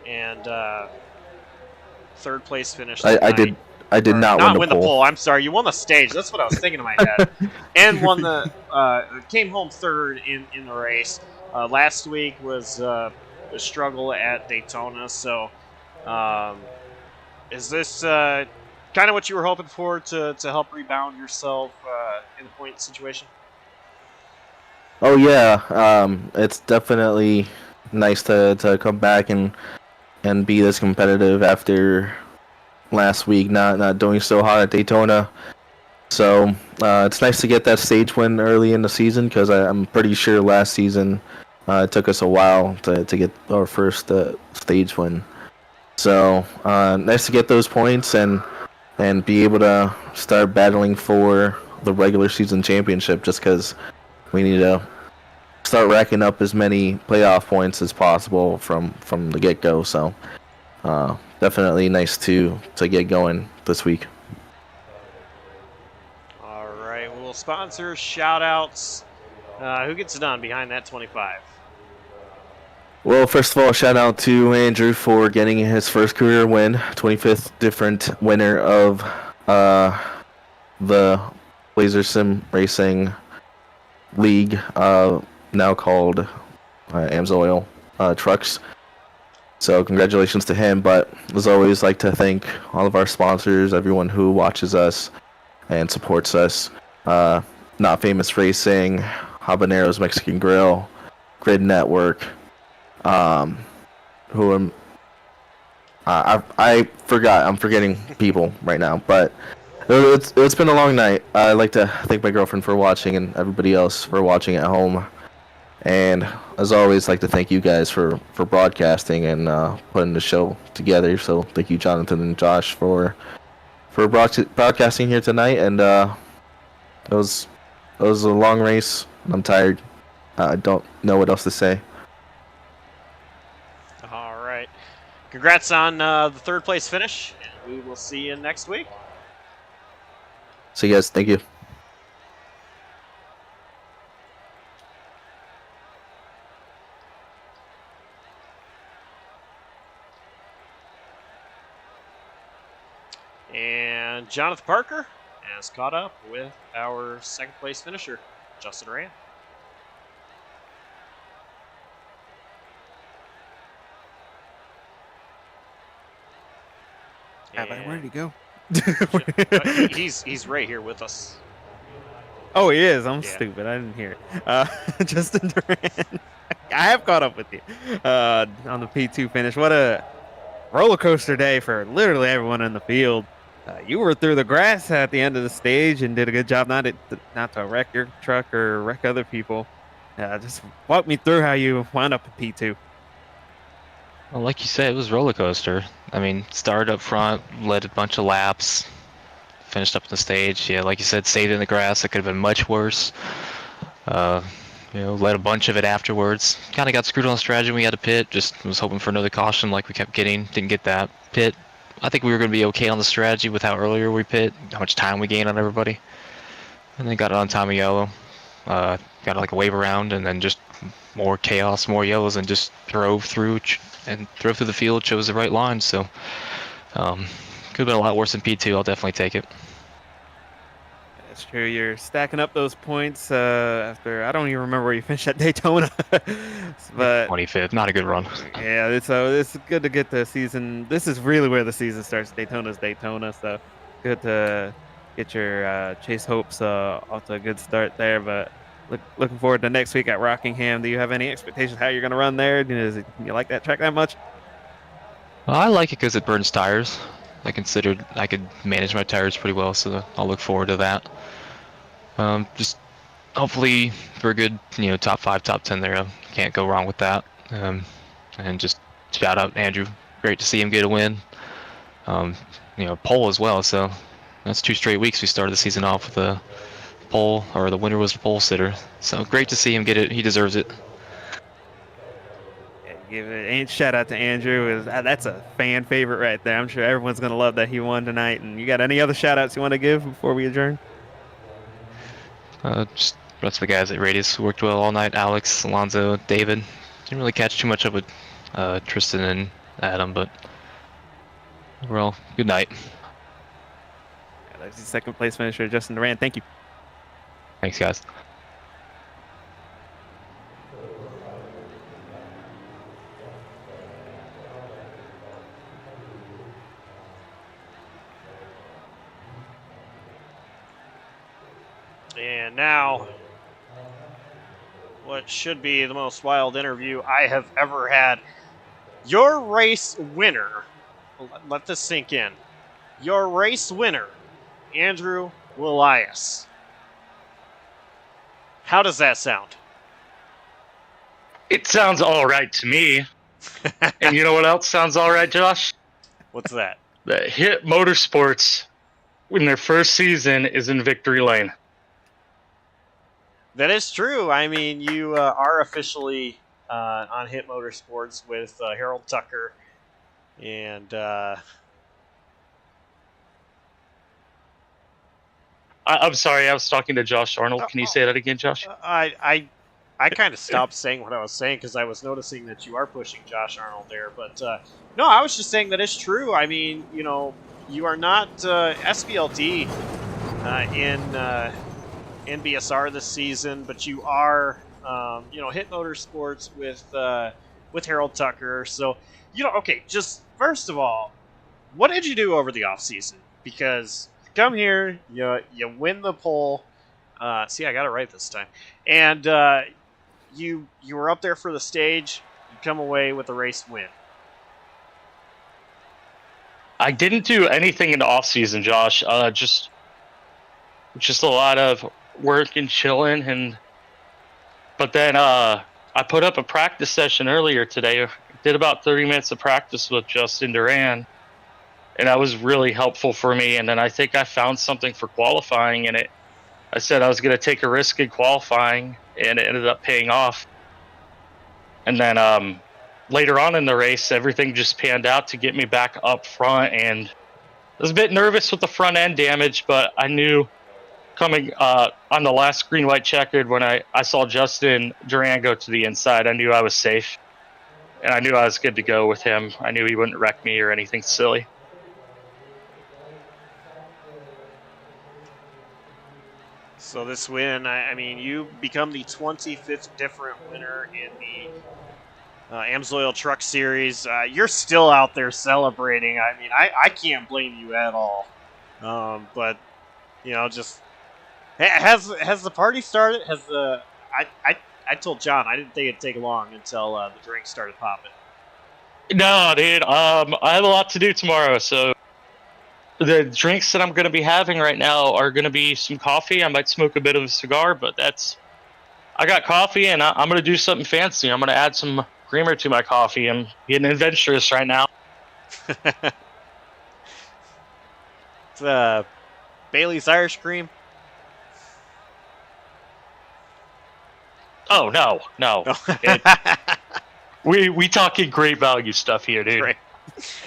and third place finish. I did not win the pole. I'm sorry, you won the stage. That's what I was thinking in my head. And won came home third in the race. Last week was a struggle at Daytona. So, is this kind of what you were hoping for to help rebound yourself in the point situation? Oh yeah, it's definitely nice to come back and be this competitive after last week not doing so hot at Daytona. So it's nice to get that stage win early in the season, because I'm pretty sure last season it took us a while to get our first stage win. So nice to get those points and be able to start battling for the regular season championship, just because we need to start racking up as many playoff points as possible from the get-go. So definitely nice to get going this week. All right, well, sponsors, shout-outs. Who gets it done behind that 25? Well, first of all, shout out to Andrew for getting his first career win, 25th different winner of the Laser Sim Racing League, now called AMSOIL Trucks. So congratulations to him. But as always, like to thank all of our sponsors, everyone who watches us and supports us. Not Famous Racing, Habanero's Mexican Grill, Grid Network. Who am I forgot. I'm forgetting people right now, but it's been a long night. I'd like to thank my girlfriend for watching and everybody else for watching at home. And as always, like to thank you guys for broadcasting and putting the show together. So thank you, Jonathan and Josh, for broadcasting here tonight. And it was a long race. I'm tired. I don't know what else to say. All right. Congrats on the third place finish. And we will see you next week. See you guys. Thank you. And Jonathan Parker has caught up with our second place finisher, Justin Rand. Where'd he go? He's right here with us. Oh, he is. I'm Yeah. stupid. I didn't hear it. Justin Duran. I have caught up with you on the P2 finish. What a roller coaster day for literally everyone in the field. You were through the grass at the end of the stage and did a good job not to wreck your truck or wreck other people. Just walk me through how you wound up in P2. Well, like you said, it was a roller coaster. I mean, started up front, led a bunch of laps, finished up on the stage. Yeah, like you said, stayed in the grass. It could have been much worse. Led a bunch of it afterwards. Kind of got screwed on the strategy when we had to pit. Just was hoping for another caution like we kept getting. Didn't get that pit. I think we were going to be okay on the strategy with how earlier we pit, how much time we gained on everybody. And then got it on time of yellow. Got like a wave around, and then just more chaos, more yellows, and just drove through the field, chose the right line. So Could have been a lot worse than P2. I'll definitely take it. That's true. You're stacking up those points after I don't even remember where you finished at Daytona, but 25th, not a good run. yeah, so it's good to get the season. This is really where the season starts. Daytona's Daytona, so good to get your chase hopes off to a good start there. But looking forward to next week at Rockingham. Do you have any expectations how you're going to run there? You like that track that much? Well, I like it because it burns tires. I considered I could manage my tires pretty well, so I'll look forward to that. Just hopefully for a good, top 5, top 10 there. Can't go wrong with that. And just shout out Andrew. Great to see him get a win. Pole as well. So that's 2 straight weeks we started the season off with a pole, or the winner was the pole sitter. So great to see him get it. He deserves it. Give it and shout out to Andrew. That's a fan favorite right there. I'm sure everyone's gonna love that he won tonight. And you got any other shout outs you want to give before we adjourn? Just the rest of the guys at Radius who worked well all night. Alex, Alonzo, David. Didn't really catch too much up with Tristan and Adam, but overall, good night. That's the second place finisher, Justin Duran. Thank you. Thanks, guys. And now, what should be the most wild interview I have ever had. Your race winner, let this sink in. Your race winner, Andrew Elias. How does that sound? It sounds all right to me. And you know what else sounds all right, Josh? What's that? The Hit Motorsports, in their first season, is in victory lane. That is true. I mean, you are officially on Hit Motorsports with Harold Tucker. And I'm sorry, I was talking to Josh Arnold. Can you say that again, Josh? I kind of stopped saying what I was saying because I was noticing that you are pushing Josh Arnold there. But no, I was just saying that it's true. I mean, you are not SVLD in BSR this season, but you are, Hit Motorsports with Harold Tucker. So, okay, just first of all, what did you do over the off season? Because you come here, you win the pole. See, I got it right this time. And you were up there for the stage. You come away with a race win. I didn't do anything in the off season, Josh. Just a lot of work and chilling, but then I put up a practice session earlier today. Did about 30 minutes of practice with Justin Duran, and that was really helpful for me. And then I think I found something for qualifying, and I said I was going to take a risk in qualifying, and it ended up paying off. And then later on in the race, everything just panned out to get me back up front, and I was a bit nervous with the front end damage, but I knew coming on the last green white checkered, when I saw Justin Duran go to the inside, I knew I was safe, and I knew I was good to go with him. I knew he wouldn't wreck me or anything silly. So this win, I mean, you become the 25th different winner in the AMSOIL Truck Series. You're still out there celebrating. I mean, I can't blame you at all. But just has the party started? Has the I told John I didn't think it'd take long until the drinks started popping. No, dude. I have a lot to do tomorrow, so the drinks that I'm going to be having right now are going to be some coffee. I might smoke a bit of a cigar, but I got coffee, and I'm going to do something fancy. I'm going to add some creamer to my coffee. I'm getting adventurous right now. It's Bailey's Irish Cream. Oh, no. We talking great value stuff here, dude. Right.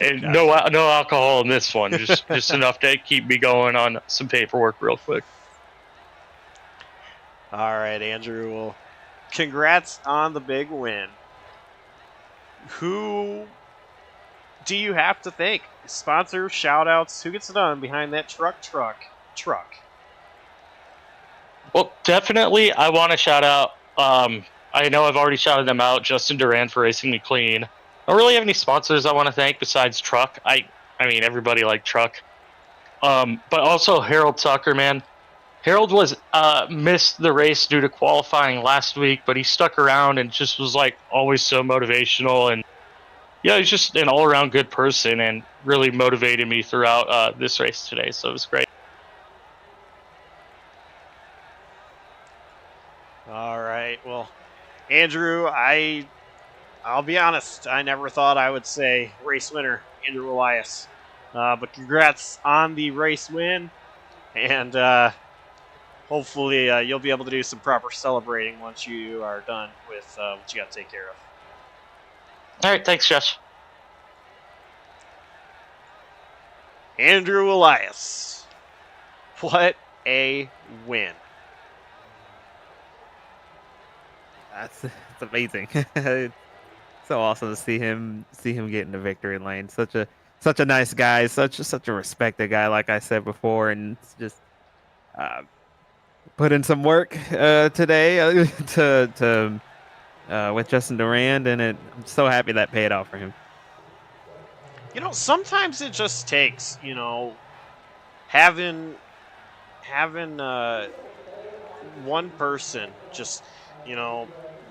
And no alcohol in this one. Just enough to keep me going on some paperwork real quick. All right, Andrew. Well, congrats on the big win. Who do you have to thank? Sponsors, shout-outs, who gets it done behind that truck? Well, definitely, I want to shout out. I know I've already shouted them out. Justin Duran for racing me clean. I don't really have any sponsors I want to thank besides Truck. I mean, everybody like Truck. But also Harold Tucker, man. Harold was missed the race due to qualifying last week, but he stuck around and just was like always so motivational. And yeah, he's just an all-around good person and really motivated me throughout this race today. So it was great. All right. Well, Andrew, I'll be honest. I never thought I would say race winner, Andrew Elias. But congrats on the race win. And hopefully you'll be able to do some proper celebrating once you are done with what you got to take care of. All right. Thanks, Josh. Andrew Elias. What a win. That's amazing. It's so awesome to see him get in the victory lane. Such a nice guy, such a respected guy, like I said before, and it's just put in some work today to with Justin Durand, and I'm so happy that paid off for him. You know, sometimes it just takes, having one person just,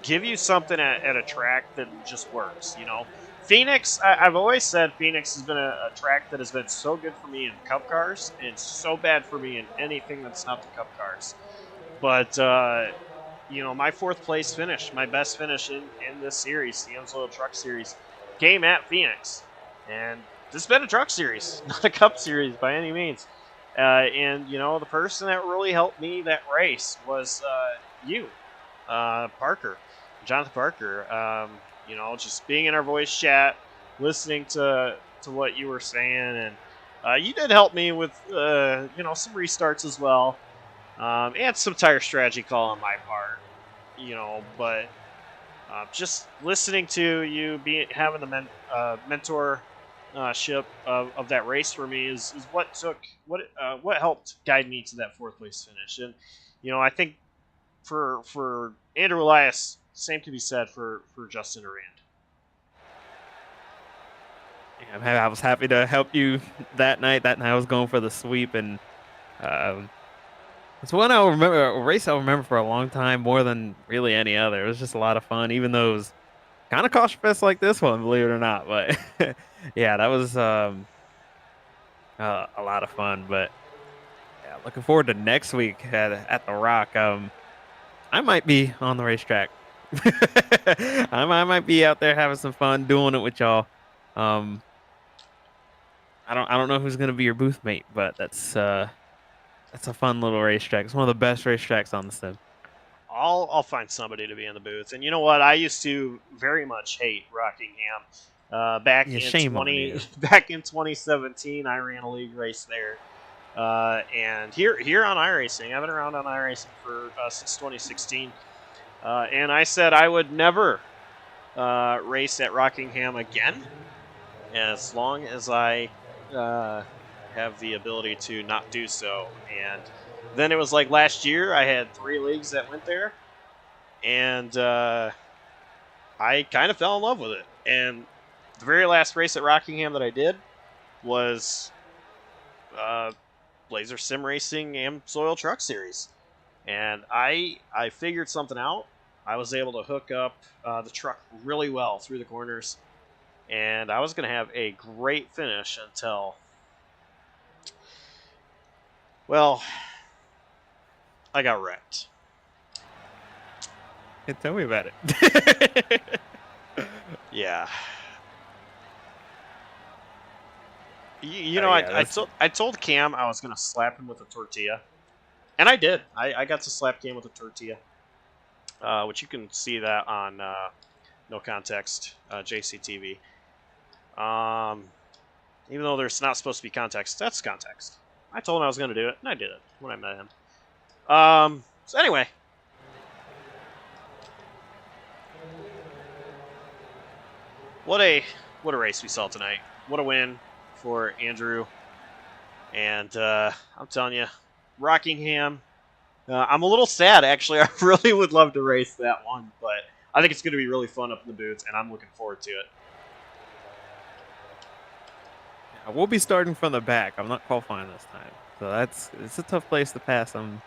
give you something at a track that just works, Phoenix, I've always said Phoenix has been a track that has been so good for me in Cup cars and so bad for me in anything that's not the Cup cars. But, my fourth place finish, my best finish in this series, the AMSOIL Truck Series, came at Phoenix. And this has been a Truck Series, not a Cup Series by any means. And the person that really helped me that race was you, Parker, Jonathan Parker. Just being in our voice chat, listening to what you were saying, and you did help me with some restarts as well, and some tire strategy call on my part, but just listening to you having the mentorship of that race for me is what helped guide me to that fourth place finish. And I think for Andrew Elias, same can be said for Justin Durand. Yeah, I was happy to help you that night. That night I was going for the sweep, and it's one a race I'll remember for a long time, more than really any other. It was just a lot of fun, even though it was kind of caution fest like this one, believe it or not. But yeah, that was a lot of fun. But yeah, looking forward to next week at the Rock. I might be on the racetrack. I might be out there having some fun doing it with y'all. I don't know who's gonna be your booth mate, but that's a fun little racetrack. It's one of the best racetracks on the sim. I'll find somebody to be in the booth. And you know what? I used to very much hate Rockingham. Back in 2017, I ran a league race there. And here on iRacing, I've been around on iRacing for since 2016. And I said I would never race at Rockingham again, as long as I have the ability to not do so. And then it was like last year, I had 3 leagues that went there, and I kind of fell in love with it. And the very last race at Rockingham that I did was Blazer Sim Racing AMSOIL Truck Series. And I figured something out. I was able to hook up the truck really well through the corners, and I was going to have a great finish until, well, I got wrecked. Hey, tell me about it. Yeah. I told Cam I was going to slap him with a tortilla, and I did. I got to slap Cam with a tortilla. Which you can see that on No Context, JCTV. Even though there's not supposed to be context, that's context. I told him I was going to do it, and I did it when I met him. So anyway. What a race we saw tonight. what a win for Andrew. And I'm telling you, Rockingham, I'm a little sad, actually. I really would love to race that one, but I think it's going to be really fun up in the boots, and I'm looking forward to it. Yeah, we'll be starting from the back. I'm not qualifying this time, so it's a tough place to pass them.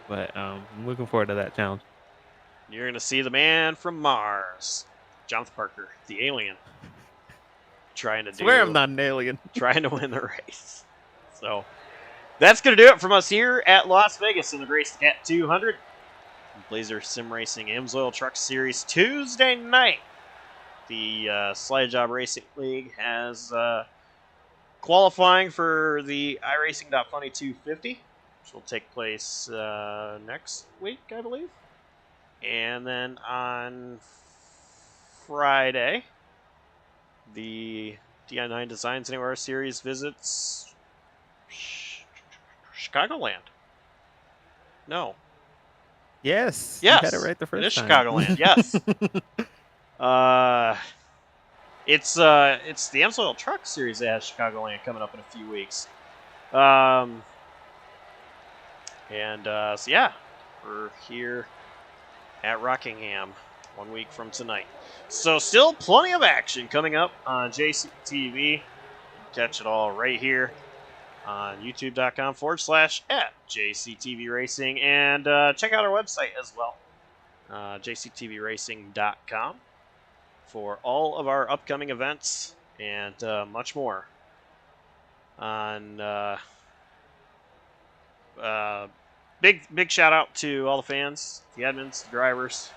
But I'm looking forward to that challenge. You're going to see the man from Mars, Jonathan Parker, the alien, trying to Swear I'm not an alien. trying to win the race. So that's going to do it from us here at Las Vegas in the Race to Cat 200. Blazer Sim Racing AMSOIL Truck Series Tuesday night. The Slide Job Racing League has qualifying for the iRacing.Funny 250, which will take place next week, I believe. And then on Friday, the DI9 Designs Anywhere series visits Chicagoland. No. Yes. Yes. You had it right the first it is time. Chicagoland, yes. It's the AMSOIL Truck Series that has Chicagoland coming up in a few weeks. So yeah, we're here at Rockingham 1 week from tonight. So still plenty of action coming up on JCTV. Catch it all right here on youtube.com/@JCTV Racing, and check out our website as well, jctvracing.com, for all of our upcoming events and much more. On big shout out to all the fans, the admins, the drivers,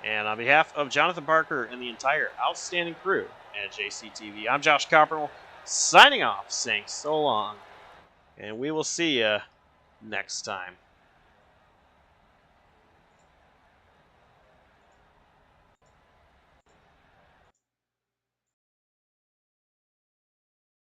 and on behalf of Jonathan Parker and the entire outstanding crew at JCTV, I'm Josh Copperell, signing off, saying so long, and we will see you next time.